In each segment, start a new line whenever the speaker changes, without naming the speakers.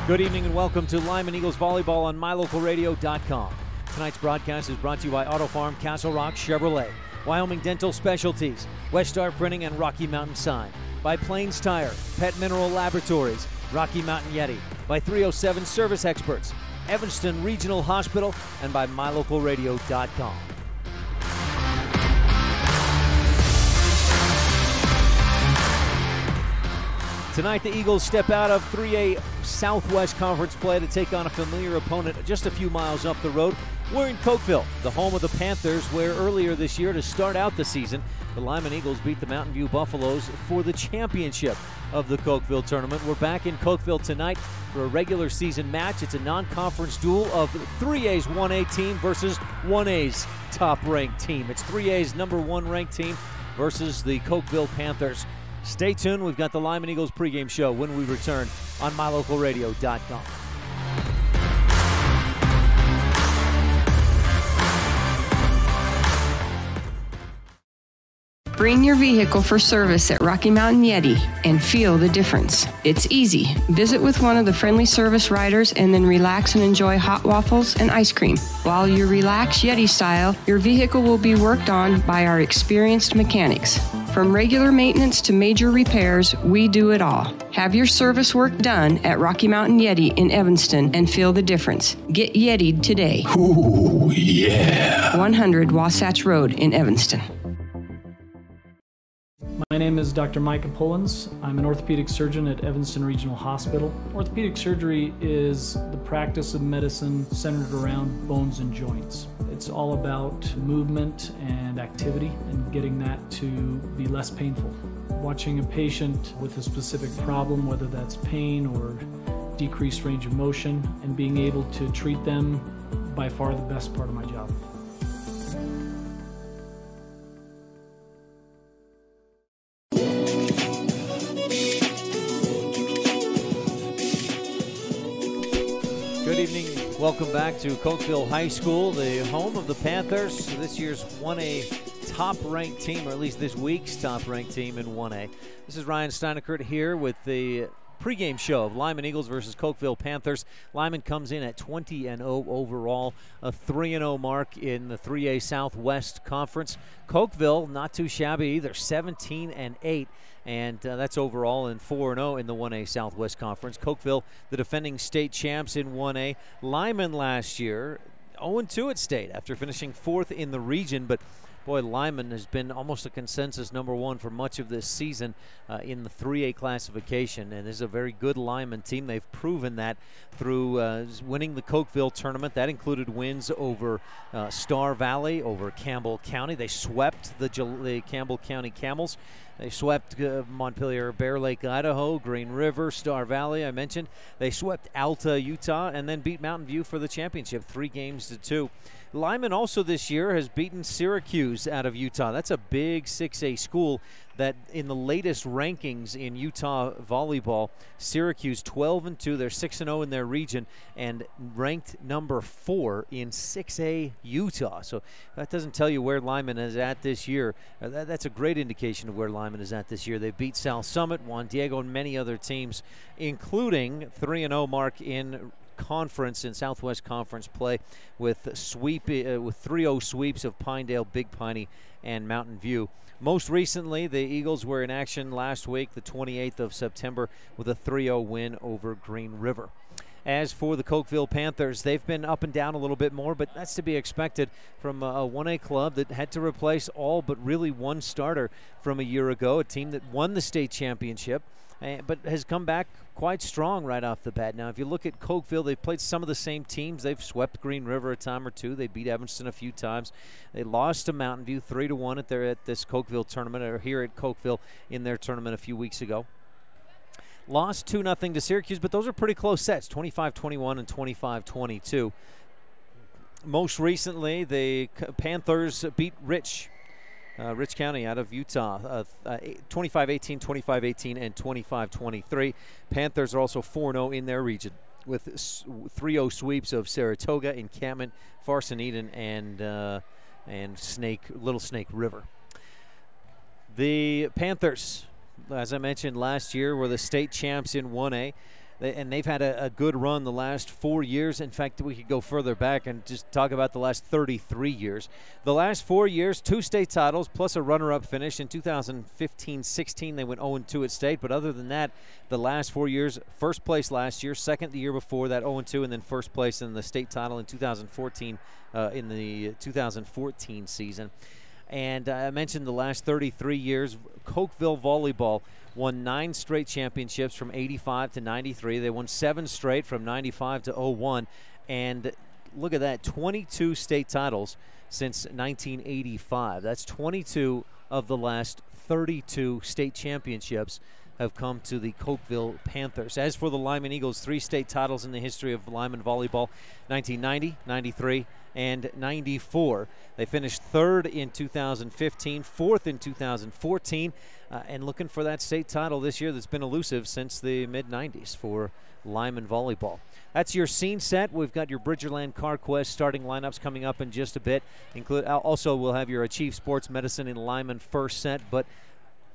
Good evening and welcome to Lyman Eagles Volleyball on MyLocalRadio.com. Tonight's broadcast is brought to you by Auto Farm, Castle Rock Chevrolet, Wyoming Dental Specialties, West Star Printing, and Rocky Mountain Sign. By Plains Tire, Pet Mineral Laboratories, Rocky Mountain Yeti. By 307 Service Experts, Evanston Regional Hospital, and by MyLocalRadio.com. Tonight, the Eagles step out of 3A Southwest Conference play to take on a familiar opponent just a few miles up the road. We're in Cokeville, the home of the Panthers, where earlier this year, to start out the season, the Lyman Eagles beat the Mountain View Buffaloes for the championship of the Cokeville tournament. We're back in Cokeville tonight for a regular season match. It's a non-conference duel of 3A's 1A team versus 1A's top-ranked team. It's 3A's #1 ranked team versus the Cokeville Panthers. Stay tuned. We've got the Lyman Eagles pregame show when we return on MyLocalRadio.com.
Bring your vehicle for service at Rocky Mountain Yeti and feel the difference. It's easy. Visit with one of the friendly service riders and then relax and enjoy hot waffles and ice cream. While you relax Yeti style, your vehicle will be worked on by our experienced mechanics. From regular maintenance to major repairs, we do it all. Have your service work done at Rocky Mountain Yeti in Evanston and feel the difference. Get Yeti'd today.
Ooh, yeah.
100 Wasatch Road in Evanston.
My name is Dr. Micah Pullins. I'm an orthopedic surgeon at Evanston Regional Hospital. Orthopedic surgery is the practice of medicine centered around bones and joints. It's all about movement and activity and getting that to be less painful. Watching a patient with a specific problem, whether that's pain or decreased range of motion, and being able to treat them, by far the best part of my job.
Good evening. Welcome back to Cokeville High School, the home of the Panthers. This year's 1A top-ranked team, or at least this week's top-ranked team in 1A. This is Ryan STEINECKERT here with the pregame show of Lyman Eagles versus Cokeville Panthers. Lyman comes in at 20-0 overall, a 3-0 mark in the 3A Southwest Conference. Cokeville, not too shabby either, 17-8. And that's overall, in 4-0 in the 1A Southwest Conference. Cokeville, the defending state champs in 1A. Lyman last year, 0-2 at state after finishing 4th in the region. But boy, Lyman has been almost a consensus #1 for much of this season in the 3A classification. And this is a very good Lyman team. They've proven that through winning the Cokeville tournament. That included wins over Star Valley, over Campbell County. They swept the Campbell County Camels. They swept Montpelier, Bear Lake, Idaho, Green River, Star Valley, I mentioned. They swept Alta, Utah, and then beat Mountain View for the championship, 3-2. Lyman also this year has beaten Syracuse out of Utah. That's a big 6A school that in the latest rankings in Utah volleyball, Syracuse 12-2. They're 6-0 in their region and ranked #4 in 6A Utah. So that doesn't tell you where Lyman is at this year. That's a great indication of where Lyman is at this year. They beat South Summit, Juan Diego, and many other teams, including 3-0 mark in conference in Southwest Conference play with 3-0 sweeps of Pinedale, Big Piney, and Mountain View. Most recently, the Eagles were in action last week, the 28th of September, with a 3-0 win over Green River. As for the Cokeville Panthers, they've been up and down a little bit more, but that's to be expected from a 1A club that had to replace all but really one starter from a year ago, a team that won the state championship, but has come back quite strong right off the bat. Now, if you look at Cokeville, they've played some of the same teams. They've swept Green River a time or two. They beat Evanston a few times. They lost to Mountain View 3-1 at this Cokeville tournament, or here at Cokeville in their tournament a few weeks ago. Lost 2-0 to Syracuse, but those are pretty close sets, 25-21 and 25-22. Most recently, the Panthers beat Rich County out of Utah, 25-18, 25-18, and 25-23. Panthers are also 4-0 in their region with 3-0 sweeps of Saratoga, Encampment, Farson Eden, and Little Snake River. The Panthers, as I mentioned last year, were the state champs in 1A. and they've had a good run the last 4 years. In fact, we could go further back and just talk about the last 33 years. The last 4 years, 2 state titles plus a runner-up finish. In 2015-16, they went 0-2 at state. But other than that, the last 4 years, first place last year, second the year before that, 0-2, and then first place in the state title in 2014 in the 2014 season. And I mentioned the last 33 years, Cokeville Volleyball won 9 straight championships from 85 to 93. They won 7 straight from 95 to 01. And look at that, 22 state titles since 1985. That's 22 of the last 32 state championships have come to the Cokeville Panthers. As for the Lyman Eagles, 3 state titles in the history of Lyman Volleyball, 1990, 93, and 94. They finished 3rd in 2015, 4th in 2014, and looking for that state title this year that's been elusive since the mid-90s for Lyman Volleyball. That's your scene set. We've got your Bridgerland CarQuest starting lineups coming up in just a bit. Also, we'll have your Achieve Sports Medicine in Lyman first set, but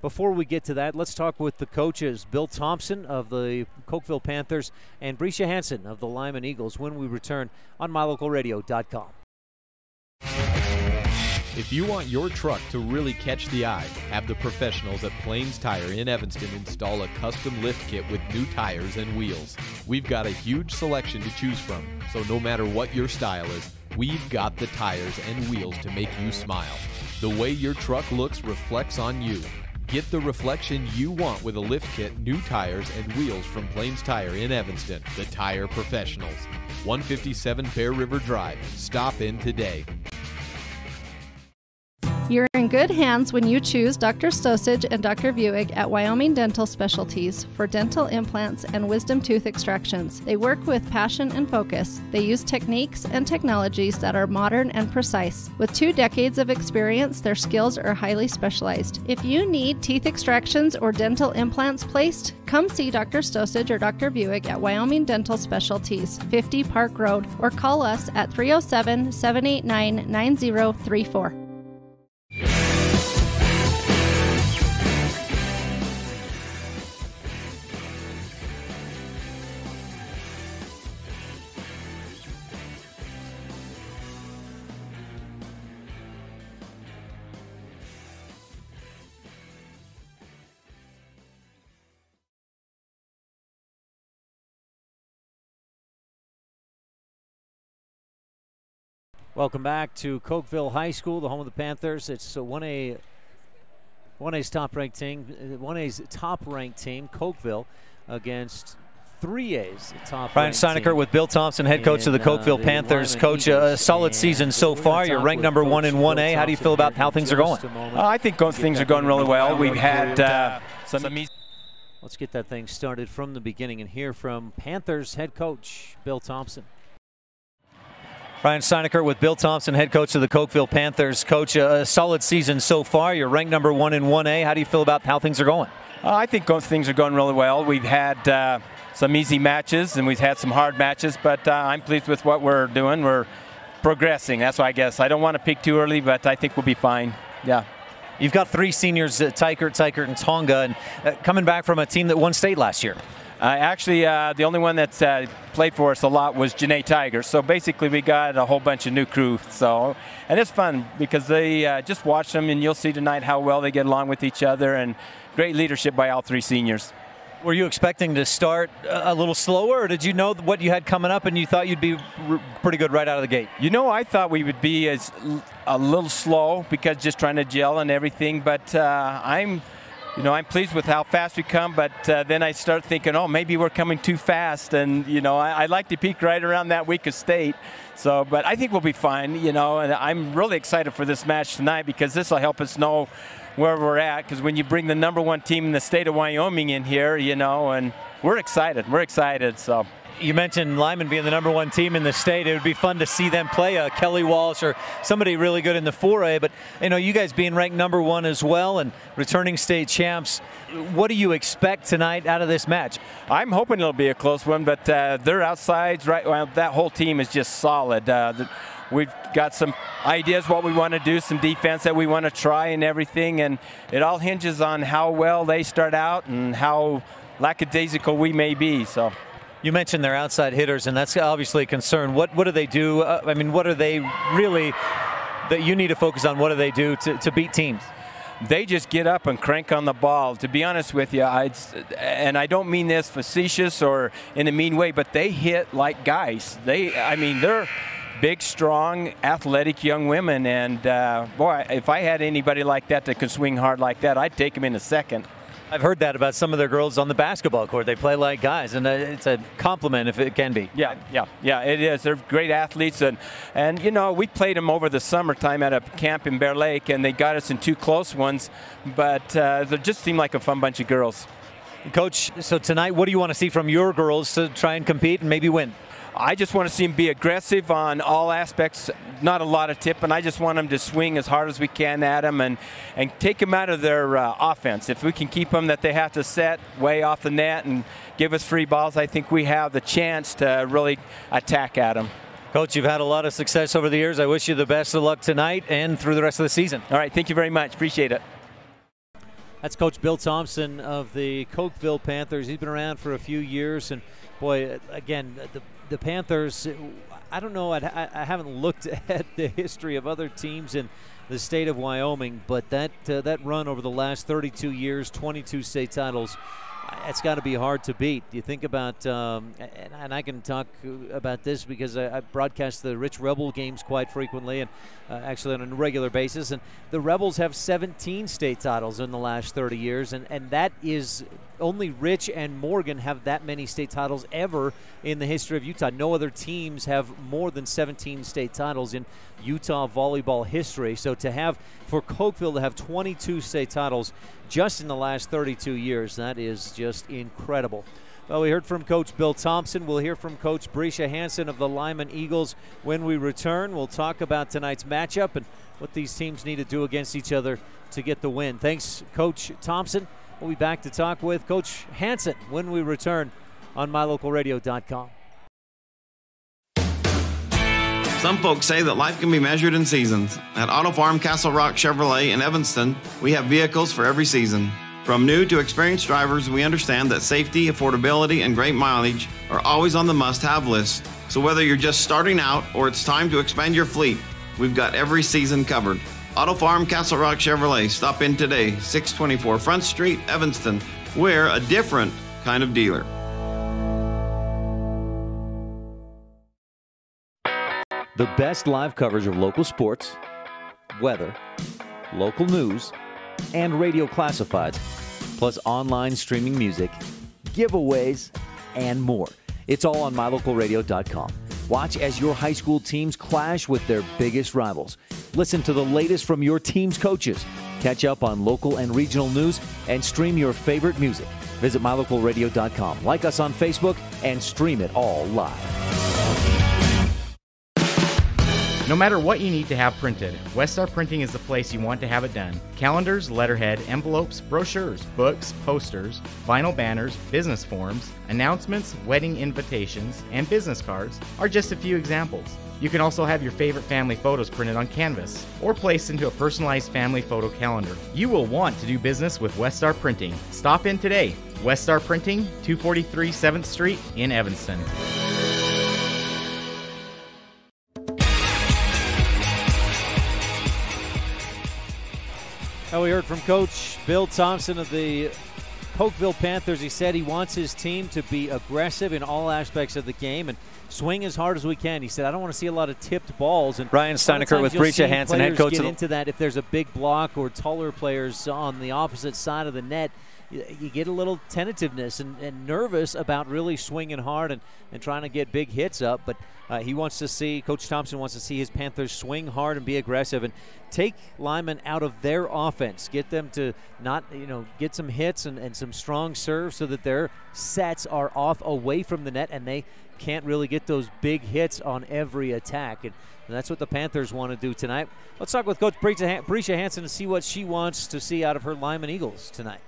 before we get to that, let's talk with the coaches, Bill Thompson of the Cokeville Panthers and Brescia Hansen of the Lyman Eagles, when we return on MyLocalRadio.com.
If you want your truck to really catch the eye, have the professionals at Plains Tire in Evanston install a custom lift kit with new tires and wheels. We've got a huge selection to choose from, so no matter what your style is, we've got the tires and wheels to make you smile. The way your truck looks reflects on you. Get the reflection you want with a lift kit, new tires, and wheels from Plains Tire in Evanston, the tire professionals. 157 Bear River Drive. Stop in today.
You're in good hands when you choose Dr. Stosage and Dr. Buick at Wyoming Dental Specialties for dental implants and wisdom tooth extractions. They work with passion and focus. They use techniques and technologies that are modern and precise. With 2 decades of experience, their skills are highly specialized. If you need teeth extractions or dental implants placed, come see Dr. Stosage or Dr. Buick at Wyoming Dental Specialties, 50 Park Road, or call us at 307-789-9034.
Welcome back to Cokeville High School, the home of the Panthers. It's 1A's top-ranked team, 1A's top-ranked team, Cokeville, against 3A's top-ranked
Brian Steineckert with Bill Thompson, head coach of the Cokeville Panthers. Coach, a solid season so far. You're ranked number 1 in 1A. How do you feel about how things are going?
I think things are going really well. We've had some.
Let's get that thing started from the beginning and hear from Panthers head coach Bill Thompson.
Brian Steineckert with Bill Thompson, head coach of the Cokeville Panthers. Coach, a solid season so far. You're ranked number 1 in 1A. How do you feel about how things are going?
I think things are going really well. We've had some easy matches and we've had some hard matches, but I'm pleased with what we're doing. We're progressing. That's why I guess I don't want to peak too early, but I think we'll be fine. Yeah.
You've got 3 seniors, Teichert, and Tonga, and coming back from a team that won state last year.
Actually, the only one that's played for us a lot was Janae Tiger. So basically, we got a whole bunch of new crew. So, and it's fun because they just watch them, and you'll see tonight how well they get along with each other, and great leadership by all 3 seniors.
Were you expecting to start a little slower, or did you know what you had coming up and you thought you'd be pretty good right out of the gate?
You know, I thought we would be a little slow because just trying to gel and everything, but I'm pleased with how fast we come, but then I start thinking, oh, maybe we're coming too fast, and I like to peak right around that week of state. So, but I think we'll be fine, and I'm really excited for this match tonight because this will help us know where we're at, because when you bring the number 1 team in the state of Wyoming in here, and we're excited. So.
You mentioned Lyman being the number 1 team in the state. It would be fun to see them play Kelly Walsh or somebody really good in the 4A. But, you guys being ranked number 1 as well and returning state champs, what do you expect tonight out of this match?
I'm hoping it'll be a close one, but their outsides, right? Well, that whole team is just solid. We've got some ideas what we want to do, some defense that we want to try and everything. And it all hinges on how well they start out and how lackadaisical we may be. So.
You mentioned they're outside hitters, and that's obviously a concern. What do they do? I mean, what are they really that you need to focus on? What do they do to beat teams?
They just get up and crank on the ball. To be honest with you, and I don't mean this facetious or in a mean way, but they hit like guys. They're big, strong, athletic young women, and boy, if I had anybody like that could swing hard like that, I'd take them in a second.
I've heard that about some of their girls on the basketball court. They play like guys, and it's a compliment if it can be.
Yeah, it is. They're great athletes, and you know, we played them over the summertime at a camp in Bear Lake, and they got us in 2 close ones, but they just seemed like a fun bunch of girls.
Coach, so tonight, what do you want to see from your girls to try and compete and maybe win?
I just want to see them be aggressive on all aspects, not a lot of tipping. I just want them to swing as hard as we can at them and take them out of their offense. If we can keep them that they have to set way off the net and give us free balls, I think we have the chance to really attack at them.
Coach, you've had a lot of success over the years. I wish you the best of luck tonight and through the rest of the season.
All right, thank you very much. Appreciate it.
That's Coach Bill Thompson of the Cokeville Panthers. He's been around for a few years, and boy, again, the Panthers, I don't know, I haven't looked at the history of other teams in the state of Wyoming, but that run over the last 32 years, 22 state titles, it's got to be hard to beat. You think about, and I can talk about this because I broadcast the Rich Rebel games quite frequently, and actually on a regular basis. And the Rebels have 17 state titles in the last 30 years, and that is only Rich and Morgan have that many state titles ever in the history of Utah. No other teams have more than 17 state titles in Utah volleyball history. So for Cokeville to have 22 state titles just in the last 32 years, that is just incredible. Well, we heard from Coach Bill Thompson. We'll hear from Coach Brescia Hansen of the Lyman Eagles when we return. We'll talk about tonight's matchup and what these teams need to do against each other to get the win. Thanks, Coach Thompson. We'll be back to talk with Coach Hansen when we return on MyLocalRadio.com.
Some folks say that life can be measured in seasons. At Auto Farm Castle Rock Chevrolet in Evanston, we have vehicles for every season. From new to experienced drivers, we understand that safety, affordability, and great mileage are always on the must-have list. So whether you're just starting out or it's time to expand your fleet, we've got every season covered. Auto Farm Castle Rock Chevrolet. Stop in today, 624 Front Street, Evanston. We're a different kind of dealer.
The best live coverage of local sports, weather, local news, and radio classifieds, plus online streaming music, giveaways, and more. It's all on MyLocalRadio.com. Watch as your high school teams clash with their biggest rivals. Listen to the latest from your team's coaches. Catch up on local and regional news and stream your favorite music. Visit MyLocalRadio.com. Like us on Facebook and stream it all live.
No matter what you need to have printed, Westar Printing is the place you want to have it done. Calendars, letterhead, envelopes, brochures, books, posters, vinyl banners, business forms, announcements, wedding invitations, and business cards are just a few examples. You can also have your favorite family photos printed on canvas or placed into a personalized family photo calendar. You will want to do business with Westar Printing. Stop in today. Westar Printing, 243 7th Street in Evanston.
We heard from Coach Bill Thompson of the Cokeville Panthers. He said he wants his team to be aggressive in all aspects of the game and swing as hard as we can. He said, I don't want to see a lot of tipped balls. And
Ryan Steineckert with Brescia Hansen, head coach.
Get into that if there's a big block or taller players on the opposite side of the net. You get a little tentativeness and nervous about really swinging hard and trying to get big hits up. But Coach Thompson wants to see his Panthers swing hard and be aggressive and take Lyman out of their offense. Get them to get some hits and some strong serves so that their sets are off away from the net and they can't really get those big hits on every attack. And that's what the Panthers want to do tonight. Let's talk with Coach Brescia Hansen and see what she wants to see out of her Lyman Eagles tonight.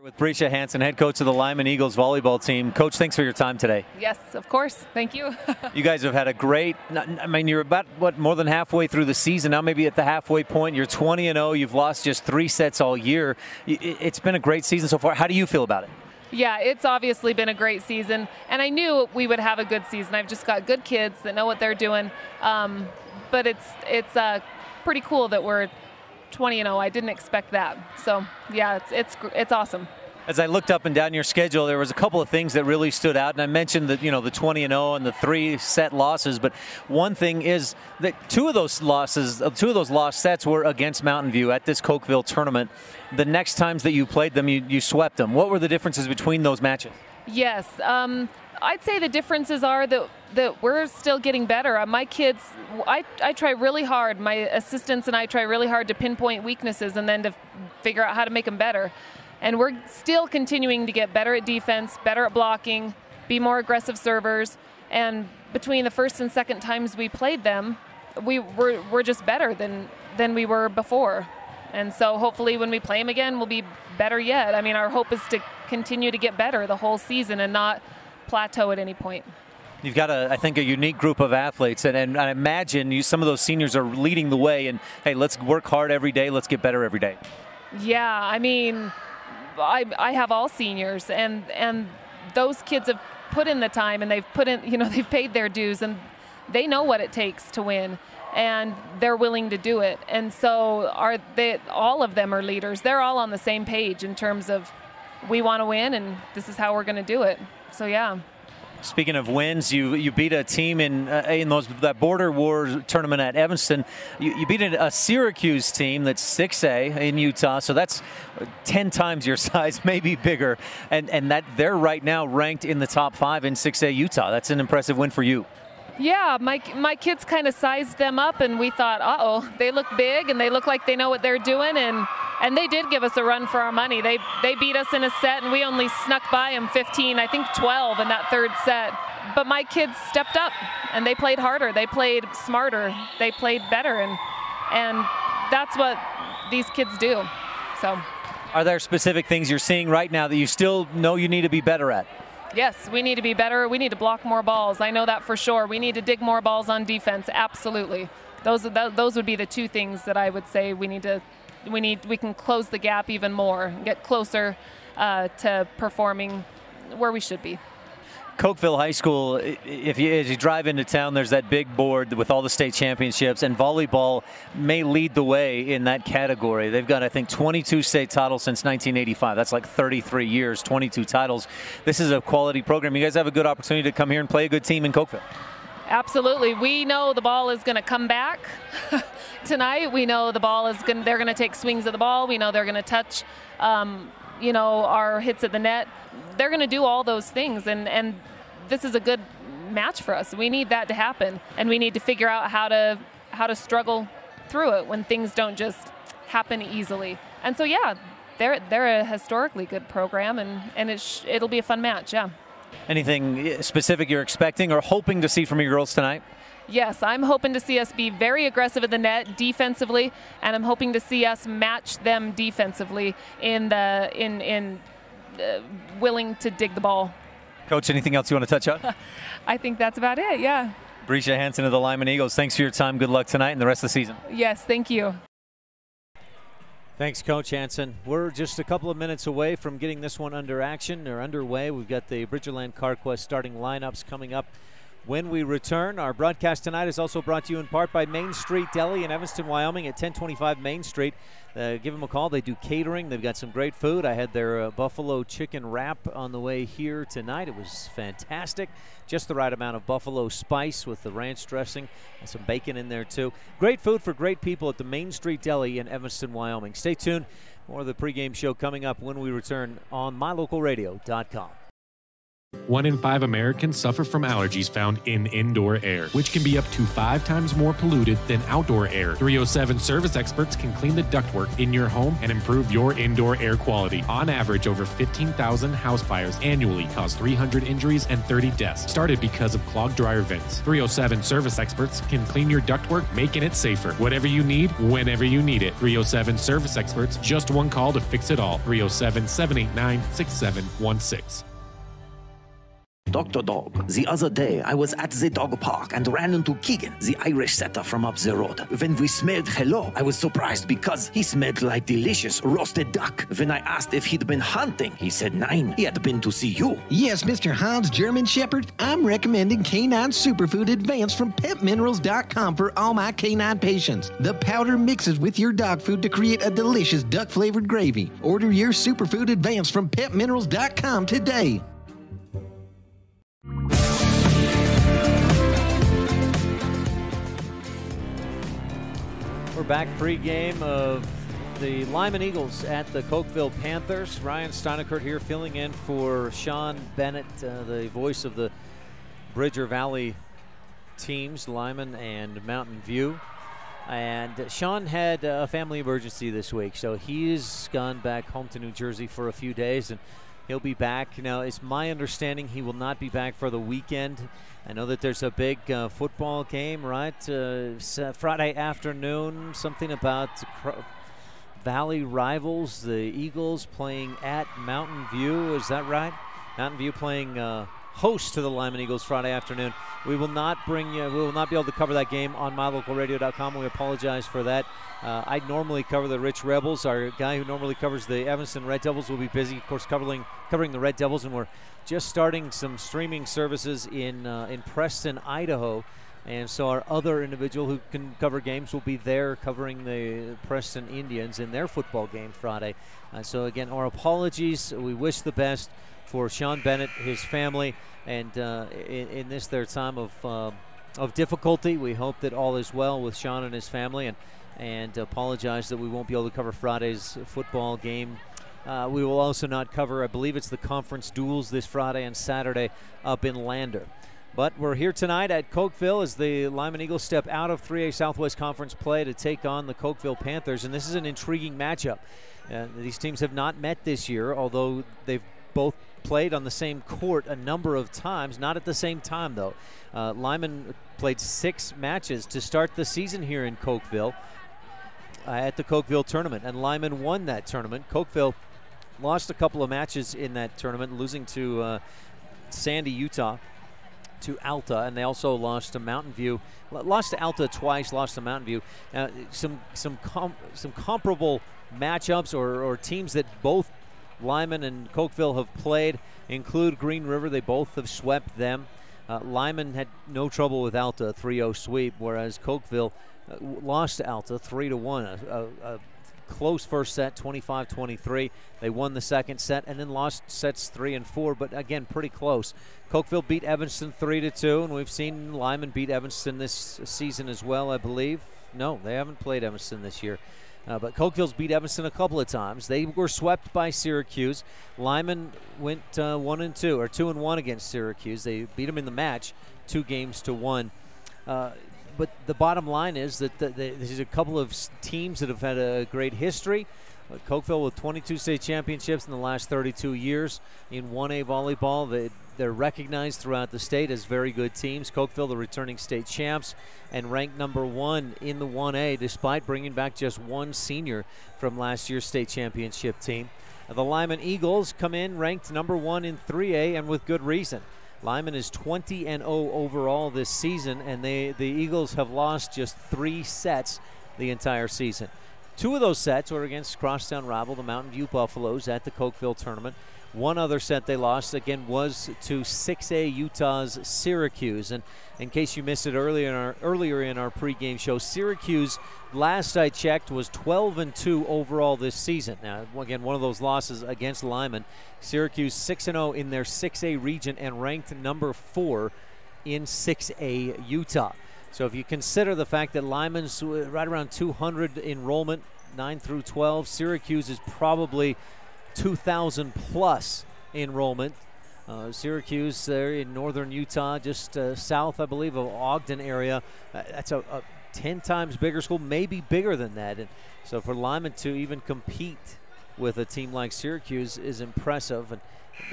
With Brescia Hansen, head coach of the Lyman Eagles volleyball team. Coach, thanks for your time today.
Yes, of course. Thank you.
You guys have had a great, I mean, you're about, more than halfway through the season. Now maybe at the halfway point. You're 20-0. You've lost just 3 sets all year. It's been a great season so far. How do you feel about it?
Yeah, it's obviously been a great season, and I knew we would have a good season. I've just got good kids that know what they're doing, but it's pretty cool that we're 20-0. I didn't expect that. So, yeah, it's awesome.
As I looked up and down your schedule, there was a couple of things that really stood out, and I mentioned that, you know, the 20-0 and the 3-set losses, but one thing is that two of those lost sets were against Mountain View at this Cokeville tournament. The next times that you played them, you swept them. What were the differences between those matches?
Yes, I'd say the differences are that we're still getting better. My kids, I try really hard. My assistants and I try really hard to pinpoint weaknesses and then to figure out how to make them better. And we're still continuing to get better at defense, better at blocking, be more aggressive servers. And between the first and second times we played them, we're just better than we were before. And so hopefully when we play them again, we'll be better yet. I mean, our hope is to continue to get better the whole season and not plateau at any point.
You've got, I think, a unique group of athletes, and I imagine some of those seniors are leading the way. And, hey, let's work hard every day. Let's get better every day.
Yeah, I mean, I have all seniors, and those kids have put in the time, and they've put in, they've paid their dues, and they know what it takes to win, and they're willing to do it. And so all of them are leaders. They're all on the same page in terms of we want to win, and this is how we're going to do it. So yeah.
Speaking of wins, you beat a team in that Border War tournament at Evanston. You beat a Syracuse team that's 6A in Utah, so that's 10 times your size, maybe bigger, and that they're right now ranked in the top 5 in 6A Utah. That's an impressive win for you.
Yeah, my kids kind of sized them up, and we thought, uh-oh, they look big and they look like they know what they're doing, and they did give us a run for our money. They beat us in a set, and we only snuck by them 15, I think 12 in that third set. But my kids stepped up, and they played harder. They played smarter. They played better, and that's what these kids do. So,
are there specific things you're seeing right now that you still know you need to be better at?
Yes, we need to be better. We need to block more balls. I know that for sure. We need to dig more balls on defense. Absolutely. Those would be the two things that I would say we can close the gap even more, get closer to performing where we should be.
Cokeville High School, as you drive into town, there's that big board with all the state championships, and volleyball may lead the way in that category. They've got, I think, 22 state titles since 1985. That's like 33 years, 22 titles. This is a quality program. You guys have a good opportunity to come here and play a good team in Cokeville.
Absolutely. We know the ball is going to come back tonight. We know the ball is they're going to take swings of the ball. We know they're going to touch, our hits at the net. They're going to do all those things, and this is a good match for us. We need that to happen, and we need to figure out how to struggle through it when things don't just happen easily. And so, yeah, they're a historically good program, and it'll be a fun match. Yeah.
Anything specific you're expecting or hoping to see from your girls tonight?
Yes, I'm hoping to see us be very aggressive at the net defensively, and I'm hoping to see us match them defensively in willing to dig the ball.
Coach, anything else you want to touch on?
I think that's about it, yeah.
Brescia Hansen of the Lyman Eagles, thanks for your time. Good luck tonight and the rest of the season.
Yes, thank you.
Thanks, Coach Hansen. We're just a couple of minutes away from getting this one underway. We've got the Bridgerland CarQuest starting lineups coming up when we return. Our broadcast tonight is also brought to you in part by Main Street Deli in Evanston, Wyoming at 1025 Main Street. Give them a call. They do catering. They've got some great food. I had their buffalo chicken wrap on the way here tonight. It was fantastic. Just the right amount of buffalo spice with the ranch dressing and some bacon in there too. Great food for great people at the Main Street Deli in Evanston, Wyoming. Stay tuned. More of the pregame show coming up when we return on mylocalradio.com.
1 in 5 Americans suffer from allergies found in indoor air, which can be up to 5 times more polluted than outdoor air. 307 service experts can clean the ductwork in your home and improve your indoor air quality. On average, over 15,000 house fires annually cause 300 injuries and 30 deaths, started because of clogged dryer vents. 307 service experts can clean your ductwork, making it safer. Whatever you need, whenever you need it. 307 service experts, just one call to fix it all. 307-789-6716.
Dr. Dog, the other day I was at the dog park and ran into Keegan, the Irish setter from up the road. When we smelled hello, I was surprised because he smelled like delicious roasted duck. When I asked if he'd been hunting, he said nein, he had been to see you.
Yes, Mr. Hans German Shepherd, I'm recommending Canine Superfood Advanced from PetMinerals.com for all my canine patients. The powder mixes with your dog food to create a delicious duck-flavored gravy. Order your Superfood Advanced from PetMinerals.com today.
We're back pre-game of the Lyman Eagles at the Cokeville Panthers. Ryan STEINECKERT here filling in for Sean Bennett, the voice of the Bridger Valley teams, Lyman and Mountain View. And Sean had a family emergency this week, so he's gone back home to New Jersey for a few days, and he'll be back. Now, it's my understanding he will not be back for the weekend. I know that there's a big football game, right? Friday afternoon, something about Valley rivals, the Eagles playing at Mountain View. Is that right? Mountain View playing host to the Lyman Eagles Friday afternoon. We will not be able to cover that game on mylocalradio.com. We apologize for that. I normally cover the Rich Rebels. Our guy who normally covers the Evanston Red Devils will be busy, of course, covering the Red Devils, and we're just starting some streaming services in Preston, Idaho. And so our other individual who can cover games will be there covering the Preston Indians in their football game Friday. So again, our apologies. We wish the best for Sean Bennett, his family, and in this their time of difficulty. We hope that all is well with Sean and his family, and apologize that we won't be able to cover Friday's football game. We will also not cover, I believe it's the conference duels this Friday and Saturday up in Lander. But we're here tonight at Cokeville as the Lyman Eagles step out of 3A Southwest Conference play to take on the Cokeville Panthers, and this is an intriguing matchup. These teams have not met this year, although they've both played on the same court a number of times, not at the same time though. Lyman played 6 matches to start the season here in Cokeville at the Cokeville tournament, and Lyman won that tournament. Cokeville lost a couple of matches in that tournament, losing to Sandy, Utah, to Alta, and they also lost to Mountain View. Lost to Alta twice, lost to Mountain View. Some comparable matchups or teams that both Lyman and Cokeville have played include Green River. They both have swept them. Lyman had no trouble with Alta, a 3-0 sweep, whereas Cokeville lost to Alta 3-1. A close first set, 25-23. They won the second set and then lost sets 3 and 4, but again, pretty close. Cokeville beat Evanston 3-2, and we've seen Lyman beat Evanston this season as well, I believe. No, they haven't played Evanston this year. But Cokeville's beat Evanston a couple of times. They were swept by Syracuse. Lyman went 1-2 or 2-1 against Syracuse. They beat them in the match 2-1. But the bottom line is that there's a couple of teams that have had a great history. Cokeville with 22 state championships in the last 32 years in 1A volleyball. They're recognized throughout the state as very good teams. Cokeville, the returning state champs, and ranked number 1 in the 1A despite bringing back just one senior from last year's state championship team. The Lyman Eagles come in ranked number 1 in 3A, and with good reason. Lyman is 20-0 overall this season, and the Eagles have lost just 3 sets the entire season. 2 of those sets were against crosstown rival, the Mountain View Buffaloes, at the Cokeville tournament. One other set they lost, again, was to 6A Utah's Syracuse. And in case you missed it earlier in our pregame show, Syracuse, last I checked, was 12-2 overall this season. Now, again, one of those losses against Lyman. Syracuse 6-0 in their 6A region and ranked number 4 in 6A Utah. So if you consider the fact that Lyman's right around 200 enrollment, 9 through 12, Syracuse is probably 2,000 plus enrollment. Syracuse there in northern Utah, just south, I believe, of Ogden area. That's a 10 times bigger school, maybe bigger than that. And so for Lyman to even compete with a team like Syracuse is impressive. And you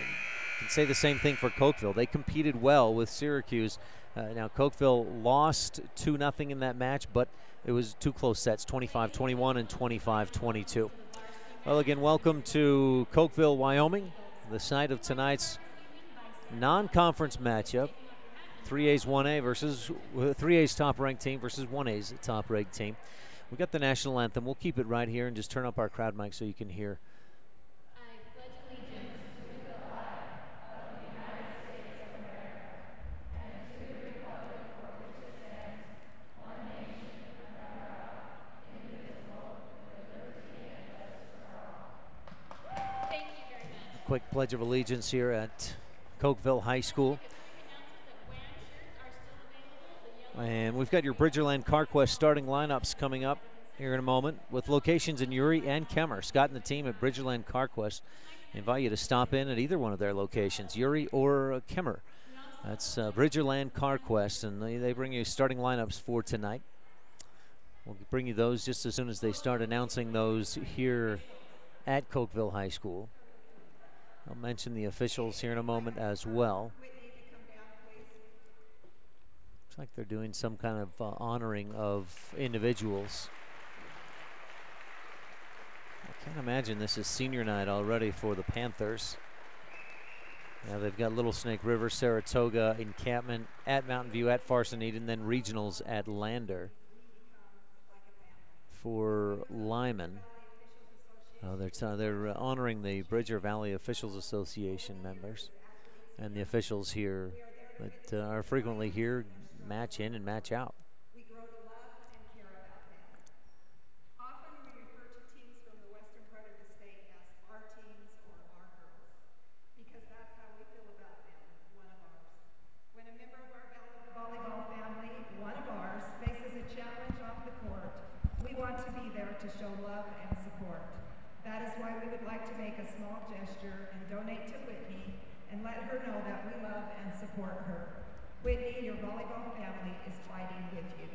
can say the same thing for Cokeville. They competed well with Syracuse. Now Cokeville lost 2-0 in that match, but it was 2 close sets, 25-21 and 25-22. Well, again, welcome to Cokeville, Wyoming, the site of tonight's non-conference matchup. 3A's 1A versus 3A's top-ranked team versus 1A's top-ranked team. We got the national anthem. We'll keep it right here and just turn up our crowd mic so you can hear. Quick Pledge of Allegiance here at Cokeville High School. And we've got your Bridgerland CarQuest starting lineups coming up here in a moment with locations in Uri and Kemmer. Scott and the team at Bridgerland CarQuest invite you to stop in at either one of their locations, Uri or Kemmer. That's Bridgerland CarQuest, and they bring you starting lineups for tonight. We'll bring you those just as soon as they start announcing those here at Cokeville High School. I'll mention the officials here in a moment as well. Looks like they're doing some kind of honoring of individuals. I can't imagine this is senior night already for the Panthers. Now they've got Little Snake River, Saratoga, Encampment, at Mountain View, at Farson-Eden, and then regionals at Lander for Lyman. They're honoring the Bridger Valley Officials Association members and the officials here that are frequently here, match in and match out.
Often we refer to teams from the western part of the state as our teams or our girls, because that's how we feel about them, one of ours. When a member of our volleyball family, one of ours, faces a challenge off the court, we want to be there to show love and support. That is why we would like to make a small gesture and donate to Whitney and let her know that we love and support her. Whitney, your volleyball family is fighting with you.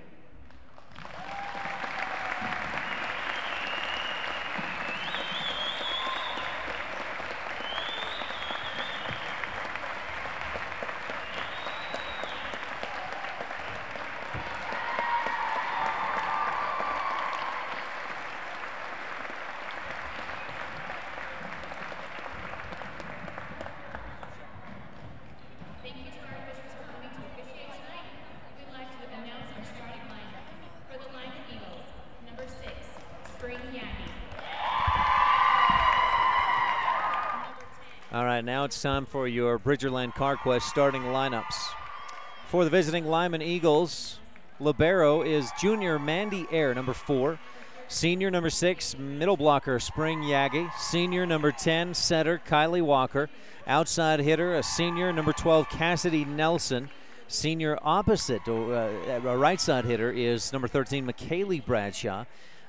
All right, now it's time for your Bridgerland CarQuest starting lineups. For the visiting Lyman Eagles, libero is junior Mandy Ayer, number 4. Senior number 6, middle blocker Spring Yagi. Senior number 10, setter Kylie Walker. Outside hitter, a senior number 12, Cassidy Nelson. Senior opposite, a right side hitter, is number 13, McKaylee Bradshaw.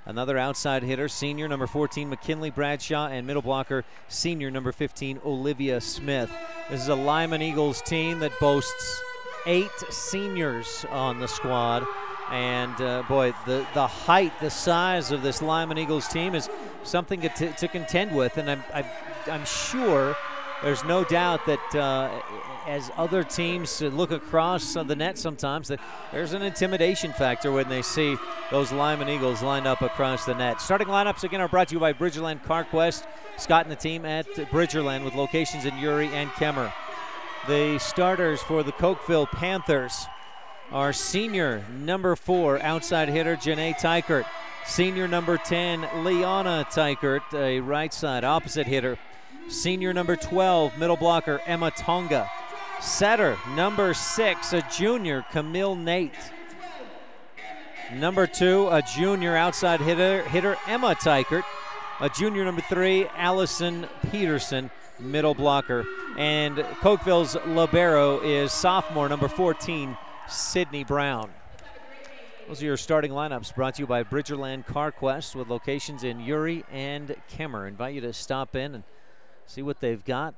Another outside hitter, senior number 14, McKinley Bradshaw, and middle blocker, senior number 15, Olivia Smith. This is a Lyman Eagles team that boasts 8 seniors on the squad. And boy, the height, the size of this Lyman Eagles team is something to contend with. And I'm sure there's no doubt that as other teams look across the net sometimes, that there's an intimidation factor when they see those Lyman Eagles lined up across the net. Starting lineups again are brought to you by Bridgerland CarQuest. Scott and the team at Bridgerland with locations in Uri and Kemmer. The starters for the Cokeville Panthers are senior number 4 outside hitter Janae Teichert, senior number 10 Liana Teichert, a right side opposite hitter, senior number 12 middle blocker Emma Tonga, setter number 6 a junior Camille Nate, number 2 a junior outside hitter Emma Teichert, a junior number 3 Allison Peterson, middle blocker, and Cokeville's libero is sophomore number 14 Sydney Brown. Those are your starting lineups brought to you by Bridgerland CarQuest with locations in Uri and Kemmer. Invite you to stop in and see what they've got.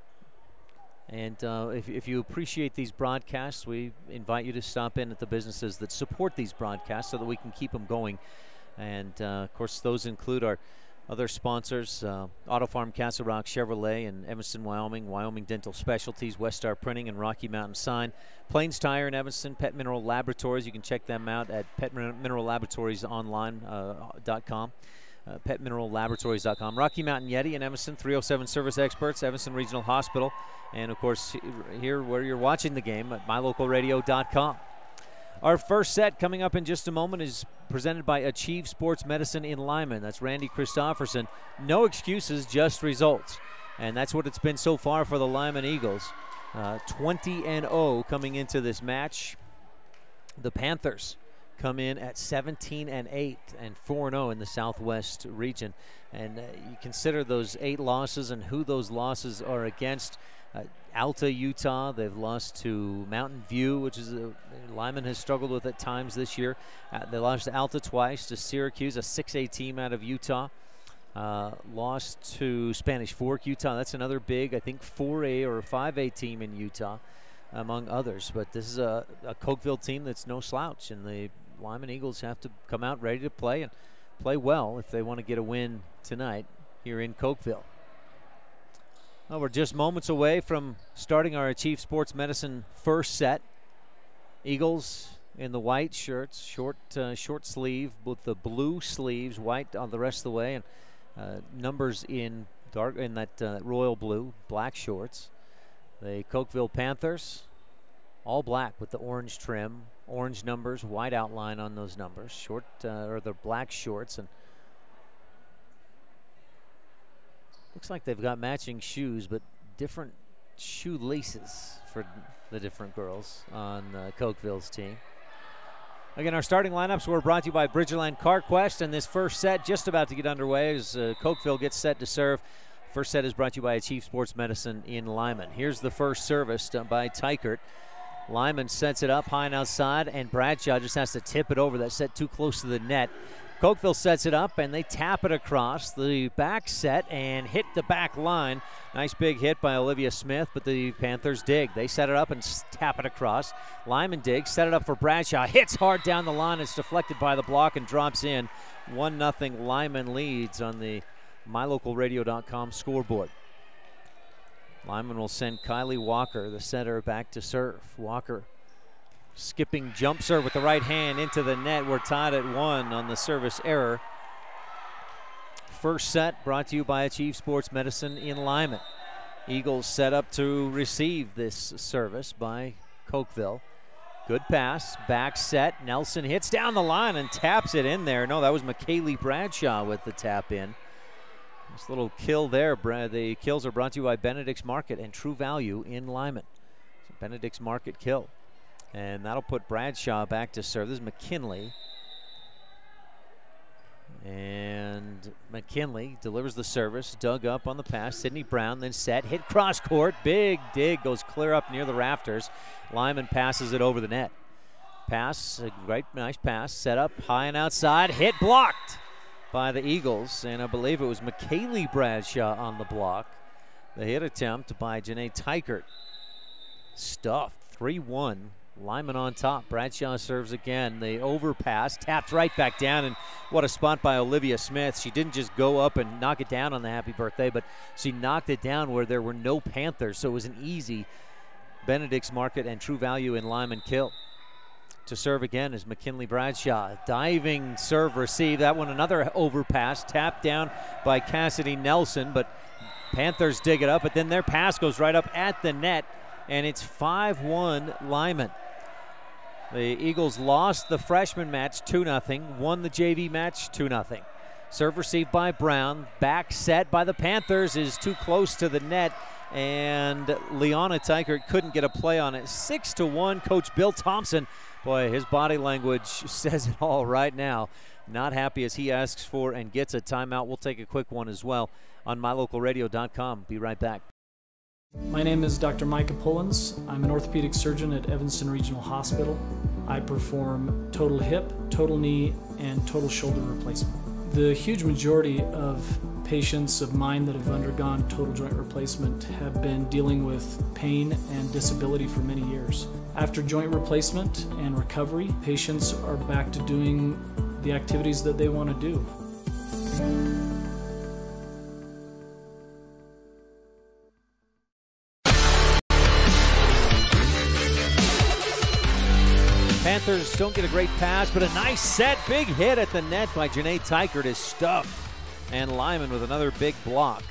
And if you appreciate these broadcasts, we invite you to stop in at the businesses that support these broadcasts so that we can keep them going. And, of course, those include our other sponsors, Auto Farm Castle Rock Chevrolet in Evanston, Wyoming, Wyoming Dental Specialties, West Star Printing, and Rocky Mountain Sign, Plains Tire in Evanston, Pet Mineral Laboratories. You can check them out at petminerallaboriesonline.com. petminerallaborietories.com. Rocky Mountain Yeti in Evanston, 307 Service Experts, Evanston Regional Hospital, and of course here where you're watching the game at mylocalradio.com. Our first set coming up in just a moment is presented by Achieve Sports Medicine in Lyman. That's Randy Christofferson. No excuses, just results. And that's what it's been so far for the Lyman Eagles. 20-0 coming into this match. The Panthers come in at 17-8 and 4-0 in the Southwest region. And you consider those 8 losses and who those losses are against. Alta, Utah, they've lost to Mountain View, which is Lyman has struggled with at times this year. They lost to Alta twice, to Syracuse, a 6A team out of Utah. Lost to Spanish Fork, Utah. That's another big, I think, 4A or 5A team in Utah, among others. But this is a Cokeville team that's no slouch, and the Lyman Eagles have to come out ready to play and play well if they want to get a win tonight here in Cokeville. Well, we're just moments away from starting our Achieve Sports Medicine first set. Eagles in the white shirts, short sleeve with the blue sleeves, white on the rest of the way, and numbers in dark in that royal blue, black shorts. The Cokeville Panthers, all black with the orange trim, orange numbers, white outline on those numbers, short or the black shorts, and looks like they've got matching shoes, but different shoe laces for the different girls on Cokeville's team. Again, our starting lineups were brought to you by Bridgerland CarQuest, and this first set just about to get underway as Cokeville gets set to serve. First set is brought to you by Achieve Sports Medicine in Lyman. Here's the first service done by STEINECKERT. Lyman sets it up high and outside, and Bradshaw just has to tip it over. That set too close to the net. Cokeville sets it up, and they tap it across the back set and hit the back line. Nice big hit by Olivia Smith, but the Panthers dig. They set it up and tap it across. Lyman digs, set it up for Bradshaw. Hits hard down the line. It's deflected by the block and drops in. 1-0 Lyman leads on the mylocalradio.com scoreboard. Lyman will send Kylie Walker, the setter, back to serve. Walker skipping jump serve with the right hand into the net. We're tied at 1 on the service error. First set brought to you by Achieve Sports Medicine in Lyman. Eagles set up to receive this service by Cokeville. Good pass, back set. Nelson hits down the line and taps it in there. No, that was McKaylee Bradshaw with the tap in. Nice little kill there. The kills are brought to you by Benedict's Market and True Value in Lyman. So Benedict's Market kill. And that'll put Bradshaw back to serve. This is McKinley. And McKinley delivers the service. Dug up on the pass. Sydney Brown then set. Hit cross court. Big dig. Goes clear up near the rafters. Lyman passes it over the net. Pass. A great, nice pass. Set up high and outside. Hit blocked by the Eagles. And I believe it was McKaylee Bradshaw on the block. The hit attempt by Janae STEINECKERT. Stuffed. 3-1. Lyman on top. Bradshaw serves again. The overpass tapped right back down, and what a spot by Olivia Smith. She didn't just go up and knock it down on the happy birthday, but she knocked it down where there were no Panthers, so it was an easy Benedict's Market and True Value in Lyman kill. To serve again is McKinley Bradshaw. Diving serve receive. That one another overpass. Tapped down by Cassidy Nelson, but Panthers dig it up, but then their pass goes right up at the net, and it's 5-1 Lyman. The Eagles lost the freshman match 2-0, won the JV match 2-0. Serve received by Brown, back set by the Panthers is too close to the net, and Leona STEINECKERT couldn't get a play on it. 6-1, Coach Bill Thompson. Boy, his body language says it all right now. Not happy as he asks for and gets a timeout. We'll take a quick one as well on mylocalradio.com. Be right back.
My name is Dr. Micah Pullins. I'm an orthopedic surgeon at Evanston Regional Hospital. I perform total hip, total knee, and total shoulder replacement. The huge majority of patients of mine that have undergone total joint replacement have been dealing with pain and disability for many years. After joint replacement and recovery, patients are back to doing the activities that they want to do.
Panthers don't get a great pass, but a nice set. Big hit at the net by Janae Teichert is stuffed. And Lyman with another big block.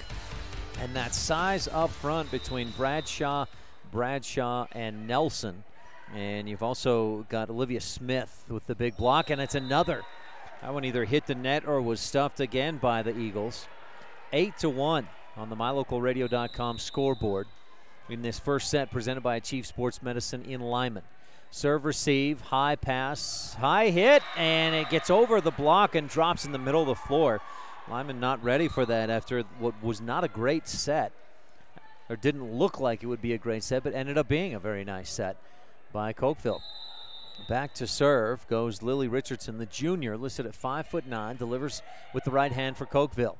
And that size up front between Bradshaw, and Nelson. And you've also got Olivia Smith with the big block, and it's another. That one either hit the net or was stuffed again by the Eagles. 8-1 on the MyLocalRadio.com scoreboard in this first set presented by Chief Sports Medicine in Lyman. Serve, receive, high pass, high hit, and it gets over the block and drops in the middle of the floor. Lyman not ready for that after what was not a great set, or didn't look like it would be a great set, but ended up being a very nice set by Cokeville. Back to serve goes Lily Richardson, the junior, listed at 5'9", delivers with the right hand for Cokeville.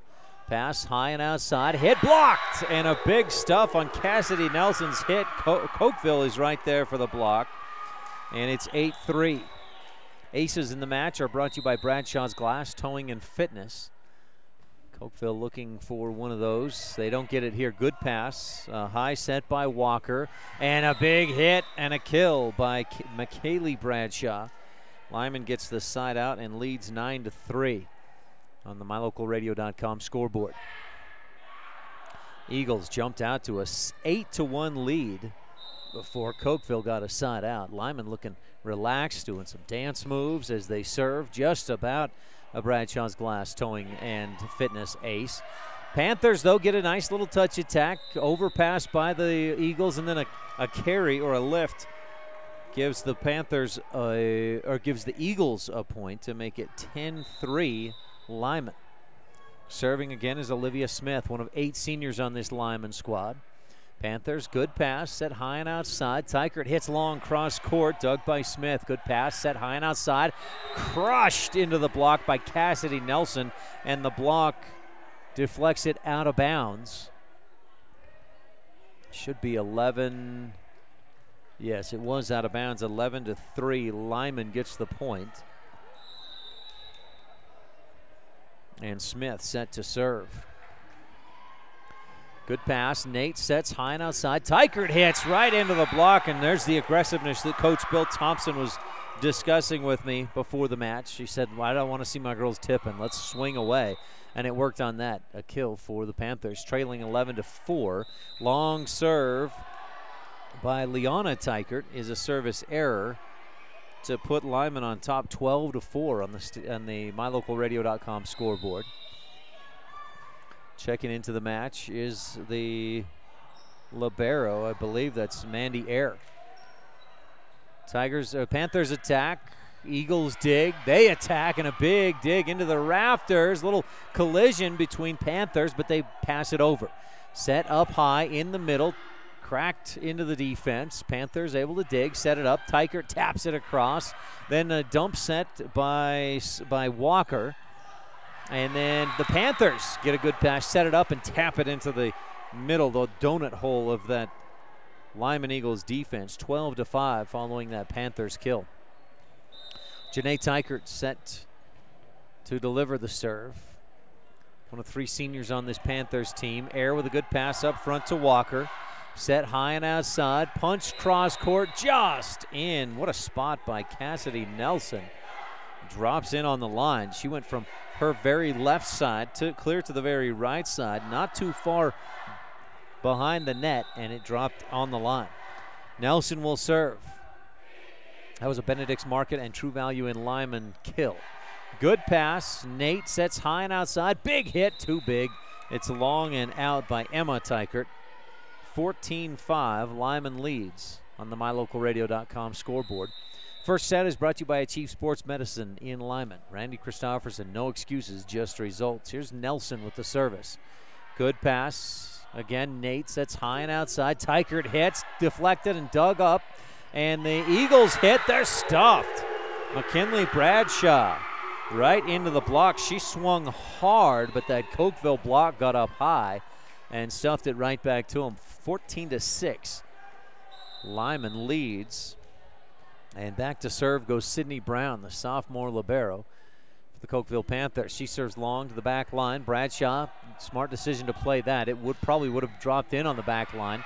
Pass high and outside, hit blocked, and a big stuff on Cassidy Nelson's hit. Cokeville is right there for the block. And it's 8-3. Aces in the match are brought to you by Bradshaw's Glass Towing and Fitness. Cokeville looking for one of those. They don't get it here. Good pass. High set by Walker. And a big hit and a kill by McKaylee Bradshaw. Lyman gets the side out and leads 9-3 on the MyLocalRadio.com scoreboard. Eagles jumped out to a 8-1 lead before Cokeville got a side out. Lyman looking relaxed, doing some dance moves as they serve. Just about a Bradshaw's Glass Towing and Fitness ace. Panthers, though, get a nice little touch attack. Overpass by the Eagles, and then a carry or a lift gives the Panthers, or gives the Eagles a point to make it 10-3 Lyman. Serving again is Olivia Smith, one of 8 seniors on this Lyman squad. Panthers, good pass, set high and outside. Teichert hits long cross court, dug by Smith. Good pass, set high and outside. Crushed into the block by Cassidy Nelson, and the block deflects it out of bounds. Should be 11. Yes, it was out of bounds, 11-3. Lyman gets the point. And Smith set to serve. Good pass. Nate sets high and outside. Teichert hits right into the block, and there's the aggressiveness that Coach Bill Thompson was discussing with me before the match. She said, well, I don't want to see my girls tipping. Let's swing away. And it worked on that. A kill for the Panthers, trailing 11-4. Long serve by Liana Teichert is a service error to put Lyman on top 12-4 on the MyLocalRadio.com scoreboard. Checking into the match is the libero. I believe that's Mandy Eyre. Panthers attack. Eagles dig. They attack, and a big dig into the rafters. Little collision between Panthers, but they pass it over. Set up high in the middle. Cracked into the defense. Panthers able to dig, set it up. Teichert taps it across. Then a dump set by Walker. And then the Panthers get a good pass, set it up, and tap it into the middle, the donut hole of that Lyman Eagles defense. 12-5 following that Panthers kill. Janae Teichert set to deliver the serve. One of 3 seniors on this Panthers team. Eyre with a good pass up front to Walker. Set high and outside. Punch cross court just in. What a spot by Cassidy Nelson. Drops in on the line. She went from her very left side to clear to the very right side, not too far behind the net, and it dropped on the line. Nelson will serve. That was a Benedict's Market and True Value in Lyman kill. Good pass. Nate sets high and outside. Big hit, too big. It's long and out by Emma Teichert. 14-5, Lyman leads on the MyLocalRadio.com scoreboard. First set is brought to you by Chief Sports Medicine in Lyman. Randy Christopherson, no excuses, just results. Here's Nelson with the service. Good pass. Again, Nate sets high and outside. Teichert hits, deflected and dug up. And the Eagles hit, they're stuffed. McKinley Bradshaw right into the block. She swung hard, but that Cokeville block got up high and stuffed it right back to him. 14-6. Lyman leads. And back to serve goes Sydney Brown, the sophomore libero for the Cokeville Panthers. She serves long to the back line. Bradshaw, smart decision to play that. It probably would have dropped in on the back line.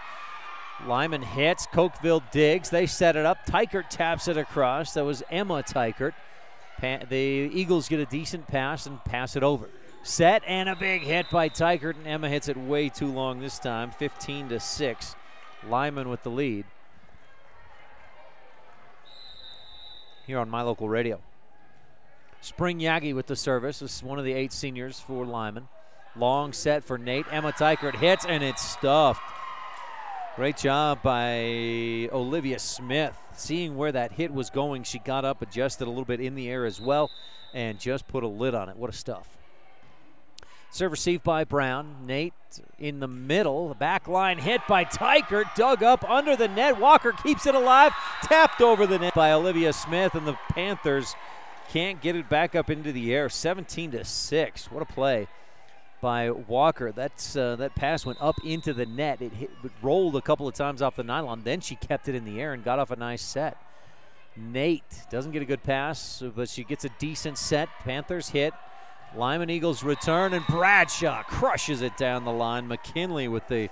Lyman hits. Cokeville digs. They set it up. Teichert taps it across. That was Emma Teichert. The Eagles get a decent pass and pass it over. Set and a big hit by Teichert, and Emma hits it way too long this time. 15-6. Lyman with the lead. Here on My Local Radio. Spring Yagi with the service. This is one of the 8 seniors for Lyman. Long set for Nate. Emma Teichert hits, and it's stuffed. Great job by Olivia Smith. Seeing where that hit was going, she got up, adjusted a little bit in the air as well, and just put a lid on it. What a stuff. Serve received by Brown. Nate in the middle. The back line hit by Teichert. Dug up under the net. Walker keeps it alive. Tapped over the net by Olivia Smith, and the Panthers can't get it back up into the air. 17-6. What a play by Walker. That pass went up into the net. It rolled a couple of times off the nylon. Then she kept it in the air and got off a nice set. Nate doesn't get a good pass, but she gets a decent set. Panthers hit. Lyman Eagles return, and Bradshaw crushes it down the line. McKinley with the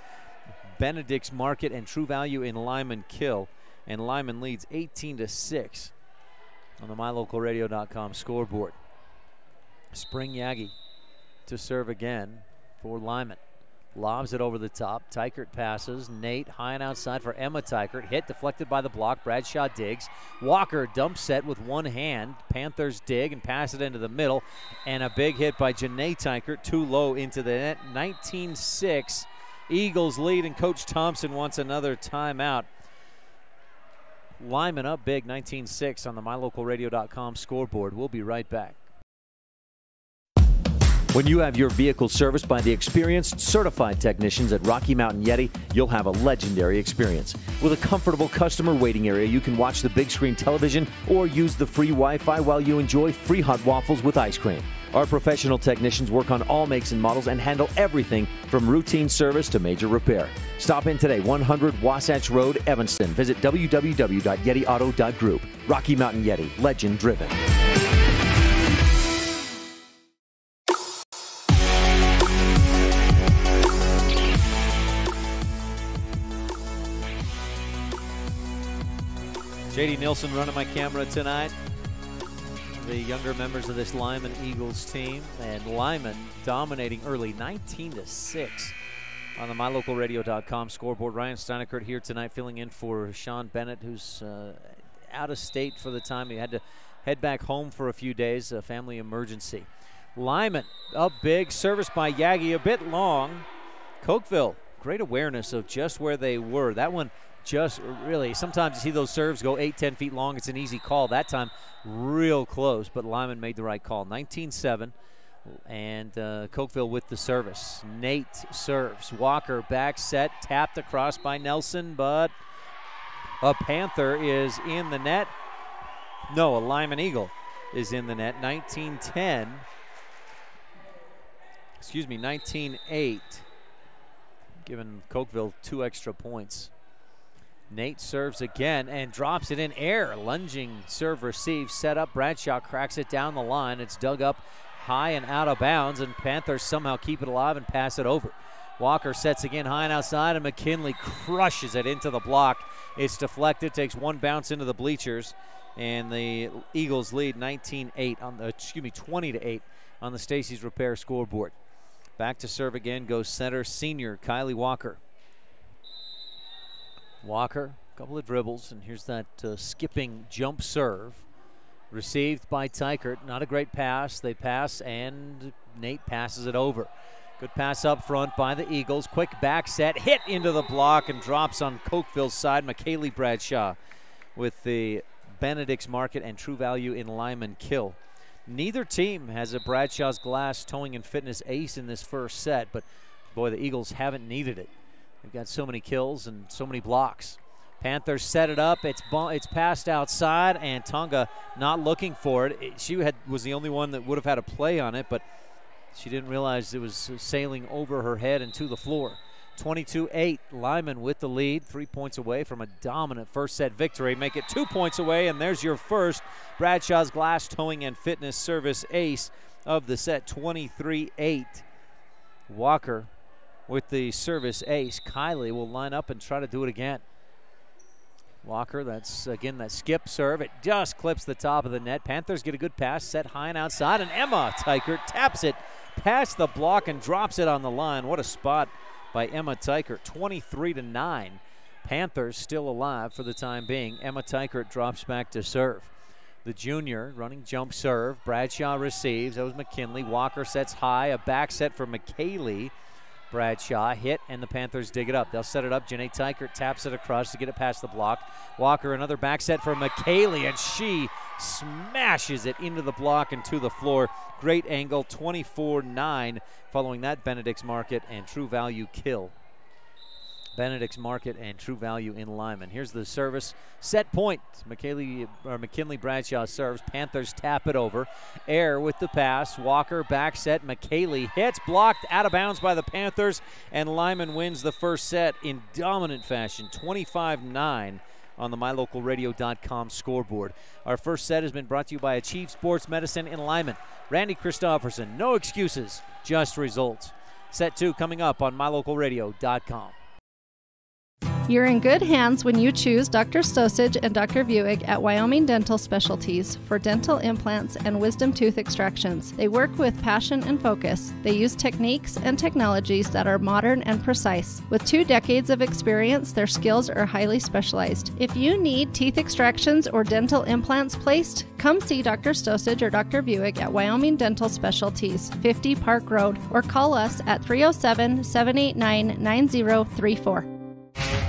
Benedict's Market and True Value in Lyman kill. And Lyman leads 18-6 on the MyLocalRadio.com scoreboard. Spring Yagi to serve again for Lyman. Lobs it over the top. Teichert passes. Nate high and outside for Emma Teichert. Hit deflected by the block. Bradshaw digs. Walker dump set with one hand. Panthers dig and pass it into the middle. And a big hit by Janae Teichert. Too low into the net. 19-6. Eagles lead, and Coach Thompson wants another timeout. Lyman up big, 19-6 on the MyLocalRadio.com scoreboard. We'll be right back.
When you have your vehicle serviced by the experienced, certified technicians at Rocky Mountain Yeti, you'll have a legendary experience. With a comfortable customer waiting area, you can watch the big screen television or use the free Wi-Fi while you enjoy free hot waffles with ice cream. Our professional technicians work on all makes and models and handle everything from routine service to major repair. Stop in today, 100 Wasatch Road, Evanston. Visit www.yetiauto.group. Rocky Mountain Yeti, legend driven.
J.D. Nilsson running my camera tonight. The younger members of this Lyman Eagles team, and Lyman dominating early, 19-6 on the MyLocalRadio.com scoreboard. Ryan Steineckert here tonight, filling in for Sean Bennett, who's out of state for the time. He had to head back home for a few days, a family emergency. Lyman up big, service by Yagi, a bit long. Cokeville, great awareness of just where they were. That one just really, sometimes you see those serves go 8-10 feet long. It's an easy call. That time real close, but Lyman made the right call. 19-7, and Cokeville with the service. Nate serves. Walker back set, tapped across by Nelson, but a Panther is in the net. No, a Lyman Eagle is in the net. 19-10. Excuse me, 19-8. Giving Cokeville 2 extra points. Nate serves again and drops it in air. Lunging serve receive, set up. Bradshaw cracks it down the line. It's dug up high and out of bounds, and Panthers somehow keep it alive and pass it over. Walker sets again high and outside, and McKinley crushes it into the block. It's deflected, takes one bounce into the bleachers, and the Eagles lead 20-8 on the Stacey's Repair scoreboard. Back to serve again goes center senior Kylie Walker. Walker, a couple of dribbles, and here's that skipping jump serve. Received by Teichert. Not a great pass. They pass, and Nate passes it over. Good pass up front by the Eagles. Quick back set, hit into the block, and drops on Cokeville's side. McKaylee Bradshaw with the Benedict's Market and True Value in Lyman kill. Neither team has a Bradshaw's Glass Towing and Fitness ace in this first set, but boy, the Eagles haven't needed it. They've got so many kills and so many blocks. Panthers set it up. It's passed outside, and Tonga not looking for it. She was the only one that would have had a play on it, but she didn't realize it was sailing over her head and to the floor. 22-8, Lyman with the lead, 3 points away from a dominant first set victory. Make it 2 points away, and there's your first Bradshaw's Glass Towing and Fitness Service ace of the set, 23-8. Walker with the service ace. Kylie will line up and try to do it again. Walker, that's again that skip serve. It just clips the top of the net. Panthers get a good pass, set high and outside, and Emma Teichert taps it past the block and drops it on the line. What a spot by Emma Teichert, 23-9. Panthers still alive for the time being. Emma Teichert drops back to serve. The junior running jump serve. Bradshaw receives. That was McKinley. Walker sets high. A back set for McKaylee. Bradshaw hit, and the Panthers dig it up. They'll set it up. Janae Teichert taps it across to get it past the block. Walker, another back set for McKaylee, and she smashes it into the block and to the floor. Great angle, 24-9. Following that, Benedict's Market and True Value kill. Benedict's Market and True Value in Lyman. Here's the service. Set point. McKinley Bradshaw serves. Panthers tap it over. Air with the pass. Walker back set. McKaylee hits. Blocked out of bounds by the Panthers. And Lyman wins the first set in dominant fashion. 25-9 on the MyLocalRadio.com scoreboard. Our first set has been brought to you by Achieve Sports Medicine in Lyman. Randy Christofferson. No excuses, just results. Set 2 coming up on MyLocalRadio.com.
You're in good hands when you choose Dr. Stosage and Dr. Buick at Wyoming Dental Specialties for dental implants and wisdom tooth extractions. They work with passion and focus. They use techniques and technologies that are modern and precise. With 2 decades of experience, their skills are highly specialized. If you need teeth extractions or dental implants placed, come see Dr. Stosage or Dr. Buick at Wyoming Dental Specialties, 50 Park Road, or call us at 307-789-9034.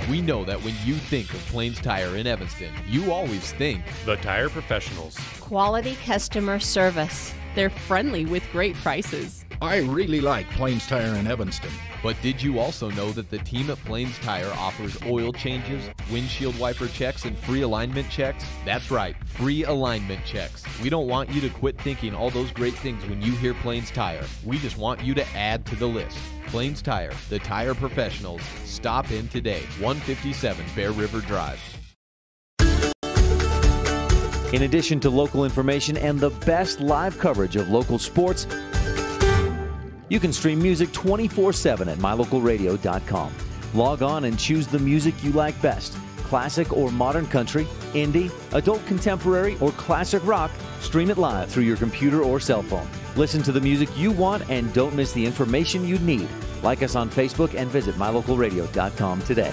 We know that when you think of Plains Tire in Evanston, you always think
the Tire Professionals.
Quality customer service. They're friendly with great prices.
I really like Plains Tire in Evanston.
But did you also know that the team at Plains Tire offers oil changes, windshield wiper checks, and free alignment checks? That's right, free alignment checks. We don't want you to quit thinking all those great things when you hear Plains Tire. We just want you to add to the list. Plains Tire, the tire professionals. Stop in today, 157 Bear River Drive.
In addition to local information and the best live coverage of local sports, you can stream music 24/7 at mylocalradio.com. Log on and choose the music you like best. Classic or modern country, indie, adult contemporary, or classic rock. Stream it live through your computer or cell phone. Listen to the music you want and don't miss the information you need. Like us on Facebook and visit mylocalradio.com today.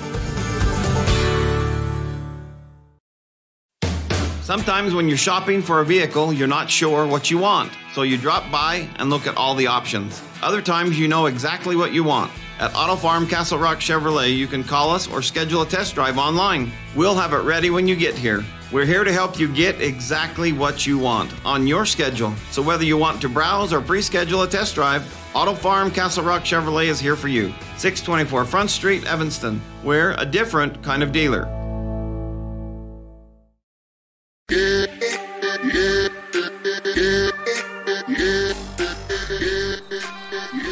Sometimes when you're shopping for a vehicle, you're not sure what you want, so you drop by and look at all the options. Other times you know exactly what you want. At Auto Farm Castle Rock Chevrolet, you can call us or schedule a test drive online. We'll have it ready when you get here. We're here to help you get exactly what you want on your schedule. So whether you want to browse or pre-schedule a test drive, Auto Farm Castle Rock Chevrolet is here for you. 624 Front Street, Evanston. We're a different kind of dealer.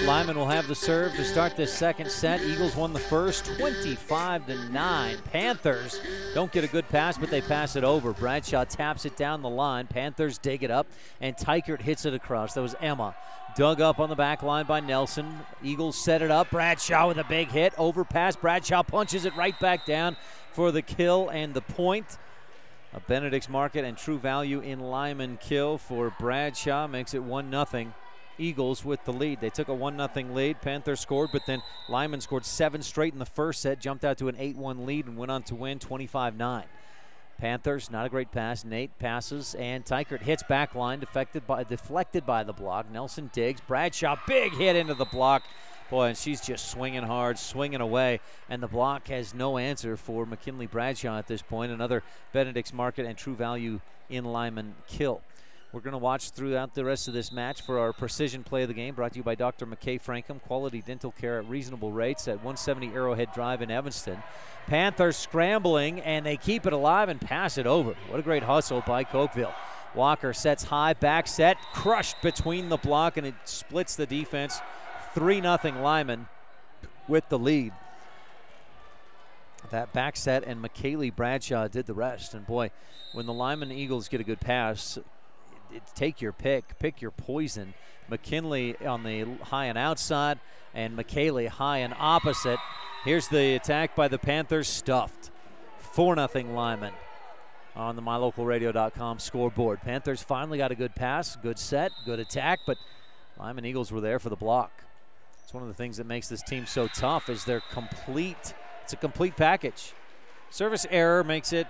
Lyman will have the serve to start this second set. Eagles won the first, 25-9. Panthers don't get a good pass, but they pass it over. Bradshaw taps it down the line. Panthers dig it up, and Teichert hits it across. That was Emma. Dug up on the back line by Nelson. Eagles set it up. Bradshaw with a big hit. Overpass. Bradshaw punches it right back down for the kill and the point. A Benedict's Market and True Value in Lyman kill for Bradshaw makes it 1-0. Eagles with the lead. They took a 1-0 lead. Panthers scored, but then Lyman scored 7 straight in the first set, jumped out to an 8-1 lead and went on to win 25-9. Panthers, not a great pass. Nate passes, and Teichert hits back line, deflected by the block. Nelson digs. Bradshaw, big hit into the block. Boy, and she's just swinging hard, swinging away, and the block has no answer for McKinley Bradshaw at this point. Another Benedict's Market and True Value in Lyman kill. We're going to watch throughout the rest of this match for our precision play of the game, brought to you by Dr. McKay Frankham, quality dental care at reasonable rates at 170 Arrowhead Drive in Evanston. Panthers scrambling, and they keep it alive and pass it over. What a great hustle by Cokeville. Walker sets high, back set, crushed between the block, and it splits the defense. 3-0 Lyman with the lead. That back set, and McKaylee Bradshaw did the rest. And boy, when the Lyman Eagles get a good pass, take your pick your poison. McKinley on the high and outside, and McKaylee high and opposite. Here's the attack by the Panthers, stuffed. 4-0 Lyman on the MyLocalRadio.com scoreboard. Panthers finally got a good pass, good set, good attack, but Lyman Eagles were there for the block. It's one of the things that makes this team so tough is they're complete. It's a complete package. Service error makes it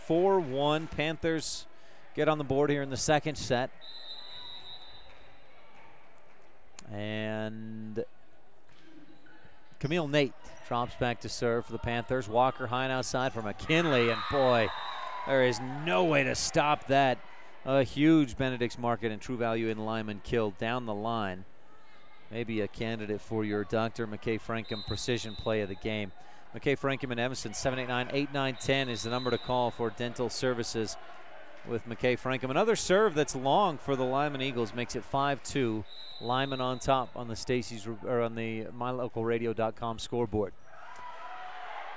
4-1. Panthers get on the board here in the second set. And Camille Nate drops back to serve for the Panthers. Walker high and outside for McKinley, and boy, there is no way to stop that. A huge Benedict's Market and True Value in Lyman kill down the line. Maybe a candidate for your Dr. McKay Frankham precision play of the game. McKay Frankham in Evanston, 789-8910 is the number to call for dental services with McKay Frankham. Another serve that's long for the Lyman Eagles makes it 5-2. Lyman on top on the Stacy's or on the MyLocalRadio.com scoreboard.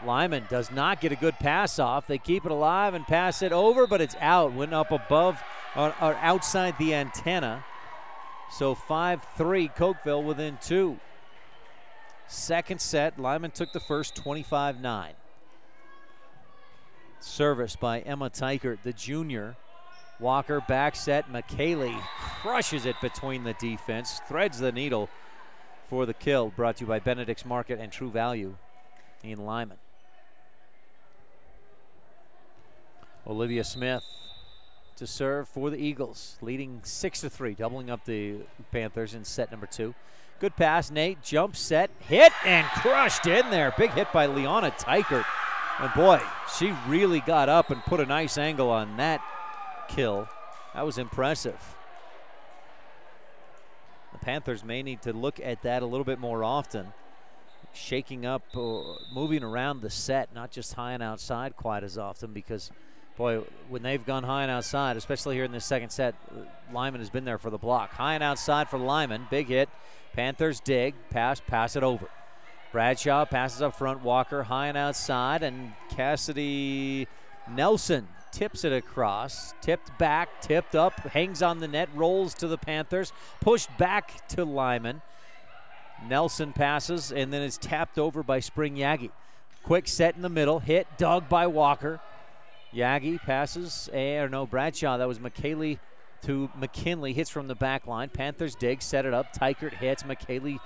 Lyman does not get a good pass off. They keep it alive and pass it over, but it's out. Went up above or outside the antenna. So 5-3, Cokeville within 2. Second set, Lyman took the first, 25-9. Service by Emma Teichert, the junior. Walker back set, McKaylee crushes it between the defense, threads the needle for the kill. Brought to you by Benedict's Market and True Value in Lyman. Olivia Smith to serve for the Eagles, leading 6-3, doubling up the Panthers in set number 2. Good pass, Nate, jump set, hit, and crushed in there. Big hit by Leona Teichert. And boy, she really got up and put a nice angle on that kill. That was impressive. The Panthers may need to look at that a little bit more often. Shaking up, moving around the set, not just high and outside quite as often, because boy, when they've gone high and outside, especially here in this second set, Lyman has been there for the block. High and outside for Lyman, big hit. Panthers dig, pass it over. Bradshaw passes up front, Walker high and outside, and Cassidy Nelson tips it across, tipped back, tipped up, hangs on the net, rolls to the Panthers, pushed back to Lyman. Nelson passes, and then it's tapped over by Spring Yagi. Quick set in the middle, hit, dug by Walker. Yagi passes, Bradshaw, that was McKaylee to McKinley, hits from the back line. Panthers dig, set it up, Teichert hits, McKinley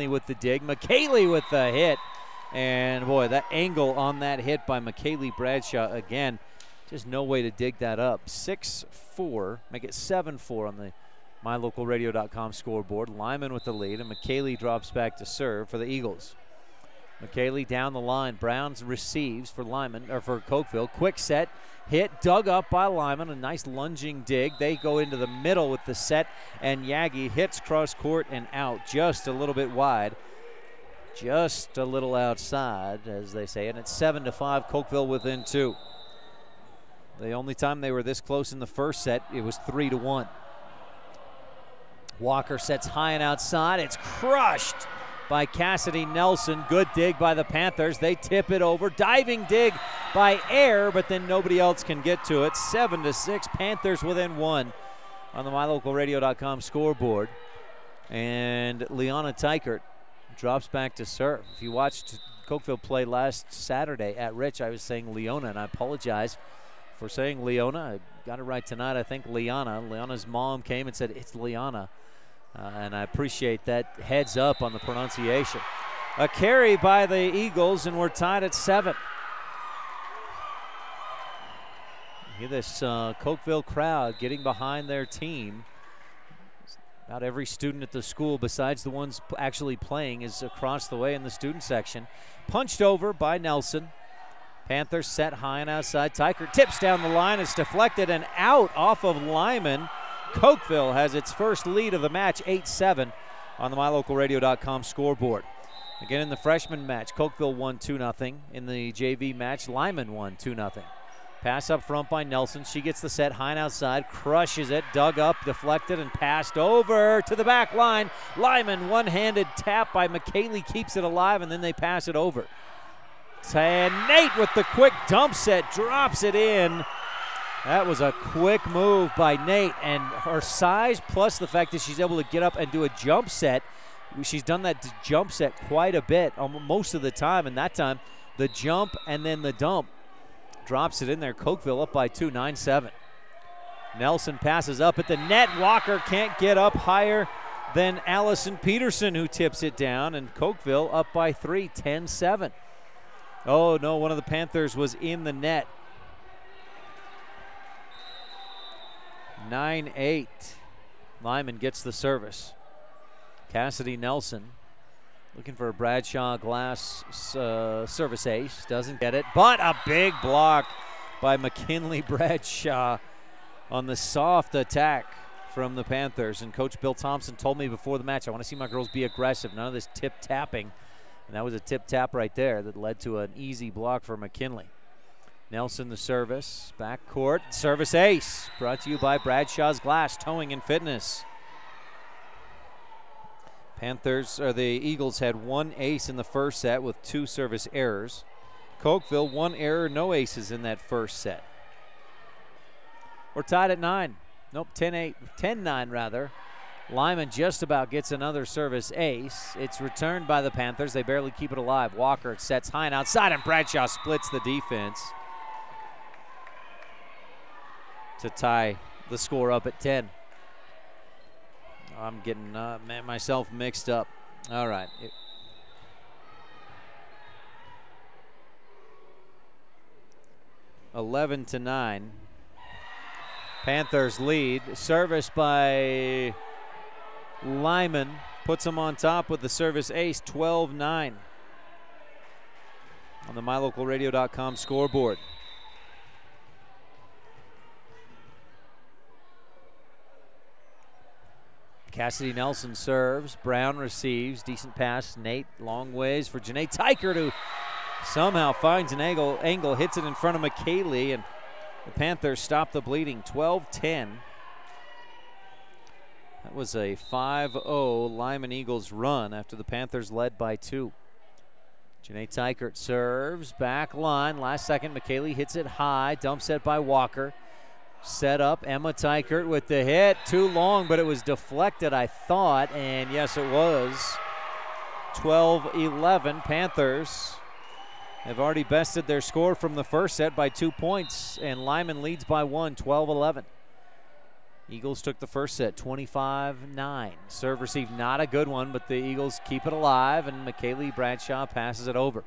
with the dig, McKaylee with the hit. And boy, that angle on that hit by McKaylee Bradshaw, again, just no way to dig that up. 6-4, make it 7-4 on the MyLocalRadio.com scoreboard. Lyman with the lead, and McKaylee drops back to serve for the Eagles. McKaylee down the line. Browns receives for Lyman, or for Cokeville. Quick set, hit, dug up by Lyman. A nice lunging dig. They go into the middle with the set, and Yagi hits cross court and out, just a little bit wide. Just a little outside, as they say, and it's 7-5, Cokeville within 2. The only time they were this close in the first set, it was 3-1. Walker sets high and outside. It's crushed by Cassidy Nelson. Good dig by the Panthers. They tip it over. Diving dig by Air, but then nobody else can get to it. 7-6, Panthers within 1 on the MyLocalRadio.com scoreboard. And Leona Teichert drops back to serve. If you watched Cokeville play last Saturday at Rich, I was saying Leona, and I apologize for saying Leona. I got it right tonight. I think Leona. Leona's mom came and said, it's Leona. And I appreciate that heads up on the pronunciation. A carry by the Eagles, and we're tied at 7. Hear this Cokeville crowd getting behind their team. About every student at the school, besides the ones actually playing, is across the way in the student section. Punched over by Nelson. Panthers set high and outside. Teichert tips down the line. It's deflected and out off of Lyman. Cokeville has its first lead of the match, 8-7, on the MyLocalRadio.com scoreboard. Again, in the freshman match, Cokeville won 2-0. In the JV match, Lyman won 2-0. Pass up front by Nelson. She gets the set high and outside, crushes it, dug up, deflected, and passed over to the back line. Lyman, one-handed tap by McKaylee, keeps it alive, and then they pass it over. And Nate with the quick dump set, drops it in. That was a quick move by Nate, and her size plus the fact that she's able to get up and do a jump set. She's done that jump set quite a bit, most of the time, and that time the jump and then the dump drops it in there. Cokeville up by 2, 9-7. Nelson passes up at the net. Walker can't get up higher than Allison Peterson, who tips it down, and Cokeville up by 3, 10-7. Oh no, one of the Panthers was in the net. 9-8. Lyman gets the service. Cassidy Nelson looking for a Bradshaw Glass service ace. Doesn't get it, but a big block by McKinley Bradshaw on the soft attack from the Panthers. And Coach Bill Thompson told me before the match, I want to see my girls be aggressive. None of this tip-tapping. And that was a tip-tap right there that led to an easy block for McKinley. Nelson the service, back court, service ace. Brought to you by Bradshaw's Glass, Towing and Fitness. The Eagles had 1 ace in the first set with 2 service errors. Cokeville, 1 error, no aces in that first set. We're tied at 9. Nope, 10-8, 10-9 rather. Lyman just about gets another service ace. It's returned by the Panthers. They barely keep it alive. Walker sets high and outside, and Bradshaw splits the defense to tie the score up at 10. I'm getting myself mixed up. All right. 11-9. Panthers lead. Service by Lyman puts them on top with the service ace, 12-9 on the MyLocalRadio.com scoreboard. Cassidy Nelson serves. Brown receives. Decent pass. Nate, long ways for Janae Teichert, who somehow finds an angle, hits it in front of McKaylee, and the Panthers stop the bleeding, 12-10. That was a 5-0 Lyman Eagles run after the Panthers led by 2. Janae Teichert serves. Back line. Last second, McKaylee hits it high. Dump set by Walker. Set up, Emma Teichert with the hit. Too long, but it was deflected, I thought, and yes, it was. 12-11. Panthers have already bested their score from the first set by 2 points, and Lyman leads by 1, 12-11. Eagles took the first set, 25-9. Serve received, not a good one, but the Eagles keep it alive, and McKaylee Bradshaw passes it over.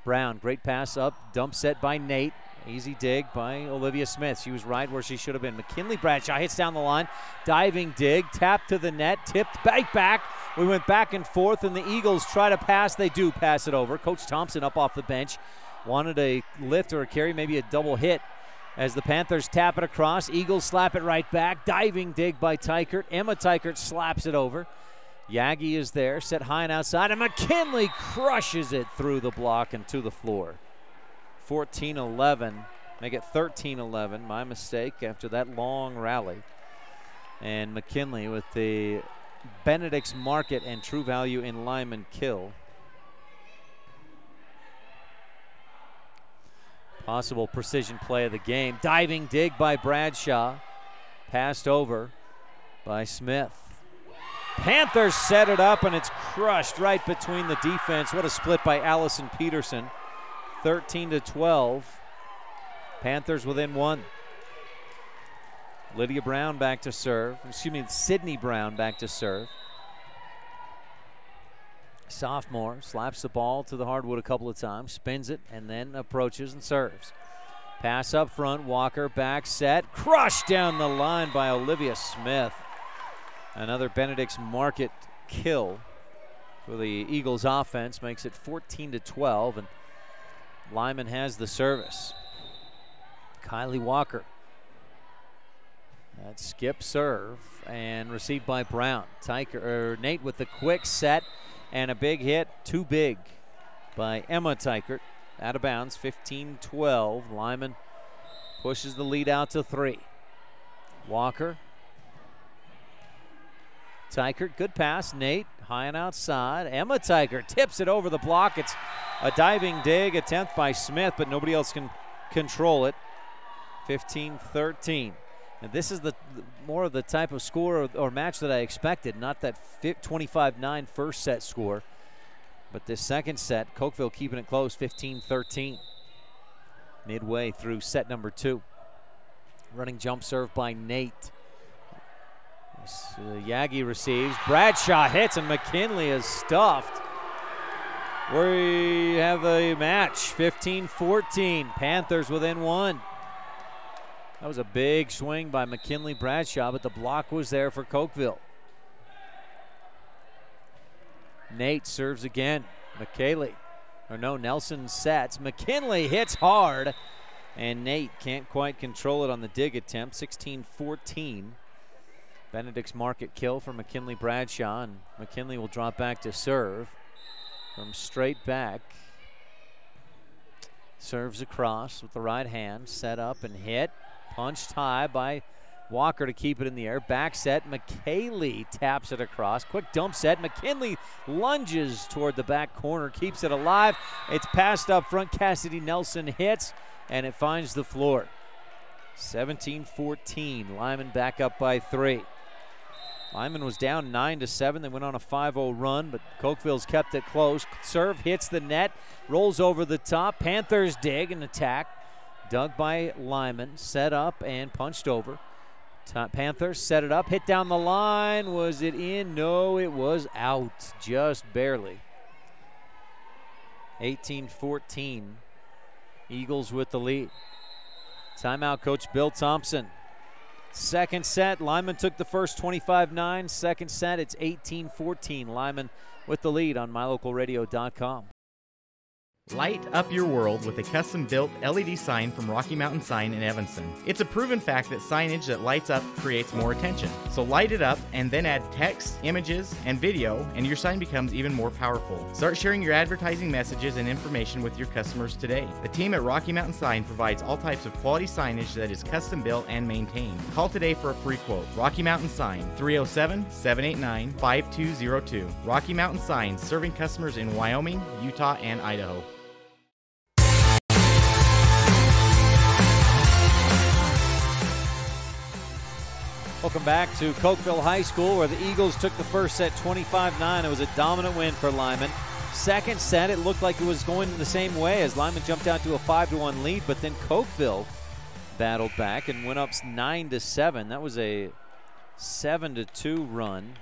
Brown, great pass up, dump set by Nate. Easy dig by Olivia Smith. She was right where she should have been. McKinley Bradshaw hits down the line. Diving dig, tap to the net, tipped right back. We went back and forth, and the Eagles try to pass. They do pass it over. Coach Thompson up off the bench. Wanted a lift or a carry, maybe a double hit. As the Panthers tap it across, Eagles slap it right back. Diving dig by Teichert. Emma Teichert slaps it over. Yagi is there, set high and outside, and McKinley crushes it through the block and to the floor. 14-11, make it 13-11. My mistake after that long rally. And McKinley with the Benedict's Market and True Value in Lyman kill. Possible precision play of the game. Diving dig by Bradshaw. Passed over by Smith. Panthers set it up, and it's crushed right between the defense. What a split by Allison Peterson. 13-12. Panthers within 1. Lydia Brown back to serve. Sydney Brown back to serve. Sophomore slaps the ball to the hardwood a couple of times, spins it, and then approaches and serves. Pass up front, Walker back set. Crushed down the line by Olivia Smith. Another Benedict's Market kill for the Eagles offense, makes it 14-12. And Lyman has the service. Kylie Walker. That skip serve and received by Brown. Nate with the quick set and a big hit, too big by Emma Teichert. Out of bounds, 15-12. Lyman pushes the lead out to 3. Walker. Teichert, good pass. Nate, high and outside. Emma Teichert tips it over the block. It's a diving dig attempt by Smith, but nobody else can control it. 15-13. And this is more of the type of score or match that I expected, not that 25-9 first set score. But this second set, Cokeville keeping it close, 15-13. Midway through set number 2. Running jump serve by Nate. Yagi receives. Bradshaw hits, and McKinley is stuffed. We have a match, 15-14. Panthers within 1. That was a big swing by McKinley Bradshaw, but the block was there for Cokeville. Nate serves again. Nelson sets. McKinley hits hard, and Nate can't quite control it on the dig attempt. 16-14. Benedict's market kill for McKinley Bradshaw, and McKinley will drop back to serve from straight back. Serves across with the right hand, set up and hit. Punched high by Walker to keep it in the air. Back set, McKaylee taps it across. Quick dump set, McKinley lunges toward the back corner, keeps it alive. It's passed up front, Cassidy Nelson hits, and it finds the floor. 17-14, Lyman back up by 3. Lyman was down 9-7. They went on a 5-0 run, but Cokeville's kept it close. Serve hits the net, rolls over the top. Panthers dig and attack. Dug by Lyman, set up and punched over. Panthers set it up, hit down the line. Was it in? No, it was out, just barely. 18-14, Eagles with the lead. Timeout, Coach Bill Thompson. Second set, Lyman took the first 25-9. Second set, it's 18-14. Lyman with the lead on MyLocalRadio.com.
Light up your world with a custom-built LED sign from Rocky Mountain Sign in Evanston. It's a proven fact that signage that lights up creates more attention. So light it up and then add text, images, and video, and your sign becomes even more powerful. Start sharing your advertising messages and information with your customers today. The team at Rocky Mountain Sign provides all types of quality signage that is custom-built and maintained. Call today for a free quote. Rocky Mountain Sign, 307-789-5202. Rocky Mountain Sign, serving customers in Wyoming, Utah, and Idaho.
Welcome back to Cokeville High School, where the Eagles took the first set 25-9. It was a dominant win for Lyman. Second set, it looked like it was going the same way as Lyman jumped out to a 5-1 lead, but then Cokeville battled back and went up 9-7. That was a 7-2 run.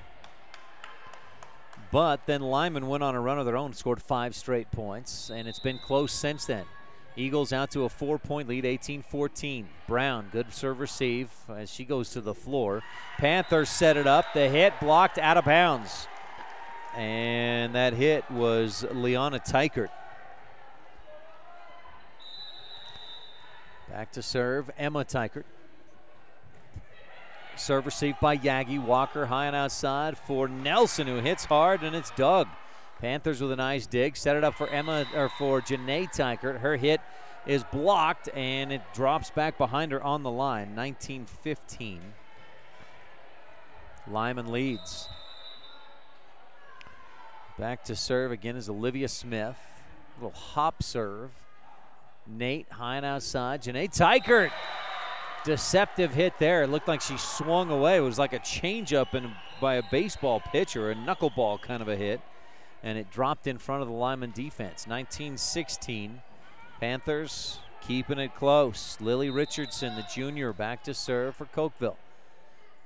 But then Lyman went on a run of their own, scored 5 straight points, and it's been close since then. Eagles out to a 4-point lead, 18-14. Brown, good serve receive as she goes to the floor. Panthers set it up. The hit blocked out of bounds. And that hit was Liana Teichert. Back to serve, Emma Teichert. Serve received by Yagi. Walker high and outside for Nelson, who hits hard, and it's dug. Panthers with a nice dig. Set it up for Janae Teichert. Her hit is blocked, and it drops back behind her on the line. 19-15. Lyman leads. Back to serve again is Olivia Smith. Little hop serve. Nate high and outside. Janae Teichert. Deceptive hit there. It looked like she swung away. It was like a changeup by a baseball pitcher, a knuckleball kind of a hit. And it dropped in front of the Lyman defense. 19-16. Panthers keeping it close. Lily Richardson, the junior, back to serve for Cokeville.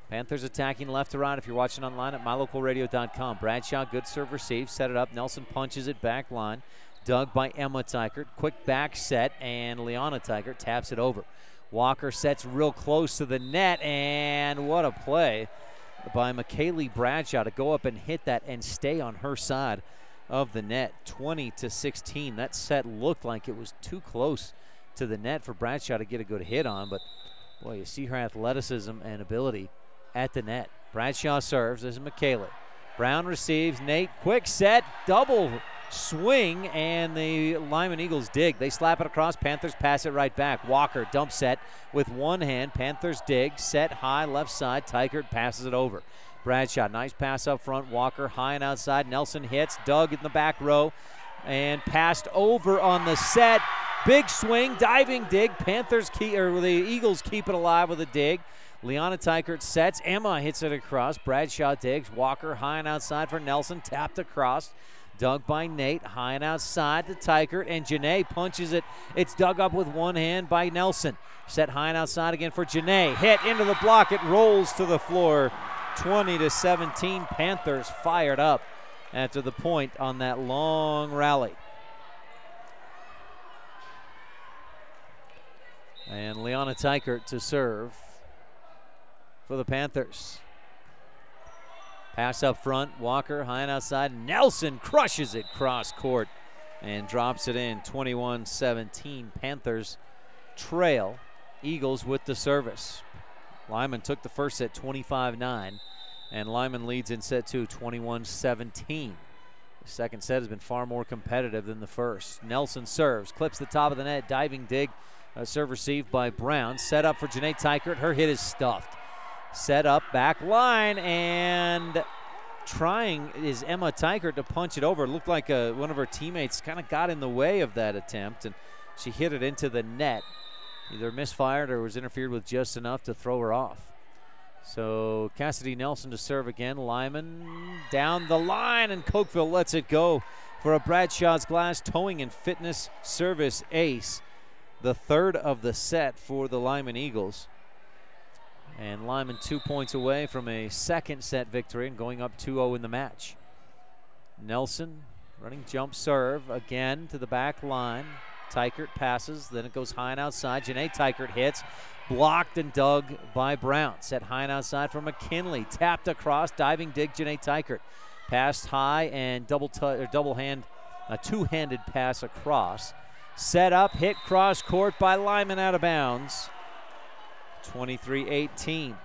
Panthers attacking left to right if you're watching online at mylocalradio.com. Bradshaw, good serve receive, set it up. Nelson punches it back line. Dug by Emma Teichert. Quick back set, and Liana Teichert taps it over. Walker sets real close to the net, and what a play by McKaylee Bradshaw to go up and hit that and stay on her side of the net, 20-16. That set looked like it was too close to the net for Bradshaw to get a good hit on, but boy, you see her athleticism and ability at the net. Bradshaw serves. This is McKaylee. Brown receives. Nate, quick set, double swing, and the Lyman Eagles dig. They slap it across. Panthers pass it right back. Walker dump set with one hand. Panthers dig. Set high left side. Teichert passes it over. Bradshaw, nice pass up front. Walker high and outside. Nelson hits. Doug in the back row and passed over on the set. Big swing, diving dig. The Eagles keep it alive with a dig. Liana Teichert sets. Emma hits it across. Bradshaw digs. Walker high and outside for Nelson. Tapped across. Dug by Nate. High and outside to Teichert. And Janae punches it. It's dug up with one hand by Nelson. Set high and outside again for Janae. Hit into the block. It rolls to the floor. 20-17. Panthers fired up after the point on that long rally. And Liana Teichert to serve for the Panthers. Pass up front. Walker high and outside. Nelson crushes it cross court and drops it in. 21-17. Panthers trail. Eagles with the service. Lyman took the first set 25-9, and Lyman leads in set two 21-17. The second set has been far more competitive than the first. Nelson serves, clips the top of the net, diving dig. Serve received by Brown. Set up for Janae Teichert. Her hit is stuffed. Set up, back line, and trying is Emma Teichert to punch it over. It looked like one of her teammates kind of got in the way of that attempt, and she hit it into the net. Either misfired or was interfered with just enough to throw her off. So Cassidy Nelson to serve again. Lyman down the line, and Cokeville lets it go for a Bradshaw's Glass Towing and Fitness service ace. The third of the set for the Lyman Eagles. And Lyman 2 points away from a second set victory and going up 2-0 in the match. Nelson running jump serve again to the back line. Teichert passes, then it goes high and outside. Janae Teichert hits, blocked and dug by Brown. Set high and outside for McKinley. Tapped across, diving dig Janae Teichert. Passed high and a two-handed pass across. Set up, hit cross court by Lyman out of bounds. 23-18.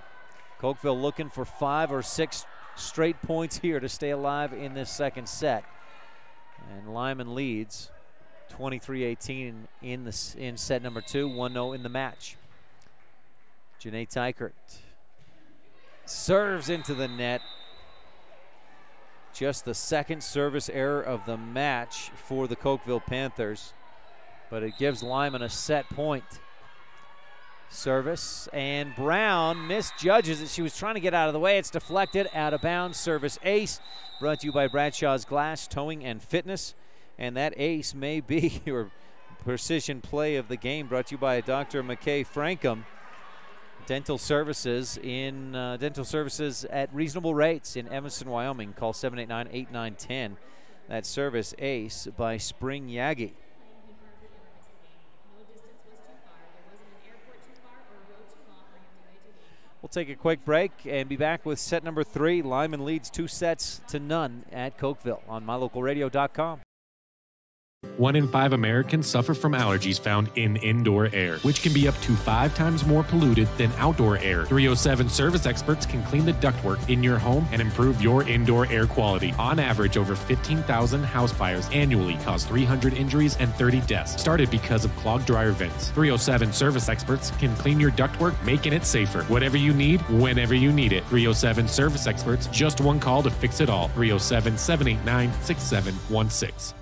Cokeville looking for 5 or 6 straight points here to stay alive in this second set. And Lyman leads 23-18 in set number 2, 1-0 in the match. Janae Teichert serves into the net. Just the second service error of the match for the Cokeville Panthers, but it gives Lyman a set point. Service, and Brown misjudges it. She was trying to get out of the way. It's deflected, out of bounds. Service ace, brought to you by Bradshaw's Glass Towing and Fitness. And that ace may be your precision play of the game, brought to you by Dr. McKay Frankham. Dental services at reasonable rates in Evanston, Wyoming. Call 789-8910. That service ace by Spring Yagi. We'll take a quick break and be back with set number 3. Lyman leads 2-0 at Cokeville on mylocalradio.com.
1 in 5 Americans suffer from allergies found in indoor air, which can be up to 5 times more polluted than outdoor air. 307 service experts can clean the ductwork in your home and improve your indoor air quality. On average, over 15,000 house fires annually cause 300 injuries and 30 deaths, started because of clogged dryer vents. 307 service experts can clean your ductwork, making it safer. Whatever you need, whenever you need it. 307 service experts, just one call to fix it all. 307-789-6716.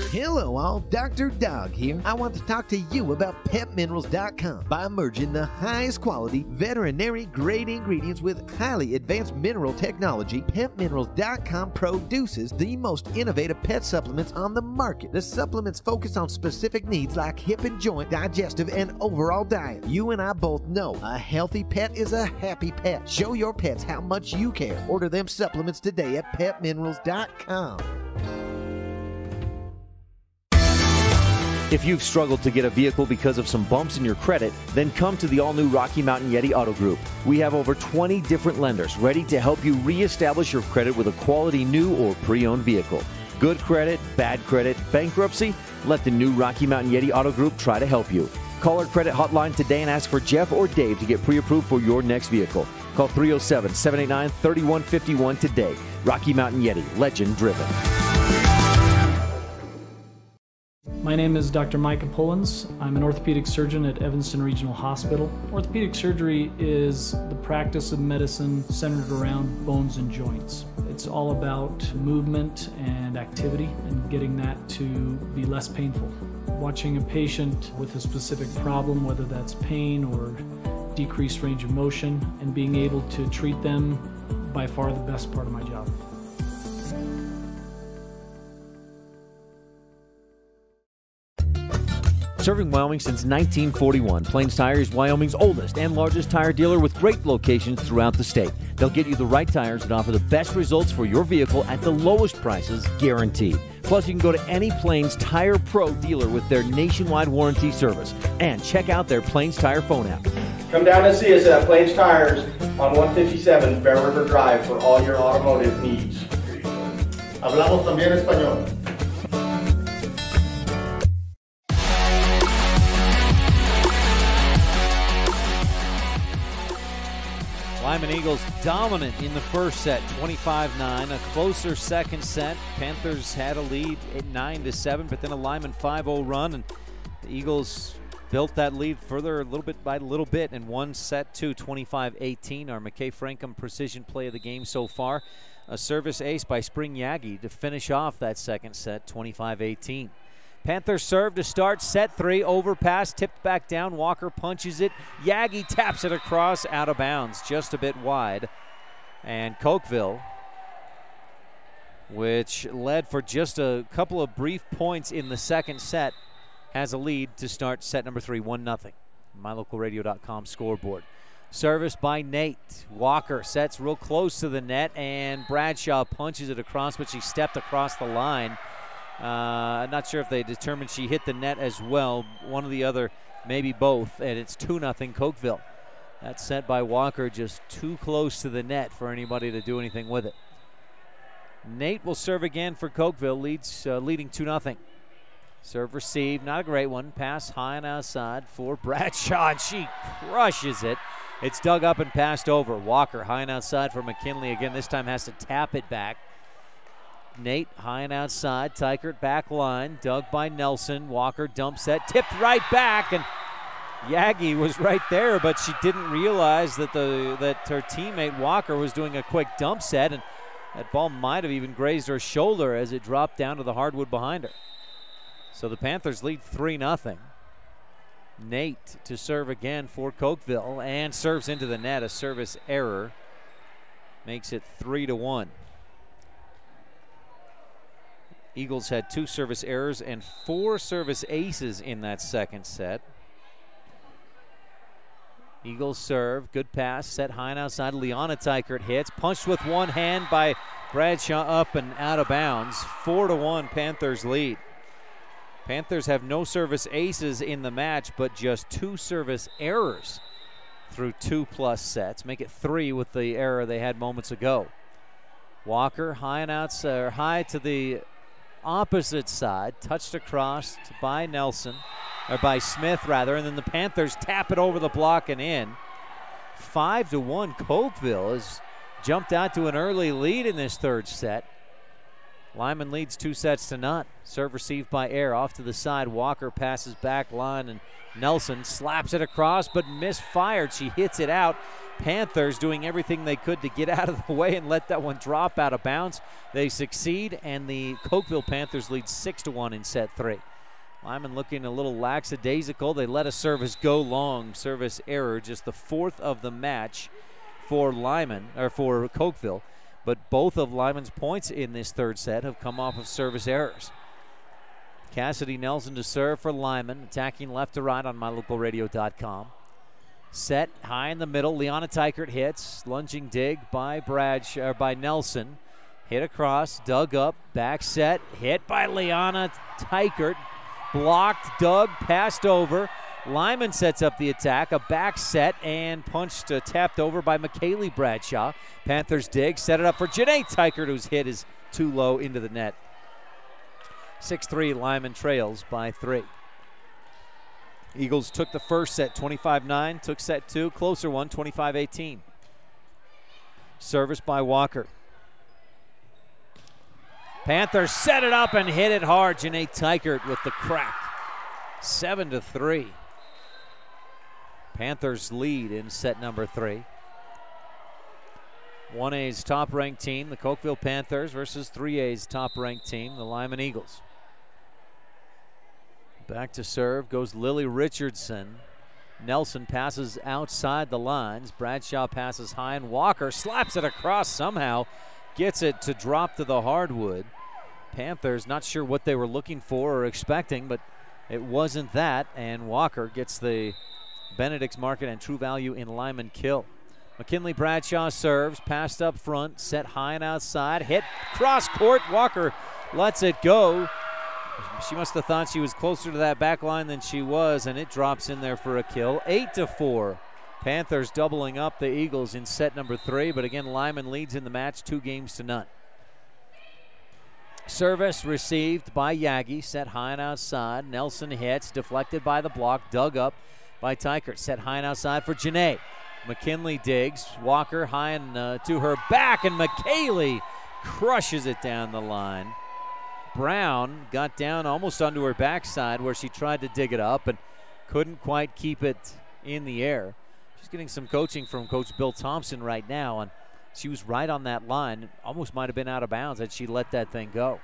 Hello all, Dr. Dog here. I want to talk to you about PetMinerals.com. By merging the highest quality veterinary grade ingredients with highly advanced mineral technology, PetMinerals.com produces the most innovative pet supplements on the market. The supplements focus on specific needs like hip and joint, digestive, and overall diet. You and I both know a healthy pet is a happy pet. Show your pets how much you care. Order them supplements today at PetMinerals.com.
If you've struggled to get a vehicle because of some bumps in your credit, then come to the all-new Rocky Mountain Yeti Auto Group. We have over 20 different lenders ready to help you reestablish your credit with a quality new or pre-owned vehicle. Good credit, bad credit, bankruptcy? Let the new Rocky Mountain Yeti Auto Group try to help you. Call our credit hotline today and ask for Jeff or Dave to get pre-approved for your next vehicle. Call 307-789-3151 today. Rocky Mountain Yeti, legend driven.
My name is Dr. Micah Pullins. I'm an orthopedic surgeon at Evanston Regional Hospital. Orthopedic surgery is the practice of medicine centered around bones and joints. It's all about movement and activity and getting that to be less painful. Watching a patient with a specific problem, whether that's pain or decreased range of motion, and being able to treat them, by far the best part of my job.
Serving Wyoming since 1941, Plains Tire is Wyoming's oldest and largest tire dealer with great locations throughout the state. They'll get you the right tires that offer the best results for your vehicle at the lowest prices, guaranteed. Plus, you can go to any Plains Tire Pro dealer with their nationwide warranty service. And check out their Plains Tire phone app.
Come down and see us at Plains Tires on 157 Bear River Drive for all your automotive needs. Hablamos también español.
Lyman Eagles dominant in the first set, 25-9. A closer second set. Panthers had a lead at 9-7, but then a Lyman 5-0 run, and the Eagles built that lead further a little bit by little bit and won set 2, 25-18. Our McKay Frankham precision play of the game so far. A service ace by Spring Yagi to finish off that second set, 25-18. Panthers serve to start set 3, overpass, tipped back down, Walker punches it, Yagi taps it across, out of bounds, just a bit wide. And Cokeville, which led for just a couple of brief points in the second set, has a lead to start set number 3, 1-0. MyLocalRadio.com scoreboard. Service by Nate. Walker sets real close to the net, and Bradshaw punches it across, but she stepped across the line. I'm not sure if they determined she hit the net as well. One or the other, maybe both, and it's 2-0 Cokeville. That's set by Walker, just too close to the net for anybody to do anything with it. Nate will serve again for Cokeville, leading 2-0. Serve receive, not a great one. Pass high and outside for Bradshaw, and she crushes it. It's dug up and passed over. Walker high and outside for McKinley again. This time has to tap it back. Nate high and outside. Teichert back line. Dug by Nelson. Walker dump set. Tipped right back. And Yagi was right there, but she didn't realize that her teammate Walker was doing a quick dump set. And that ball might have even grazed her shoulder as it dropped down to the hardwood behind her. So the Panthers lead 3-0. Nate to serve again for Cokeville and serves into the net. A service error makes it 3-1. Eagles had 2 service errors and 4 service aces in that second set. Eagles serve, good pass, set high and outside. Liana Teichert hits, punched with one hand by Bradshaw, up and out of bounds. 4-1 Panthers lead. Panthers have no service aces in the match, but just 2 service errors through 2+ sets. Make it 3 with the error they had moments ago. Walker high and outside, high to the opposite side, touched across by Nelson, or by Smith rather, and then the Panthers tap it over the block and in. 5-1 Cokeville has jumped out to an early lead in this third set. Lyman leads 2-0. Serve received by Air off to the side. Walker passes back line and Nelson slaps it across but misfired. She hits it out. Panthers doing everything they could to get out of the way and let that one drop out of bounds. They succeed, and the Cokeville Panthers lead 6-1 in set 3. Lyman looking a little lackadaisical. They let a service go long. Service error, just the 4th of the match for Lyman, or for Cokeville. But both of Lyman's points in this third set have come off of service errors. Cassidy Nelson to serve for Lyman, attacking left to right on MyLocalRadio.com. Set high in the middle. Liana Teichert hits. Lunging dig by by Nelson. Hit across, dug up, back set, hit by Liana Teichert. blocked, dug, passed over. Lyman sets up the attack, a back set, and punched, tapped over by McKaylee Bradshaw. Panthers dig, set it up for Janae Teichert, whose hit is too low into the net. 6-3, Lyman trails by 3. Eagles took the first set, 25-9, took set 2, closer one, 25-18. Service by Walker. Panthers set it up and hit it hard. Janae Teichert with the crack. 7-3. Panthers lead in set number 3. 1A's top-ranked team, the Cokeville Panthers, versus 3A's top-ranked team, the Lyman Eagles. Back to serve goes Lily Richardson. Nelson passes outside the lines. Bradshaw passes high, and Walker slaps it across somehow. Gets it to drop to the hardwood. Panthers not sure what they were looking for or expecting, but it wasn't that, and Walker gets the Benedict's Market and True Value in Lyman kill. McKinley Bradshaw serves, passed up front, set high and outside, hit cross court. Walker lets it go. She must have thought she was closer to that back line than she was, and it drops in there for a kill. 8-4. Panthers doubling up the Eagles in set number 3, but again, Lyman leads in the match 2-0. Service received by Yagi, set high and outside. Nelson hits, deflected by the block, dug up by Teichert. Set high and outside for Janae. McKinley digs, Walker high and to her back, and McKaylee crushes it down the line. Brown got down almost onto her backside where she tried to dig it up and couldn't quite keep it in the air. She's getting some coaching from Coach Bill Thompson right now, and she was right on that line. Almost might have been out of bounds had she let that thing go.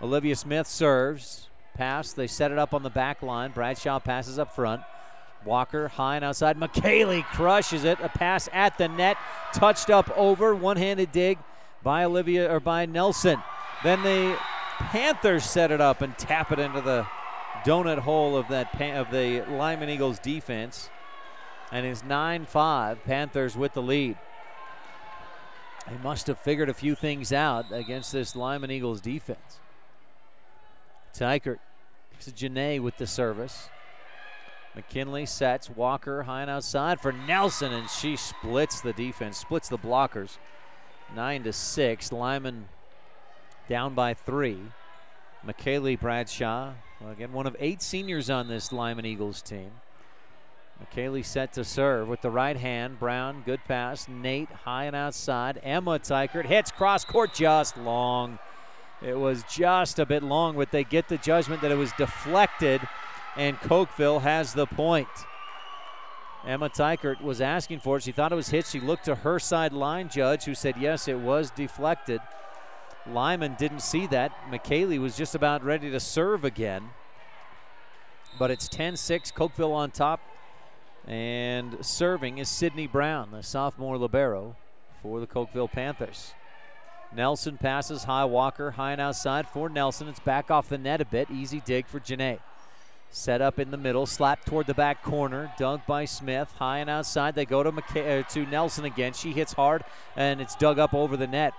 Olivia Smith serves, pass, they set it up on the back line. Bradshaw passes up front. Walker high and outside. McKaylee crushes it. A pass at the net, touched up over, one-handed dig by by Nelson. Then the Panthers set it up and tap it into the donut hole of the Lyman Eagles defense, and it's 9-5. Panthers with the lead. They must have figured a few things out against this Lyman Eagles defense. Teichert, Janae with the service. McKinley sets, Walker high and outside for Nelson, and she splits the defense, splits the blockers. 9-6. Lyman down by 3. McKaylee Bradshaw, again, one of 8 seniors on this Lyman Eagles team. McKaylee set to serve with the right hand. Brown, good pass. Nate high and outside. Emma Teichert hits cross court, just long. It was just a bit long, but they get the judgment that it was deflected, and Cokeville has the point. Emma Teichert was asking for it. She thought it was hit. She looked to her side line judge, who said yes, it was deflected. Lyman didn't see that. McKaylee was just about ready to serve again. But it's 10-6, Cokeville on top. And serving is Sydney Brown, the sophomore libero for the Cokeville Panthers. Nelson passes high, Walker high and outside for Nelson. It's back off the net a bit. Easy dig for Janae. Set up in the middle, slapped toward the back corner. Dug by Smith, high and outside. They go to Nelson again. She hits hard, and it's dug up over the net.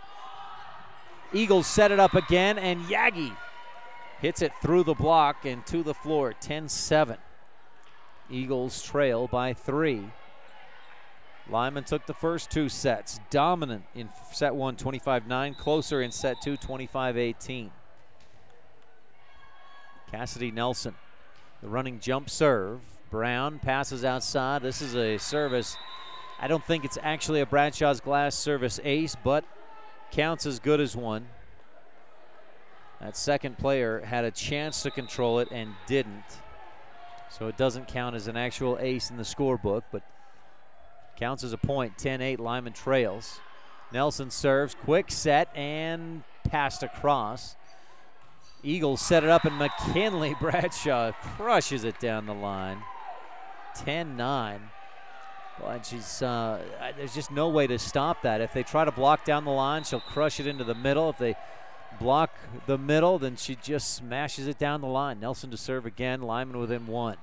Eagles set it up again, and Yagi hits it through the block and to the floor. 10-7. Eagles trail by 3. Lyman took the first 2 sets. Dominant in set 1, 25-9. Closer in set 2, 25-18. Cassidy Nelson, the running jump serve. Brown passes outside. This is a service. I don't think it's actually a Bradshaw's Glass service ace, but counts as good as one. That second player had a chance to control it and didn't. So it doesn't count as an actual ace in the scorebook, but counts as a point. 10-8, Lyman trails. Nelson serves, quick set, and passed across. Eagles set it up, and McKinley Bradshaw crushes it down the line. 10-9. And she's there's just no way to stop that. If they try to block down the line, she'll crush it into the middle. If they block the middle, then she just smashes it down the line. Nelson to serve again, Lyman within 1.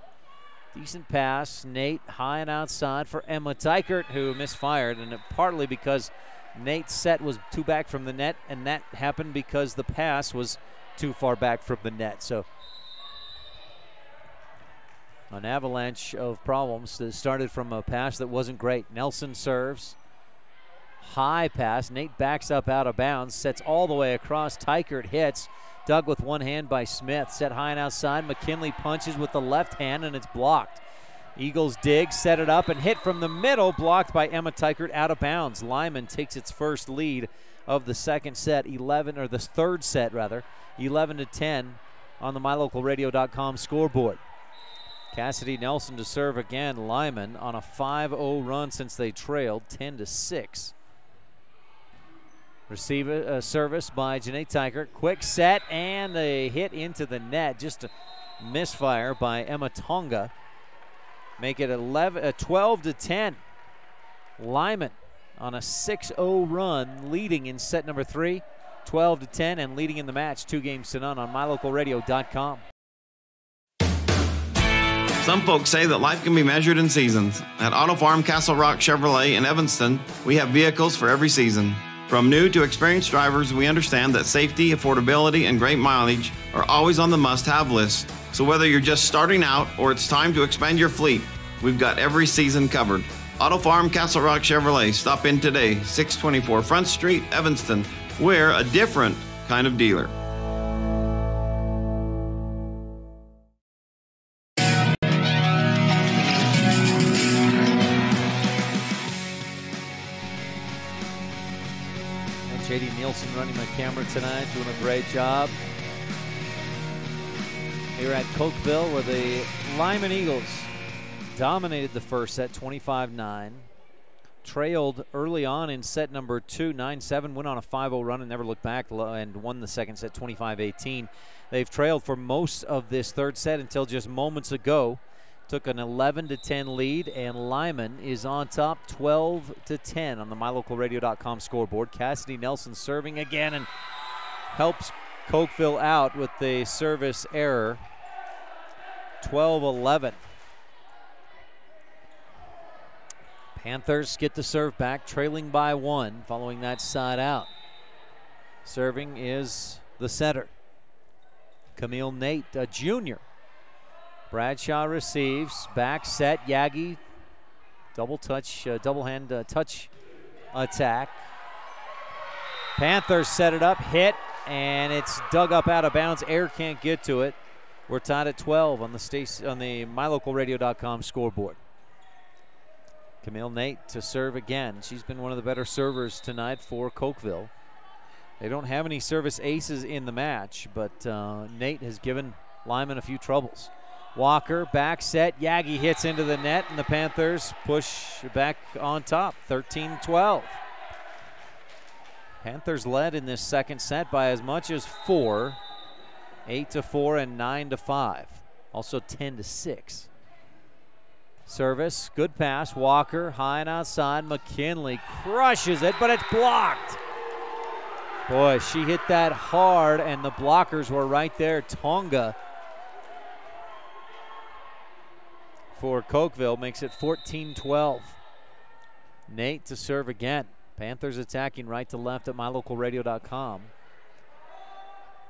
Decent pass, Nate high and outside for Emma Teichert, who misfired, and partly because Nate's set was too back from the net, and that happened because the pass was too far back from the net. So An avalanche of problems that started from a pass that wasn't great. Nelson serves. High pass. Nate backs up out of bounds. Sets all the way across. Teichert hits. Dug with one hand by Smith. Set high and outside. McKinley punches with the left hand, and it's blocked. Eagles dig, set it up, and hit from the middle. Blocked by Emma Teichert out of bounds. Lyman takes its first lead of the second set, the third set rather, 11-10 on the MyLocalRadio.com scoreboard. Cassidy Nelson to serve again. Lyman on a 5-0 run since they trailed 10-6. Receive a service by Janae Teichert. Quick set and a hit into the net. Just a misfire by Emma Tonga. Make it 12-10. Lyman on a 6-0 run, leading in set number 3, 12-10, and leading in the match 2-0 on MyLocalRadio.com.
Some folks say that life can be measured in seasons. At Auto Farm Castle Rock Chevrolet in Evanston, we have vehicles for every season. From new to experienced drivers, we understand that safety, affordability, and great mileage are always on the must-have list. So whether you're just starting out or it's time to expand your fleet, we've got every season covered. Auto Farm Castle Rock Chevrolet. Stop in today, 624 Front Street, Evanston. We're a different kind of dealer.
J.D. Nielsen running my camera tonight, doing a great job. Here at Cokeville, where the Lyman Eagles dominated the first set, 25-9. Trailed early on in set number 2, 9-7. Went on a 5-0 run and never looked back and won the second set, 25-18. They've trailed for most of this third set until just moments ago. Took an 11-10 lead, and Lyman is on top, 12-10 on the MyLocalRadio.com scoreboard. Cassidy Nelson serving again and helps Cokeville out with the service error. 12-11. Panthers get the serve back, trailing by 1 following that side out. Serving is the setter, Camille Nate, a junior. Bradshaw receives, back set, Yagi, double hand touch attack. Panthers set it up, hit, and it's dug up out of bounds. Air can't get to it. We're tied at 12 on the MyLocalRadio.com scoreboard. Camille Nate to serve again. She's been one of the better servers tonight for Cokeville. They don't have any service aces in the match, but Nate has given Lyman a few troubles. Walker, back set, Yagi hits into the net, and the Panthers push back on top, 13-12. Panthers led in this second set by as much as 4, 8-4 and 9-5, also 10-6. Service, good pass, Walker, high and outside, McKinley crushes it, but it's blocked. Boy, she hit that hard, and the blockers were right there. Tonga for Cokeville makes it 14-12. Nate to serve again. Panthers attacking right to left at MyLocalRadio.com.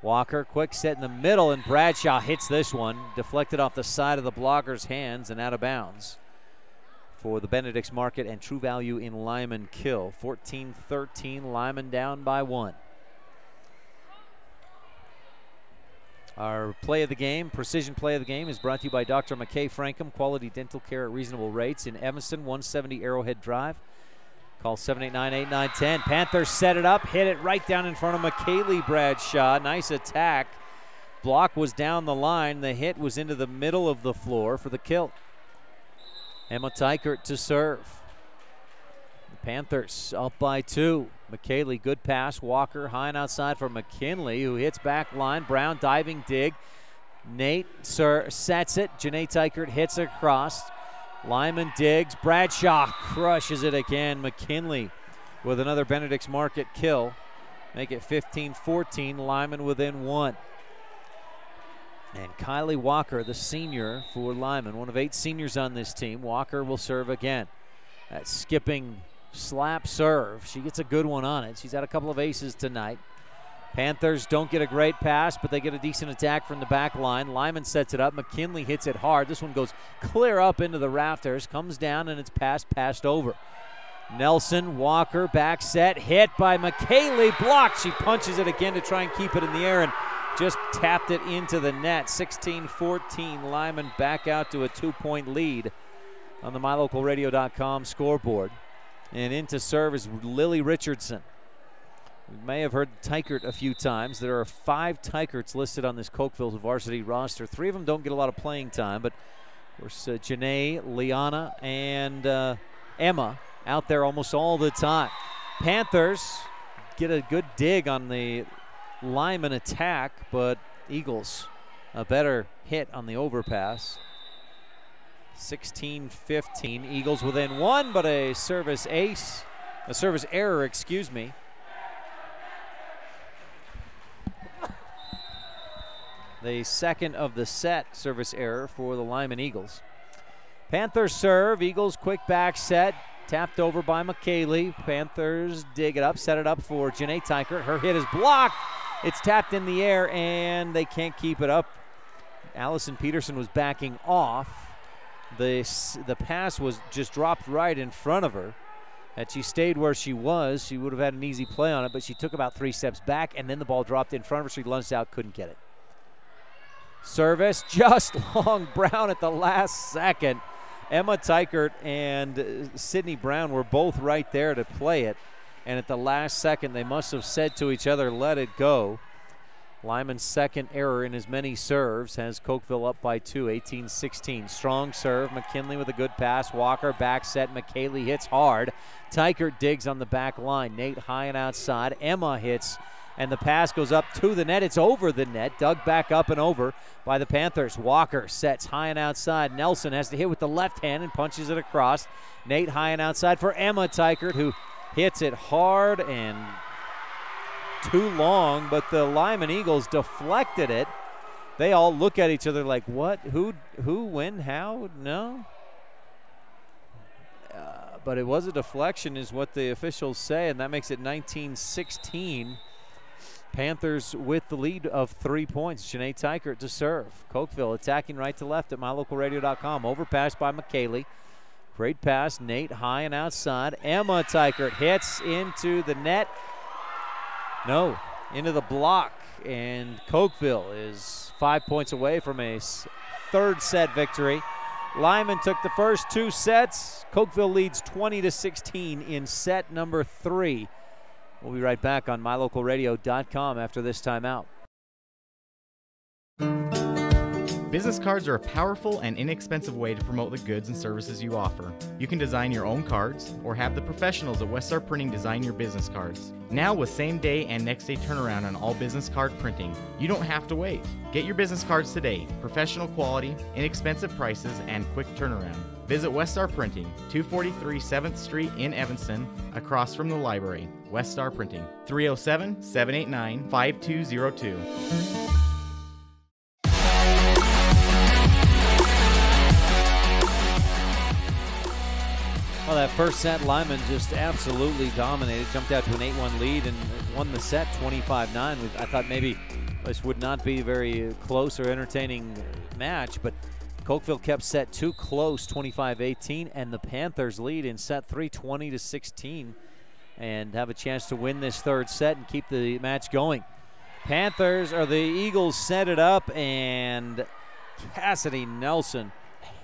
Walker, quick set in the middle, and Bradshaw hits this one. Deflected off the side of the blocker's hands and out of bounds for the Benedict's Market and True Value in Lyman kill. 14-13, Lyman down by 1. Our play of the game, precision play of the game, is brought to you by Dr. McKay Frankham, quality dental care at reasonable rates in Evanston, 170 Arrowhead Drive. Call 789-8910. Panthers set it up, hit it right down in front of McKaylee Bradshaw. Nice attack. Block was down the line. The hit was into the middle of the floor for the kill. Emma Teichert to serve. The Panthers up by 2. McKaylee, good pass. Walker high and outside for McKinley, who hits back line. Brown diving dig. Nate sets it. Janae Teichert hits across. Lyman digs. Bradshaw crushes it again. McKinley with another Benedict's Market kill. Make it 15-14. Lyman within 1. And Kylie Walker, the senior for Lyman, one of 8 seniors on this team. Walker will serve again. That skipping slap serve. She gets a good one on it. She's had a couple of aces tonight. Panthers don't get a great pass, but they get a decent attack from the back line. Lyman sets it up. McKinley hits it hard. This one goes clear up into the rafters, comes down, and it's passed over. Nelson, Walker, back set, hit by McKaylee, blocked. She punches it again to try and keep it in the air and just tapped it into the net. 16-14, Lyman back out to a 2-point lead on the MyLocalRadio.com scoreboard. And into serve is Lily Richardson. We may have heard Teichert a few times. There are 5 Teicherts listed on this Cokeville varsity roster. 3 of them don't get a lot of playing time, but of course Janae, Liana, and Emma out there almost all the time. Panthers get a good dig on the Lyman attack, but Eagles a better hit on the overpass. 16-15, Eagles within 1, but a service error, excuse me. The second of the set service error for the Lyman Eagles. Panthers serve, Eagles quick back set, tapped over by McKaylee. Panthers dig it up, set it up for Janae Teichert. Her hit is blocked. It's tapped in the air, and they can't keep it up. Allison Peterson was backing off. The pass was just dropped right in front of her. Had she stayed where she was, she would have had an easy play on it, but she took about 3 steps back, and then the ball dropped in front of her. She lunged out, couldn't get it. Service just long. Brown at the last second. Emma Teichert and Sydney Brown were both right there to play it, and at the last second they must have said to each other, let it go. Lyman's second error in as many serves has Cokeville up by 2, 18-16. Strong serve, McKinley with a good pass. Walker back set, McKaylee hits hard. Teichert digs on the back line. Nate high and outside. Emma hits, and the pass goes up to the net. It's over the net, dug back up and over by the Panthers. Walker sets high and outside. Nelson has to hit with the left hand and punches it across. Nate high and outside for Emma Teichert, who hits it hard and too long, but the Lyman Eagles deflected it. They all look at each other like, what? Who, when, how? No. But it was a deflection is what the officials say, and that makes it 19-16. Panthers with the lead of 3 points. Janae Teichert to serve. Cokeville attacking right to left at MyLocalRadio.com. Overpass by McKaylee. Great pass. Nate high and outside. Emma Teichert hits into the net. No, into the block. And Cokeville is 5 points away from a third set victory. Lyman took the first 2 sets. Cokeville leads 20-16 in set number 3. We'll be right back on MyLocalRadio.com after this timeout.
Business cards are a powerful and inexpensive way to promote the goods and services you offer. You can design your own cards or have the professionals at Westar Printing design your business cards. Now with same-day and next-day turnaround on all business card printing, you don't have to wait. Get your business cards today. Professional quality, inexpensive prices, and quick turnaround. Visit Westar Printing, 243 7th Street in Evanston, across from the library. Westar Printing, 307-789-5202.
Well, that first set, Lyman just absolutely dominated, jumped out to an 8-1 lead and won the set 25-9. I thought maybe this would not be a very close or entertaining match, but Cokeville kept set 2 close, 25-18, and the Panthers lead in set 3, 20-16, and have a chance to win this third set and keep the match going. The Eagles set it up, and Cassidy Nelson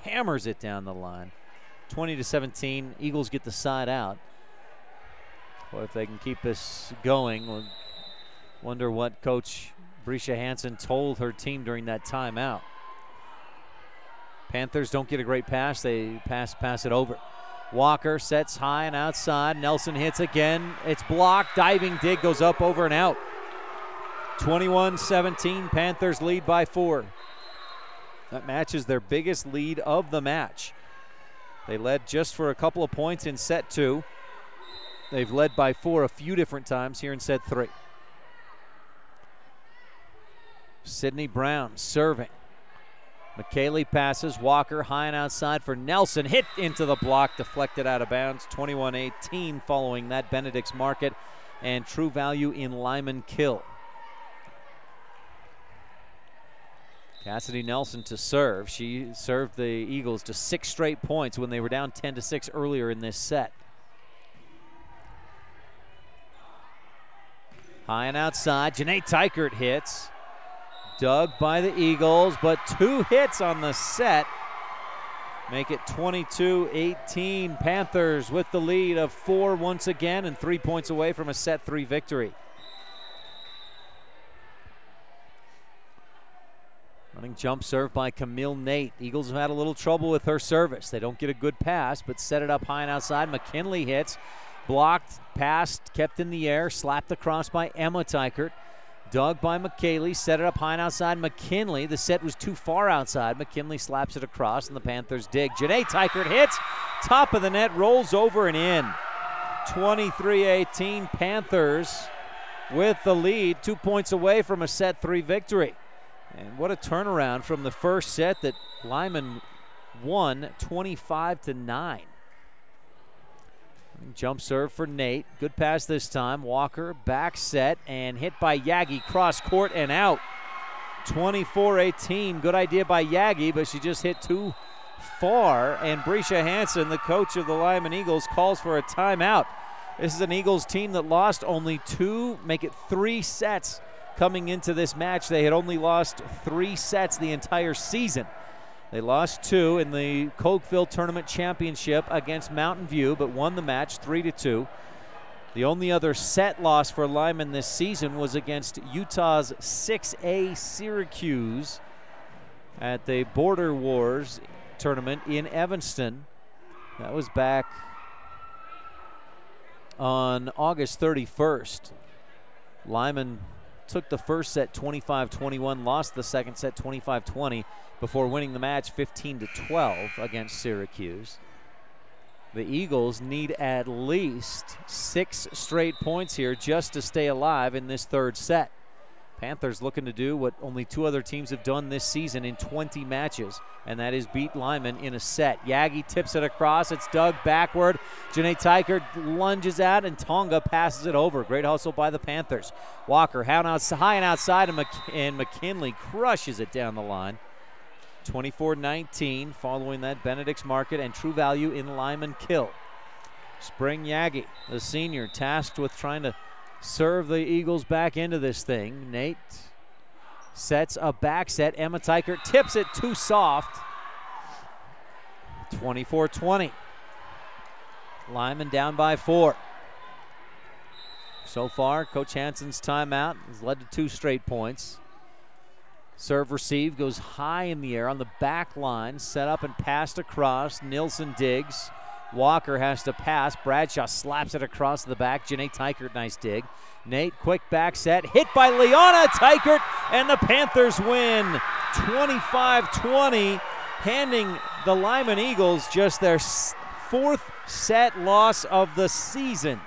hammers it down the line. 20-17, Eagles get the side out. Well, if they can keep this going, we'll wonder what Coach Brescia Hansen told her team during that timeout. Panthers don't get a great pass. They pass it over. Walker sets high and outside. Nelson hits again. It's blocked. Diving dig goes up, over, and out. 21-17, Panthers lead by 4. That matches their biggest lead of the match. They led just for a couple of points in set 2. They've led by 4 a few different times here in set 3. Sydney Brown serving. McKaylee passes. Walker high and outside for Nelson. Hit into the block, deflected out of bounds. 21-18 following that Benedict's Market and True Value in Lyman kill. Cassidy Nelson to serve. She served the Eagles to 6 straight points when they were down 10-6 earlier in this set. High and outside, Janae Teichert hits. Dug by the Eagles, but 2 hits on the set. Make it 22-18. Panthers with the lead of 4 once again and 3 points away from a set 3 victory. Running jump serve by Camille Nate. Eagles have had a little trouble with her service. They don't get a good pass, but set it up high and outside. McKinley hits. Blocked, passed, kept in the air, slapped across by Emma Teichert. Dug by McKaylee, set it up high and outside. McKinley, the set was too far outside. McKinley slaps it across, and the Panthers dig. Janae Teichert hits, top of the net, rolls over and in. 23-18, Panthers with the lead, 2 points away from a set 3 victory. And what a turnaround from the first set that Lyman won 25-9. Jump serve for Nate. Good pass this time. Walker back set and hit by Yagi. Cross court and out. 24-18. Good idea by Yagi, but she just hit too far. And Brescia Hansen, the coach of the Lyman Eagles, calls for a timeout. This is an Eagles team that lost only 2, make it 3 sets coming into this match. They had only lost 3 sets the entire season. They lost 2 in the Cokeville Tournament Championship against Mountain View, but won the match 3-2. The only other set loss for Lyman this season was against Utah's 6A Syracuse at the Border Wars tournament in Evanston. That was back on August 31st. Lyman took the first set 25-21, lost the second set 25-20 before winning the match 15-12 against Syracuse. The Eagles need at least 6 straight points here just to stay alive in this third set. Panthers looking to do what only 2 other teams have done this season in 20 matches, and that is beat Lyman in a set. Yagi tips it across. It's dug backward. Janae Teichert lunges out, and Tonga passes it over. Great hustle by the Panthers. Walker high and outside, and McKinley crushes it down the line. 24-19 following that Benedict's Market and True Value in Lyman kill. Spring Yagi, the senior, tasked with trying to serve the Eagles back into this thing. Nate sets a back set. Emma Teichert tips it too soft. 24-20. Lyman down by 4. So far, Coach Hansen's timeout has led to 2 straight points. Serve receive goes high in the air on the back line. Set up and passed across. Nilsson digs. Walker has to pass. Bradshaw slaps it across the back. Janae Teichert, nice dig. Nate, quick back set. Hit by Liana Teichert, and the Panthers win 25-20, handing the Lyman Eagles just their 4th set loss of the season.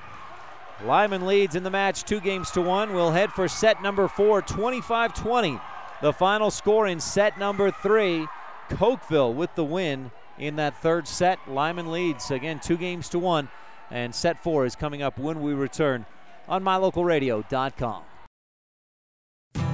Lyman leads in the match 2-1. We'll head for set number 4, 25-20. The final score in set number 3. Cokeville with the win in that third set. Lyman leads again 2-1, and set 4 is coming up when we return on mylocalradio.com.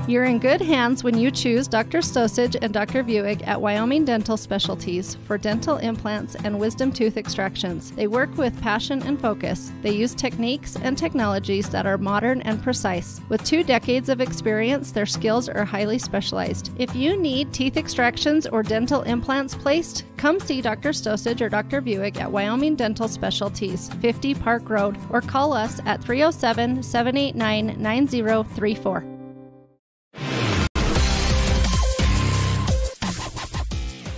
You're in good hands when you choose Dr. Stosage and Dr. Buick at Wyoming Dental Specialties for dental implants and wisdom tooth extractions. They work with passion and focus. They use techniques and technologies that are modern and precise. With 2 decades of experience, their skills are highly specialized. If you need teeth extractions or dental implants placed, come see Dr. Stosage or Dr. Buick at Wyoming Dental Specialties, 50 Park Road, or call us at 307-789-9034.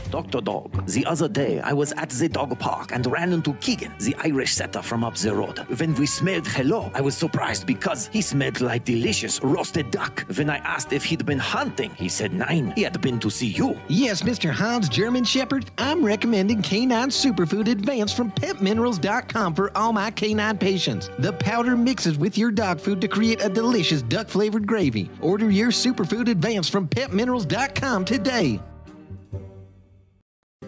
Dr. Dog, the other day I was at the dog park and ran into Keegan, the Irish setter from up the road. When we smelled hello, I was surprised because he smelled like delicious roasted duck. When I asked if he'd been hunting, he said nein, he had been to see you.
Yes, Mr. Hans German Shepherd, I'm recommending Canine Superfood Advanced from PetMinerals.com for all my canine patients. The powder mixes with your dog food to create a delicious duck-flavored gravy. Order your Superfood Advanced from PetMinerals.com today.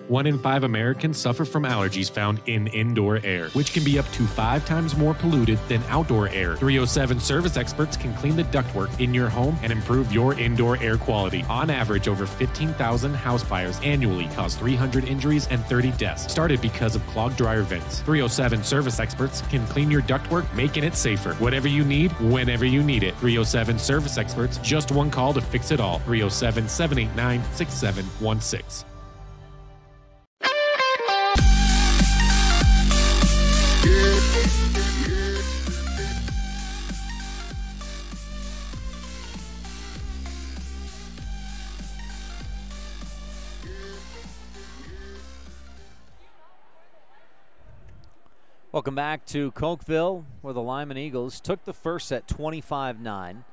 1 in 5 Americans suffer from allergies found in indoor air, which can be up to 5 times more polluted than outdoor air. 307 service experts can clean the ductwork in your home and improve your indoor air quality. On average, over 15,000 house fires annually cause 300 injuries and 30 deaths, started because of clogged dryer vents. 307 service experts can clean your ductwork, making it safer. Whatever you need, whenever you need it. 307 service experts, just one call to fix it all. 307-789-6716.
Welcome back to Cokeville, where the Lyman Eagles took the first set 25-9.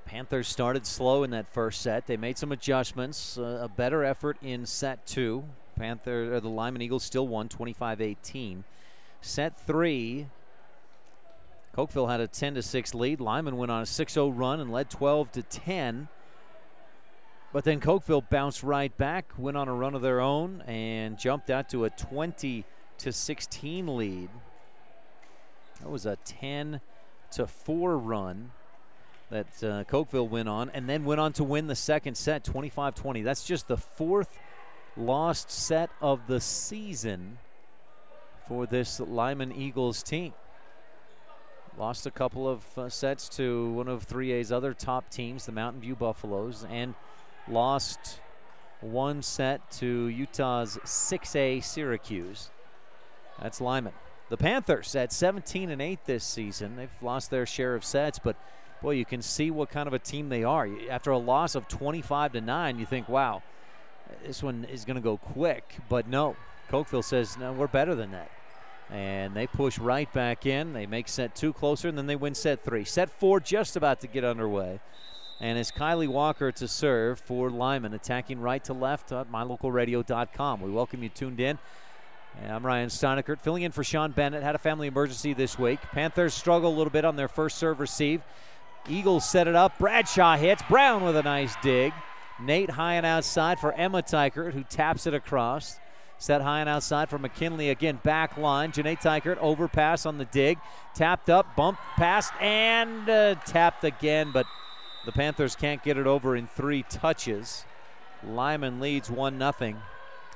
Panthers started slow in that first set. They made some adjustments, a better effort in set 2. The Lyman Eagles still won 25-18. Set 3, Cokeville had a 10-6 lead. Lyman went on a 6-0 run and led 12-10. But then Cokeville bounced right back, went on a run of their own, and jumped out to a 20-16 lead. That was a 10-4 run that Cokeville went on, and then went on to win the second set 25-20. That's just the 4th lost set of the season for this Lyman Eagles team. Lost a couple of sets to one of 3A's other top teams, the Mountain View Buffaloes, and lost one set to Utah's 6A Syracuse. That's Lyman. The Panthers at 17-8 this season. They've lost their share of sets, but boy, you can see what kind of a team they are. After a loss of 25-9, you think, wow, this one is going to go quick. But no, Cokeville says, no, we're better than that. And they push right back in. They make set 2 closer, and then they win set 3. Set 4 just about to get underway. And it's Kylie Walker to serve for Lyman, attacking right to left at mylocalradio.com. We welcome you tuned in. And I'm Ryan Steineckert, filling in for Sean Bennett. Had a family emergency this week. Panthers struggle a little bit on their first serve receive. Eagles set it up. Bradshaw hits. Brown with a nice dig. Nate high and outside for Emma Teichert, who taps it across. Set high and outside for McKinley. Again, back line. Janae Teichert, overpass on the dig. Tapped up, bumped past, and tapped again. But the Panthers can't get it over in 3 touches. Lyman leads 1-0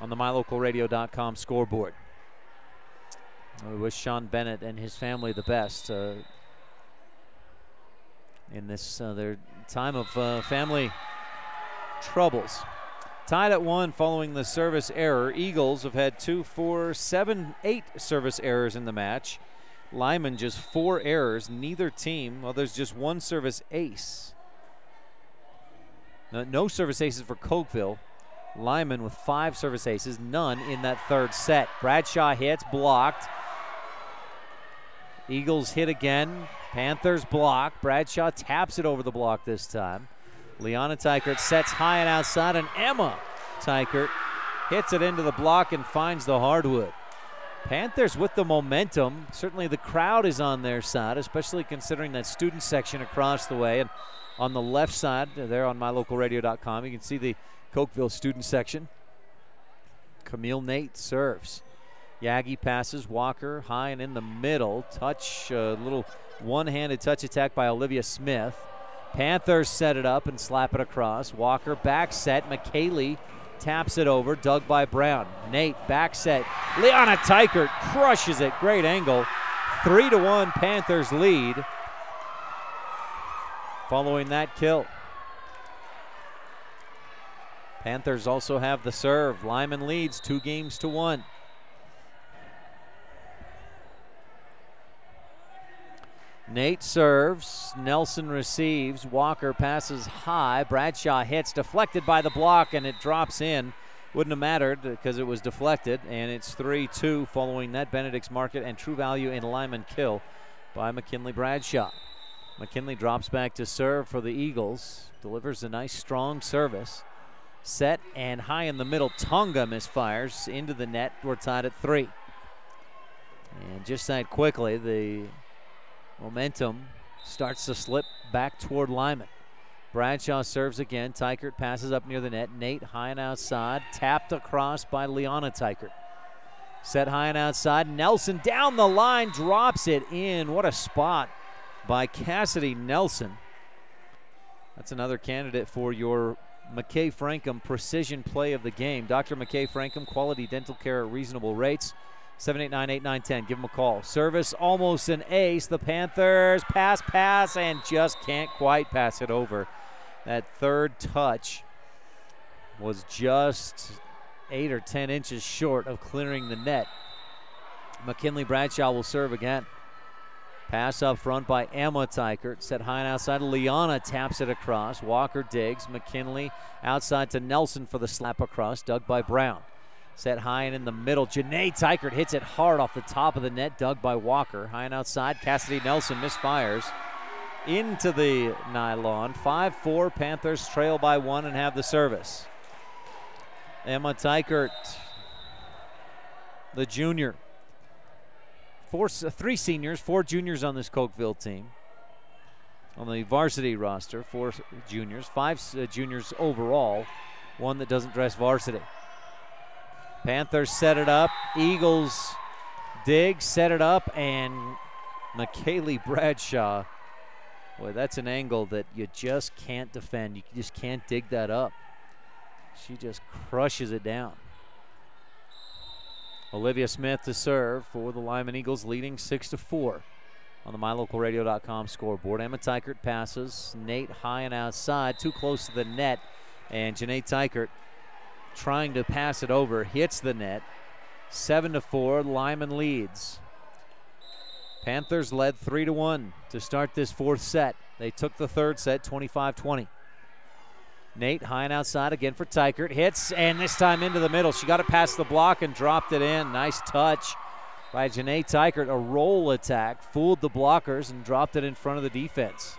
on the mylocalradio.com scoreboard. We wish Sean Bennett and his family the best in this their time of family troubles. Tied at 1 following the service error. Eagles have had 2, 4, 7, 8 service errors in the match. Lyman just 4 errors. Neither team, well, there's just 1 service ace. No service aces for Cokeville. Lyman with 5 service aces, none in that third set. Bradshaw hits, blocked. Eagles hit again. Panthers block. Bradshaw taps it over the block this time. Liana Teichert sets high and outside, and Emma Teichert hits it into the block and finds the hardwood. Panthers with the momentum. Certainly the crowd is on their side, especially considering that student section across the way. And on the left side, there on mylocalradio.com, you can see the Cokeville student section. Camille Nate serves. Yagi passes. Walker high and in the middle. Touch, little one-handed touch attack by Olivia Smith. Panthers set it up and slap it across. Walker back set. McKaylee taps it over. Dug by Brown. Nate back set. Liana Teichert crushes it. Great angle. 3-1 Panthers lead following that kill. Panthers also have the serve. Lyman leads 2-1. Nate serves. Nelson receives. Walker passes high. Bradshaw hits. Deflected by the block, and it drops in. Wouldn't have mattered because it was deflected, and it's 3-2 following that Benedict's Market and True Value in Lyman kill by McKinley Bradshaw. McKinley drops back to serve for the Eagles. Delivers a nice, strong service. Set and high in the middle. Tonga misfires into the net. We're tied at 3. And just that quickly, the momentum starts to slip back toward Lyman. Bradshaw serves again. Teichert passes up near the net. Nate high and outside. Tapped across by Liana Teichert. Set high and outside. Nelson down the line. Drops it in. What a spot by Cassidy Nelson. That's another candidate for your McKay Frankham precision play of the game. Dr. McKay Frankham, quality dental care at reasonable rates. 789-8910. Give them a call. Service almost an ace. The Panthers pass, and just can't quite pass it over. That third touch was just 8 or 10 inches short of clearing the net. McKinley Bradshaw will serve again. Pass up front by Emma Teichert. Set high and outside. Liana taps it across. Walker digs. McKinley outside to Nelson for the slap across. Dug by Brown. Set high and in the middle. Janae Teichert hits it hard off the top of the net. Dug by Walker. High and outside. Cassidy Nelson misfires into the nylon. 5-4. Panthers trail by 1 and have the service. Emma Teichert, the junior. 3 seniors, 4 juniors on this Cokeville team. On the varsity roster, 4 juniors, 5 juniors overall, 1 that doesn't dress varsity. Panthers set it up. Eagles dig, set it up, and McKaylee Bradshaw. Boy, that's an angle that you just can't defend. You just can't dig that up. She just crushes it down. Olivia Smith to serve for the Lyman Eagles, leading 6-4 on the MyLocalRadio.com scoreboard. Emma Teichert passes. Nate high and outside, too close to the net, and Janae Teichert trying to pass it over, hits the net. 7-4, Lyman leads. Panthers led 3-1 to start this 4th set. They took the 3rd set, 25-20. Nate high and outside again for Teichert. Hits, and this time into the middle. She got it past the block and dropped it in. Nice touch by Janae Teichert. A roll attack, fooled the blockers and dropped it in front of the defense.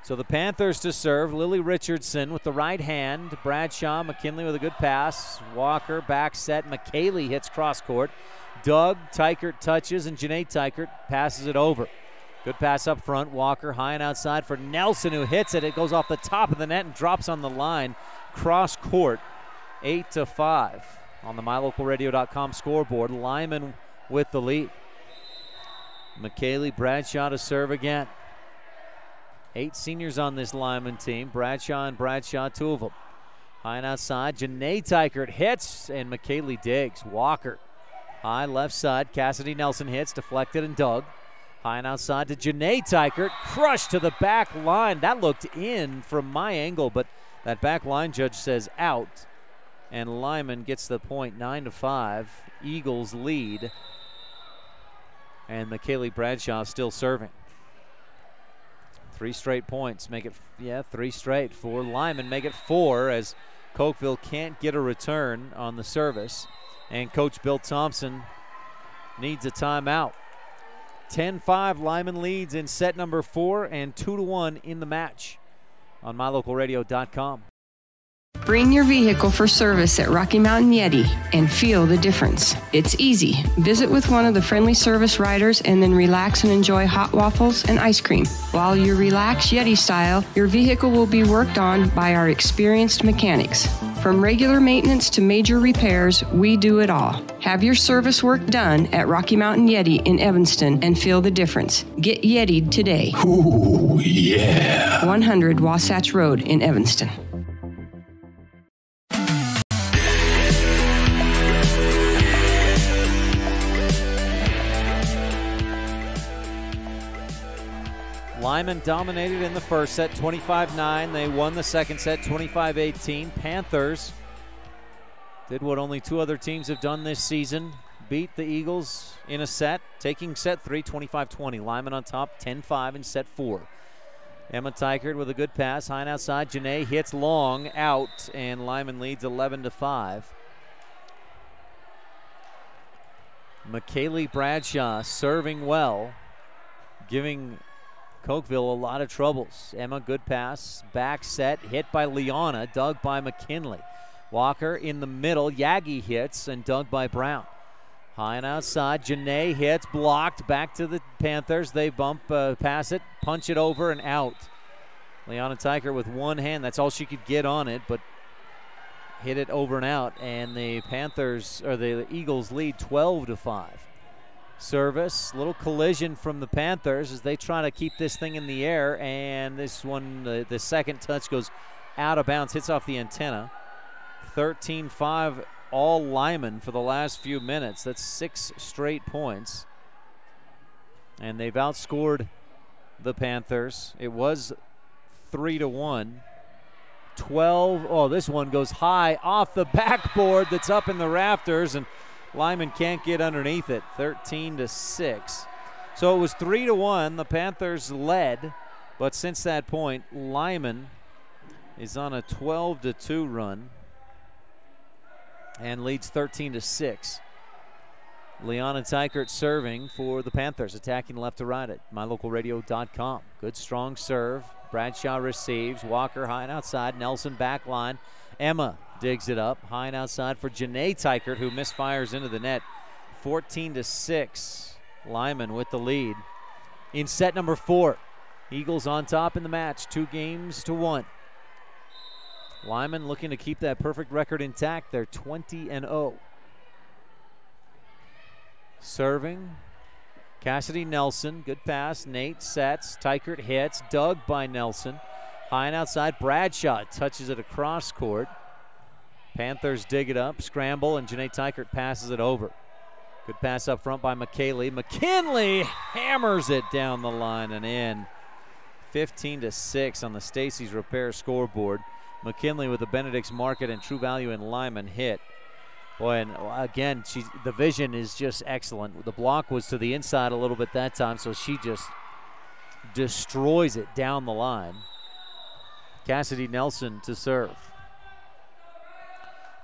So the Panthers to serve. Lily Richardson with the right hand. Bradshaw, McKinley with a good pass. Walker back set. McKaylee hits cross court. Doug Teichert touches, and Janae Teichert passes it over. Good pass up front. Walker high and outside for Nelson, who hits it. It goes off the top of the net and drops on the line. Cross court, 8-5 on the MyLocalRadio.com scoreboard. Lyman with the lead. McKaylee Bradshaw to serve again. 8 seniors on this Lyman team. Bradshaw and Bradshaw, 2 of them. High and outside. Janae Teichert hits, and McKaylee digs. Walker high left side. Cassidy Nelson hits, deflected and dug. High and outside to Janae Teichert. Crushed to the back line. That looked in from my angle, but that back line judge says out. And Lyman gets the point, 9-5. Eagles lead. And McKaylee Bradshaw still serving. 3 straight points make it, 3 straight for Lyman, make it 4 as Cokeville can't get a return on the service. And Coach Bill Thompson needs a timeout. 10-5, Lyman leads in set number 4 and 2-1 in the match on MyLocalRadio.com.
Bring your vehicle for service at Rocky Mountain Yeti and feel the difference. It's easy. Visit with one of the friendly service riders and then relax and enjoy hot waffles and ice cream. While you relax Yeti style, your vehicle will be worked on by our experienced mechanics. From regular maintenance to major repairs, we do it all. Have your service work done at Rocky Mountain Yeti in Evanston and feel the difference. Get Yeti'd today.
Ooh, yeah.
100 Wasatch Road in Evanston.
Lyman dominated in the first set, 25-9. They won the second set, 25-18. Panthers did what only 2 other teams have done this season, beat the Eagles in a set, taking set 3, 25-20. Lyman on top, 10-5 in set 4. Emma Teichert with a good pass, high and outside. Janae hits long, out, and Lyman leads 11-5. McKaylee Bradshaw serving well, giving Cokeville a lot of troubles. Emma, good pass, back set, hit by Liana, dug by McKinley. Walker in the middle, Yagi hits and dug by Brown. High and outside. Janae hits, blocked, back to the Panthers. They bump, pass it, punch it over, and out. Leanna Teichert with one hand. That's all she could get on it, but hit it over and out. And the Panthers, or the Eagles, lead 12-5. Service, little collision from the Panthers as they try to keep this thing in the air. And this one, the second touch goes out of bounds, hits off the antenna. 13-5. All Lyman for the last few minutes. That's 6 straight points. And they've outscored the Panthers. It was 3-1. 12. Oh, this one goes high off the backboard that's up in the rafters, and Lyman can't get underneath it. 13-6. So it was 3-1. The Panthers led, but since that point, Lyman is on a 12-2 run and leads 13-6. Leanna Teichert serving for the Panthers, attacking left to right at mylocalradio.com. Good strong serve. Bradshaw receives. Walker high and outside. Nelson back line. Emma digs it up. High and outside for Janae Teichert, who misfires into the net. 14-6. Lyman with the lead. In set number 4, Eagles on top in the match, 2-1. Lyman looking to keep that perfect record intact. They're 20-0. Serving, Cassidy Nelson. Good pass. Nate sets. Teichert hits. Dug by Nelson. High and outside. Bradshaw touches it across court. Panthers dig it up. Scramble, and Janae Teichert passes it over. Good pass up front by McKaylee. McKinley hammers it down the line and in. 15-6 on the Stacy's Repair scoreboard. McKinley with the Benedict's Market and True Value in Lyman hit. Boy, and again, the vision is just excellent. The block was to the inside a little bit that time, so she just destroys it down the line. Cassidy Nelson to serve.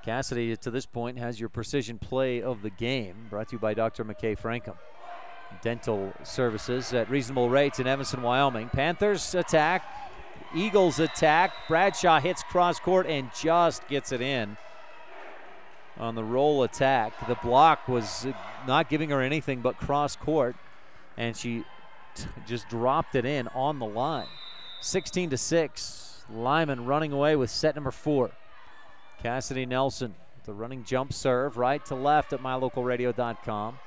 Cassidy, to this point, has your precision play of the game, brought to you by Dr. McKay Frankham Dental Services at reasonable rates in Evanston, Wyoming. Panthers attack. Eagles attack. Bradshaw hits cross court and just gets it in on the roll attack. The block was not giving her anything but cross court, and she just dropped it in on the line. 16-6. Lyman running away with set number 4. Cassidy Nelson, the running jump serve, right to left at mylocalradio.com.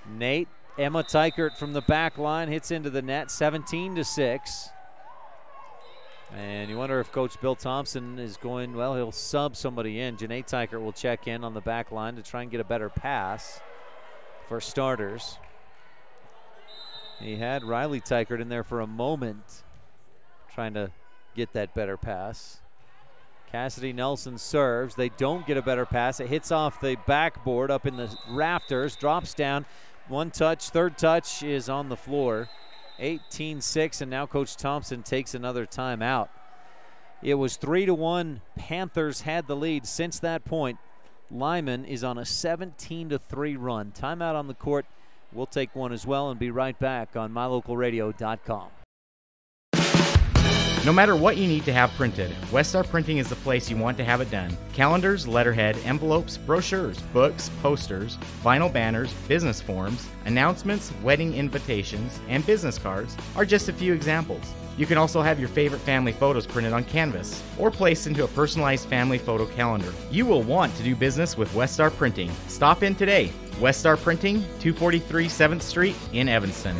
Nate, Emma Teichert from the back line hits into the net. 17-6. And you wonder if Coach Bill Thompson is going, well, he'll sub somebody in. Janae Teichert will check in on the back line to try and get a better pass for starters. He had Riley Teichert in there for a moment trying to get that better pass. Cassidy Nelson serves. They don't get a better pass. It hits off the backboard up in the rafters, drops down. One touch, third touch is on the floor. 18-6, and now Coach Thompson takes another timeout. It was 3-1. Panthers had the lead. Since that point, Lyman is on a 17-3 run. Timeout on the court. We'll take one as well and be right back on mylocalradio.com.
No matter what you need to have printed, Westar Printing is the place you want to have it done. Calendars, letterhead, envelopes, brochures, books, posters, vinyl banners, business forms, announcements, wedding invitations, and business cards are just a few examples. You can also have your favorite family photos printed on canvas or placed into a personalized family photo calendar. You will want to do business with Westar Printing. Stop in today. Westar Printing, 243 7th Street in Evanston.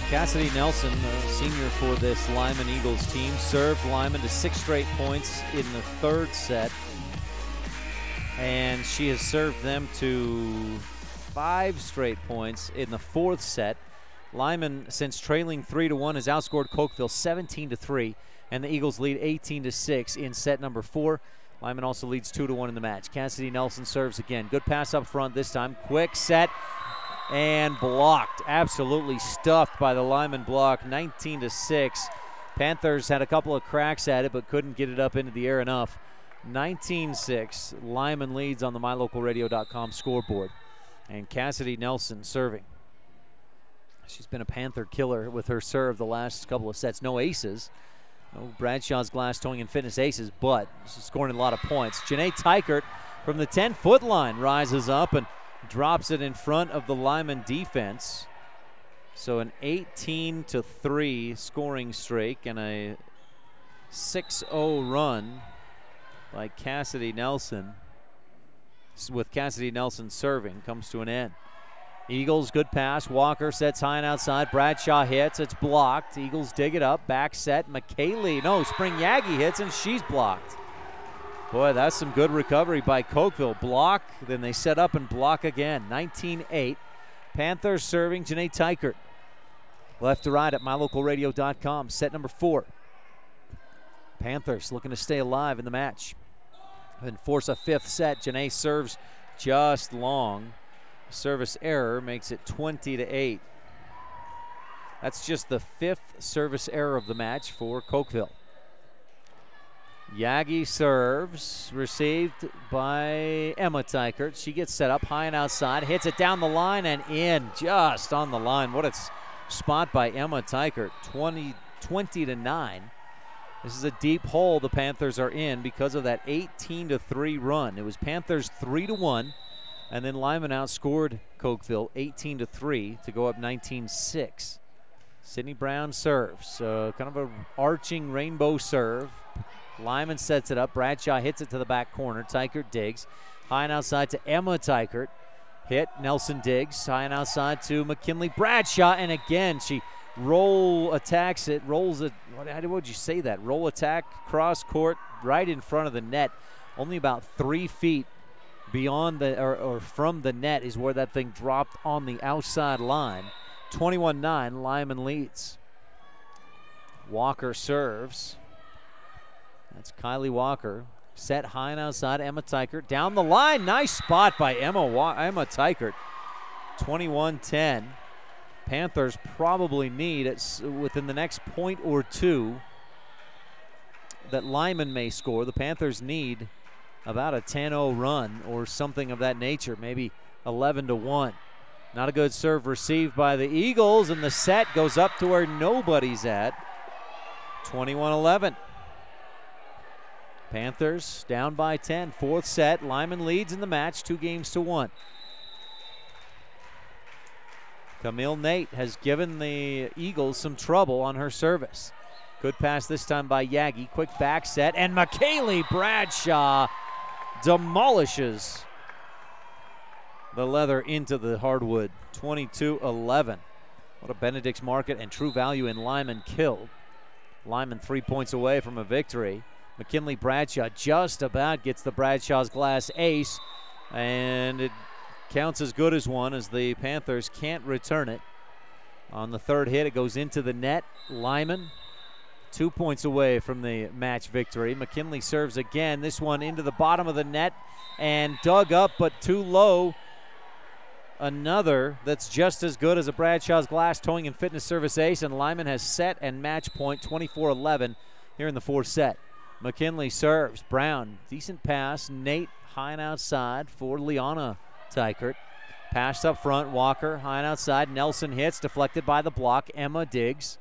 Cassidy Nelson, senior for this Lyman Eagles team, served Lyman to 6 straight points in the 3rd set. And she has served them to 5 straight points in the 4th set. Lyman, since trailing 3-1, has outscored Cokeville 17-3, and the Eagles lead 18-6 in set number 4. Lyman also leads 2-1 in the match. Cassidy Nelson serves again. Good pass up front this time. Quick set. And blocked, absolutely stuffed by the Lyman block, 19-6. Panthers had a couple of cracks at it, but couldn't get it up into the air enough. 19-6, Lyman leads on the mylocalradio.com scoreboard. And Cassidy Nelson serving. She's been a Panther killer with her serve the last couple of sets. No aces, No Bradshaw's Glass Towing and Fitness aces, but scoring a lot of points. Janae Teichert from the 10-foot line rises up and drops it in front of the Lyman defense. So an 18-3 scoring streak and a 6-0 run by Cassidy Nelson, with Cassidy Nelson serving, comes to an end. Eagles, good pass. Walker sets high and outside. Bradshaw hits. It's blocked. Eagles dig it up. Back set. Spring Yagi hits, and she's blocked. Boy, that's some good recovery by Cokeville. Block, then they set up and block again. 19-8. Panthers serving. Janae Teichert. Left to right at mylocalradio.com. Set number 4. Panthers looking to stay alive in the match and force a 5th set. Janae serves just long. Service error makes it 20-8. That's just the 5th service error of the match for Cokeville. Yagi serves, received by Emma Teichert. She gets set up high and outside, hits it down the line and in, just on the line. What a spot by Emma Teichert, 20-9. This is a deep hole the Panthers are in because of that 18-3 run. It was Panthers 3-1. And then Lyman outscored Cokeville 18-3 to go up 19-6. Sydney Brown serves, kind of an arching rainbow serve. Lyman sets it up. Bradshaw hits it to the back corner. Teichert digs. High and outside to Emma Teichert. Hit. Nelson digs. High and outside to McKinley Bradshaw. And again, she attacks it. Rolls it. How would you say that? Roll attack, cross court, right in front of the net. Only about 3 feet beyond or from the net is where that thing dropped on the outside line. 21-9, Lyman leads. Walker serves. That's Kylie Walker. Set high and outside, Emma Teichert. Down the line, nice spot by Emma Teichert. 21-10. Panthers probably need, within the next point or two that Lyman may score, the Panthers need about a 10-0 run or something of that nature, maybe 11-1. Not a good serve received by the Eagles, and the set goes up to where nobody's at. 21-11. Panthers down by 10. 4th set. Lyman leads in the match 2-1. Camille Nate has given the Eagles some trouble on her service. Good pass this time by Yagi. Quick back set, and McKaylee Bradshaw demolishes the leather into the hardwood. 22-11. What a Benedict's Market and True Value in Lyman kill. Lyman 3 points away from a victory. McKinley Bradshaw just about gets the Bradshaw's Glass ace, and it counts as good as one as the Panthers can't return it. On the 3rd hit, it goes into the net. Lyman 2 points away from the match victory. McKinley serves again. This one into the bottom of the net and dug up, but too low. Another that's just as good as a Bradshaw's Glass Towing and Fitness service ace, and Lyman has set and match point 24-11 here in the 4th set. McKinley serves. Brown, decent pass. Nate high and outside for Liana Teichert. Pass up front. Walker high and outside. Nelson hits, deflected by the block. Emma digs.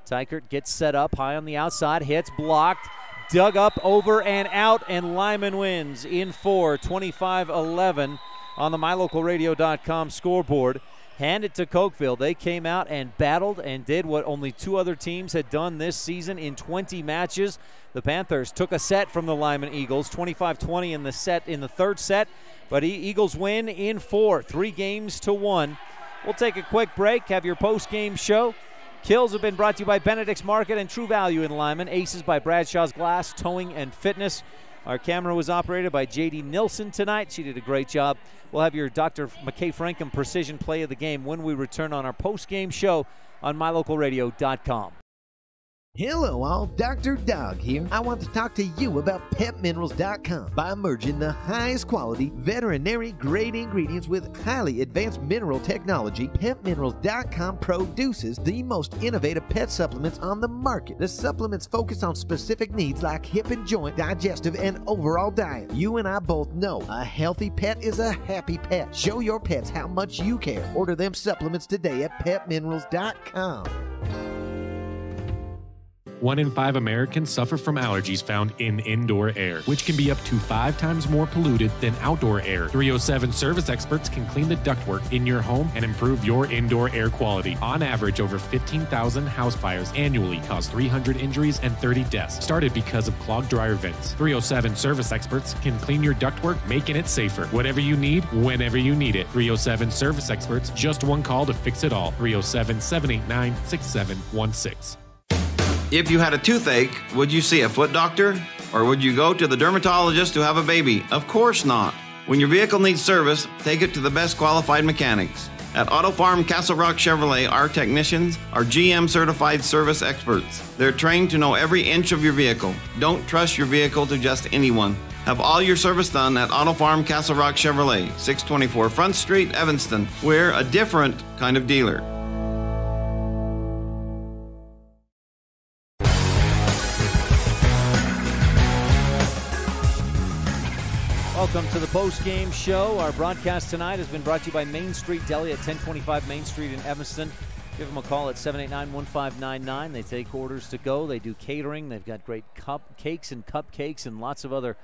Teichert gets set up high on the outside, hits, blocked, dug up, over and out, and Lyman wins in 4, 25-11 on the mylocalradio.com scoreboard. Hand it to Cokeville. They came out and battled and did what only 2 other teams had done this season in 20 matches. The Panthers took a set from the Lyman Eagles, 25-20 in the 3rd set, but Eagles win in 4, 3-1. We'll take a quick break, have your post-game show. Kills have been brought to you by Benedict's Market and True Value in Lyman. Aces by Bradshaw's Glass, Towing and Fitness. Our camera was operated by J.D. Nilsson tonight. She did a great job. We'll have your Dr. McKay Frankham Precision Play of the Game when we return on our post-game show on mylocalradio.com.
Hello all, Dr. Dog here. I want to talk to you about PetMinerals.com. By merging the highest quality veterinary grade ingredients with highly advanced mineral technology, PetMinerals.com produces the most innovative pet supplements on the market. The supplements focus on specific needs like hip and joint, digestive, and overall diet. You and I both know a healthy pet is a happy pet. Show your pets how much you care. Order them supplements today at PetMinerals.com.
1 in 5 Americans suffer from allergies found in indoor air, which can be up to 5 times more polluted than outdoor air. 307 service experts can clean the ductwork in your home and improve your indoor air quality. On average, over 15,000 house fires annually cause 300 injuries and 30 deaths, started because of clogged dryer vents. 307 service experts can clean your ductwork, making it safer. Whatever you need, whenever you need it. 307 service experts, just one call to fix it all. 307-789-6716.
If you had a toothache, would you see a foot doctor? Or would you go to the dermatologist to have a baby? Of course not. When your vehicle needs service, take it to the best qualified mechanics. At Auto Farm Castle Rock Chevrolet, our technicians are GM certified service experts. They're trained to know every inch of your vehicle. Don't trust your vehicle to just anyone. Have all your service done at Auto Farm Castle Rock Chevrolet, 624 Front Street, Evanston. We're a different kind of dealer.
Welcome to the post-game show. Our broadcast tonight has been brought to you by Main Street Deli at 1025 Main Street in Evanston. Give them a call at 789-1599. They take orders to go. They do catering. They've got great cakes and cupcakes and lots of other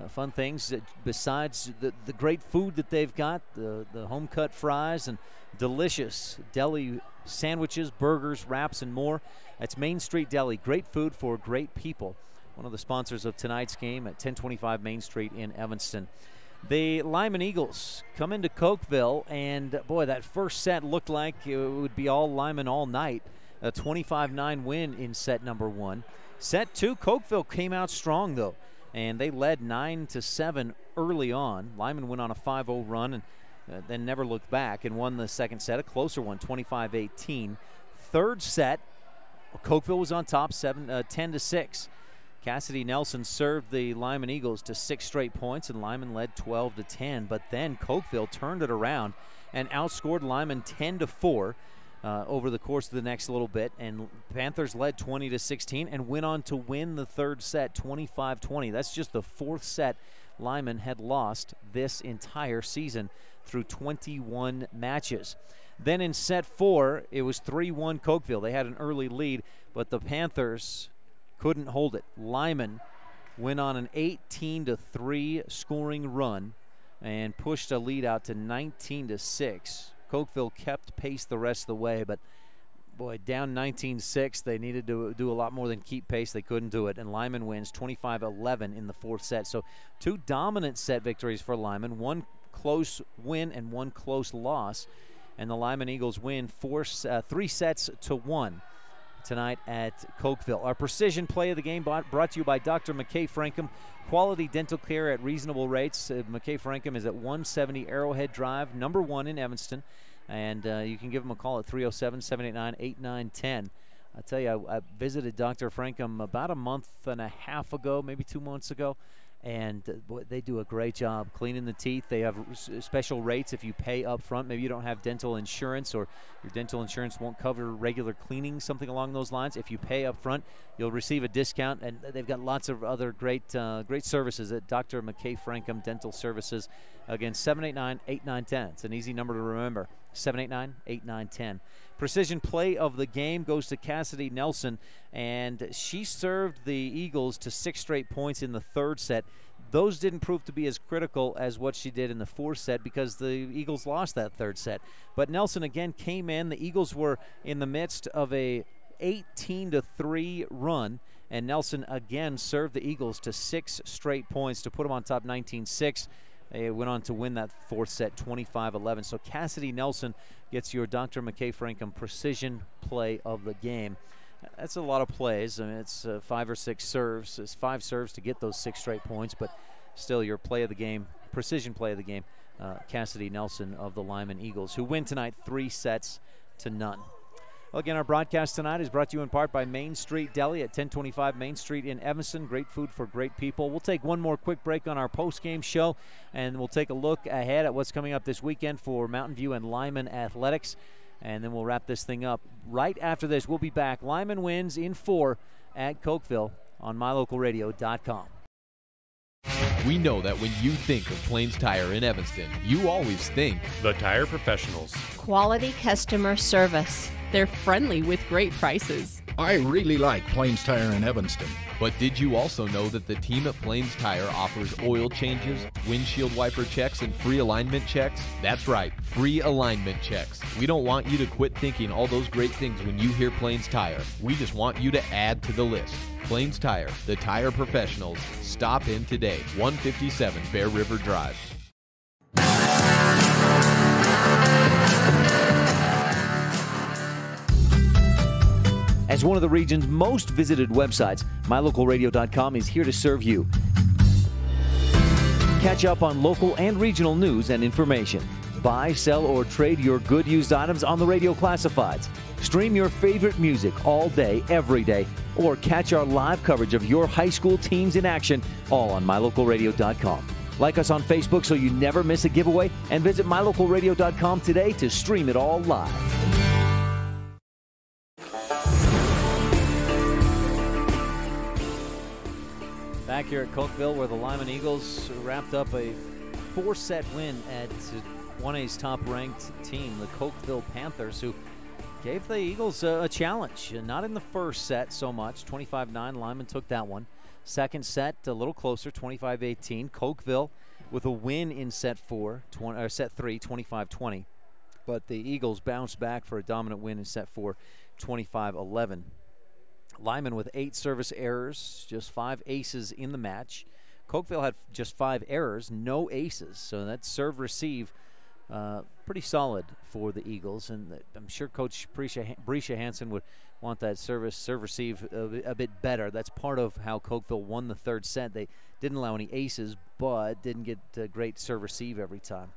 fun things besides the great food that they've got, the home-cut fries and delicious deli sandwiches, burgers, wraps, and more. That's Main Street Deli. Great food for great people. One of the sponsors of tonight's game at 1025 Main Street in Evanston. The Lyman Eagles come into Cokeville, and boy, that first set looked like it would be all Lyman all night. A 25-9 win in set number 1. Set 2, Cokeville came out strong though, and they led 9-7 early on. Lyman went on a 5-0 run and then never looked back and won the second set, a closer one, 25-18. Third set, Cokeville was on top, 10-6. Cassidy Nelson served the Lyman Eagles to 6 straight points, and Lyman led 12-10. But then Cokeville turned it around and outscored Lyman 10-4 over the course of the next little bit. And Panthers led 20-16 and went on to win the third set 25-20. That's just the fourth set Lyman had lost this entire season through 21 matches. Then in set 4, it was 3-1 Cokeville. They had an early lead, but the Panthers couldn't hold it. Lyman went on an 18-3 scoring run and pushed a lead out to 19-6. Cokeville kept pace the rest of the way, but boy, down 19-6, they needed to do a lot more than keep pace. They couldn't do it, and Lyman wins 25-11 in the fourth set. So 2 dominant set victories for Lyman, 1 close win and 1 close loss, and the Lyman Eagles win 3-1 tonight at Cokeville. Our precision play of the game brought to you by Dr. McKay Frankham. Quality dental care at reasonable rates. McKay Frankham is at 170 Arrowhead Drive, number 1 in Evanston. And you can give them a call at 307-789-8910. I tell you, I visited Dr. Frankham about a month and a half ago, maybe 2 months ago. And boy, they do a great job cleaning the teeth. They have special rates if you pay up front. Maybe you don't have dental insurance, or your dental insurance won't cover regular cleaning, something along those lines. If you pay up front, you'll receive a discount. And they've got lots of other great services at Dr. McKay Frankham Dental Services. Again, 789-8910. It's an easy number to remember, 789-8910. Precision play of the game goes to Cassidy Nelson, and she served the Eagles to 6 straight points in the third set. Those didn't prove to be as critical as what she did in the fourth set because the Eagles lost that third set. But Nelson again came in. The Eagles were in the midst of a 18-3 run, and Nelson again served the Eagles to 6 straight points to put them on top 19-6. They went on to win that fourth set 25-11. So Cassidy Nelson gets your Dr. McKay Frankham precision play of the game. That's a lot of plays. I mean, it's 5 or 6 serves. It's 5 serves to get those 6 straight points, but still your play of the game, precision play of the game, Cassidy Nelson of the Lyman Eagles, who win tonight 3-0. Well, again, our broadcast tonight is brought to you in part by Main Street Deli at 1025 Main Street in Evanston. Great food for great people. We'll take one more quick break on our post-game show, and we'll take a look ahead at what's coming up this weekend for Mountain View and Lyman athletics, and then we'll wrap this thing up. Right after this, we'll be back. Lyman wins in 4 at Cokeville on MyLocalRadio.com.
We know that when you think of Plains Tire in Evanston, you always think
The Tire Professionals.
Quality customer service. They're friendly with great prices.
I really like Plains Tire in Evanston.
But did you also know that the team at Plains Tire offers oil changes, windshield wiper checks, and free alignment checks? That's right, free alignment checks. We don't want you to quit thinking all those great things when you hear Plains Tire. We just want you to add to the list. Plains Tire, the tire professionals. Stop in today, 157 Bear River Drive.
As one of the region's most visited websites, mylocalradio.com is here to serve you. Catch up on local and regional news and information. Buy, sell, or trade your good used items on the radio classifieds. Stream your favorite music all day, every day, or catch our live coverage of your high school teams in action, all on mylocalradio.com. Like us on Facebook so you never miss a giveaway, and visit mylocalradio.com today to stream it all live.
Back here at Cokeville, where the Lyman Eagles wrapped up a 4-set win at 1A's top-ranked team, the Cokeville Panthers, who gave the Eagles a challenge. Not in the first set so much. 25-9, Lyman took that one. Second set, a little closer, 25-18. Cokeville with a win in set 3, 25-20. But the Eagles bounced back for a dominant win in set 4, 25-11. Lyman with 8 service errors, just 5 aces in the match. Cokeville had just 5 errors, no aces. So that serve-receive pretty solid for the Eagles. And I'm sure Coach Brescia Hansen would want that serve-receive a bit better. That's part of how Cokeville won the third set. They didn't allow any aces, but didn't get great serve-receive every time.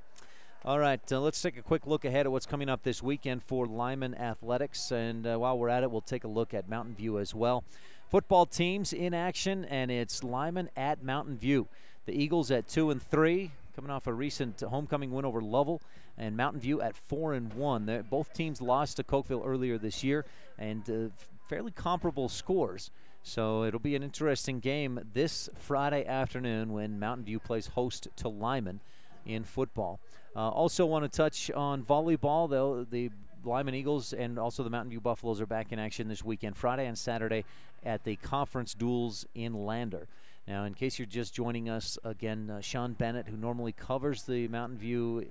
All right, let's take a quick look ahead at what's coming up this weekend for Lyman Athletics. And while we're at it, we'll take a look at Mountain View as well. Football teams in action, and it's Lyman at Mountain View. The Eagles at 2-3, coming off a recent homecoming win over Lovell, and Mountain View at 4-1. Both teams lost to Cokeville earlier this year, and fairly comparable scores. So it'll be an interesting game this Friday afternoon when Mountain View plays host to Lyman in football. Also want to touch on volleyball, though. The Lyman Eagles and also the Mountain View Buffaloes are back in action this weekend, Friday and Saturday, at the conference duels in Lander. Now, in case you're just joining us, again, Sean Bennett, who normally covers the Mountain View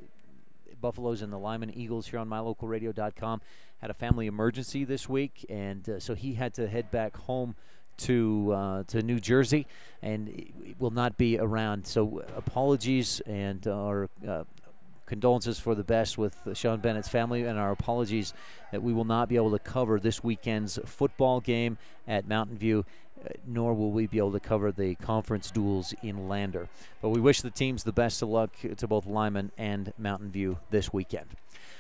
Buffaloes and the Lyman Eagles here on mylocalradio.com, had a family emergency this week, and so he had to head back home to New Jersey, and will not be around. So apologies and our condolences for the best with Sean Bennett's family, and our apologies that we will not be able to cover this weekend's football game at Mountain View, nor will we be able to cover the conference duels in Lander. But we wish the teams the best of luck to both Lyman and Mountain View this weekend.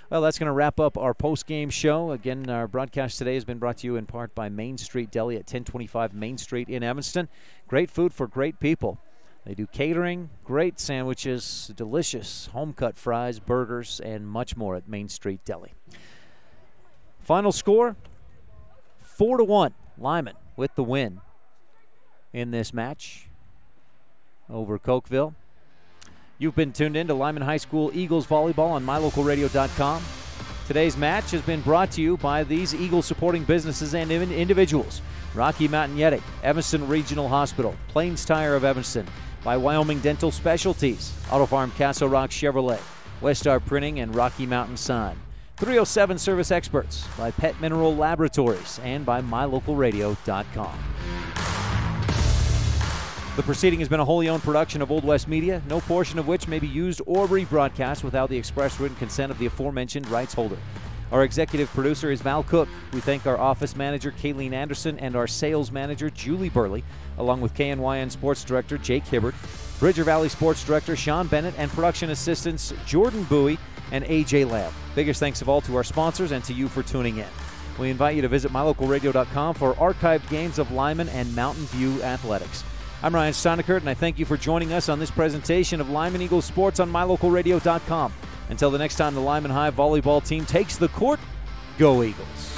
Well, that's going to wrap up our post-game show. Again, our broadcast today has been brought to you in part by Main Street Deli at 1025 Main Street in Evanston. Great food for great people. They do catering, great sandwiches, delicious home-cut fries, burgers, and much more at Main Street Deli. Final score, 4-1. Lyman with the win in this match over Cokeville. You've been tuned in to Lyman High School Eagles Volleyball on mylocalradio.com. Today's match has been brought to you by these Eagles supporting businesses and individuals: Rocky Mountain Yeti, Evanston Regional Hospital, Plains Tire of Evanston, by Wyoming Dental Specialties, Auto Farm Castle Rock Chevrolet, Westar Printing, and Rocky Mountain Sign. 307 Service Experts, by Pet Mineral Laboratories, and by mylocalradio.com. The proceeding has been a wholly owned production of Old West Media, no portion of which may be used or rebroadcast without the express written consent of the aforementioned rights holder. Our executive producer is Val Cook. We thank our office manager, Kayleen Anderson, and our sales manager, Julie Burley, along with KNYN Sports Director, Jake Hibbert, Bridger Valley Sports Director, Sean Bennett, and production assistants, Jordan Bowie and A.J. Lamb. Biggest thanks of all to our sponsors and to you for tuning in. We invite you to visit mylocalradio.com for archived games of Lyman and Mountain View athletics. I'm Ryan STEINECKERT, and I thank you for joining us on this presentation of Lyman Eagles Sports on mylocalradio.com. Until the next time the Lyman High volleyball team takes the court, go Eagles.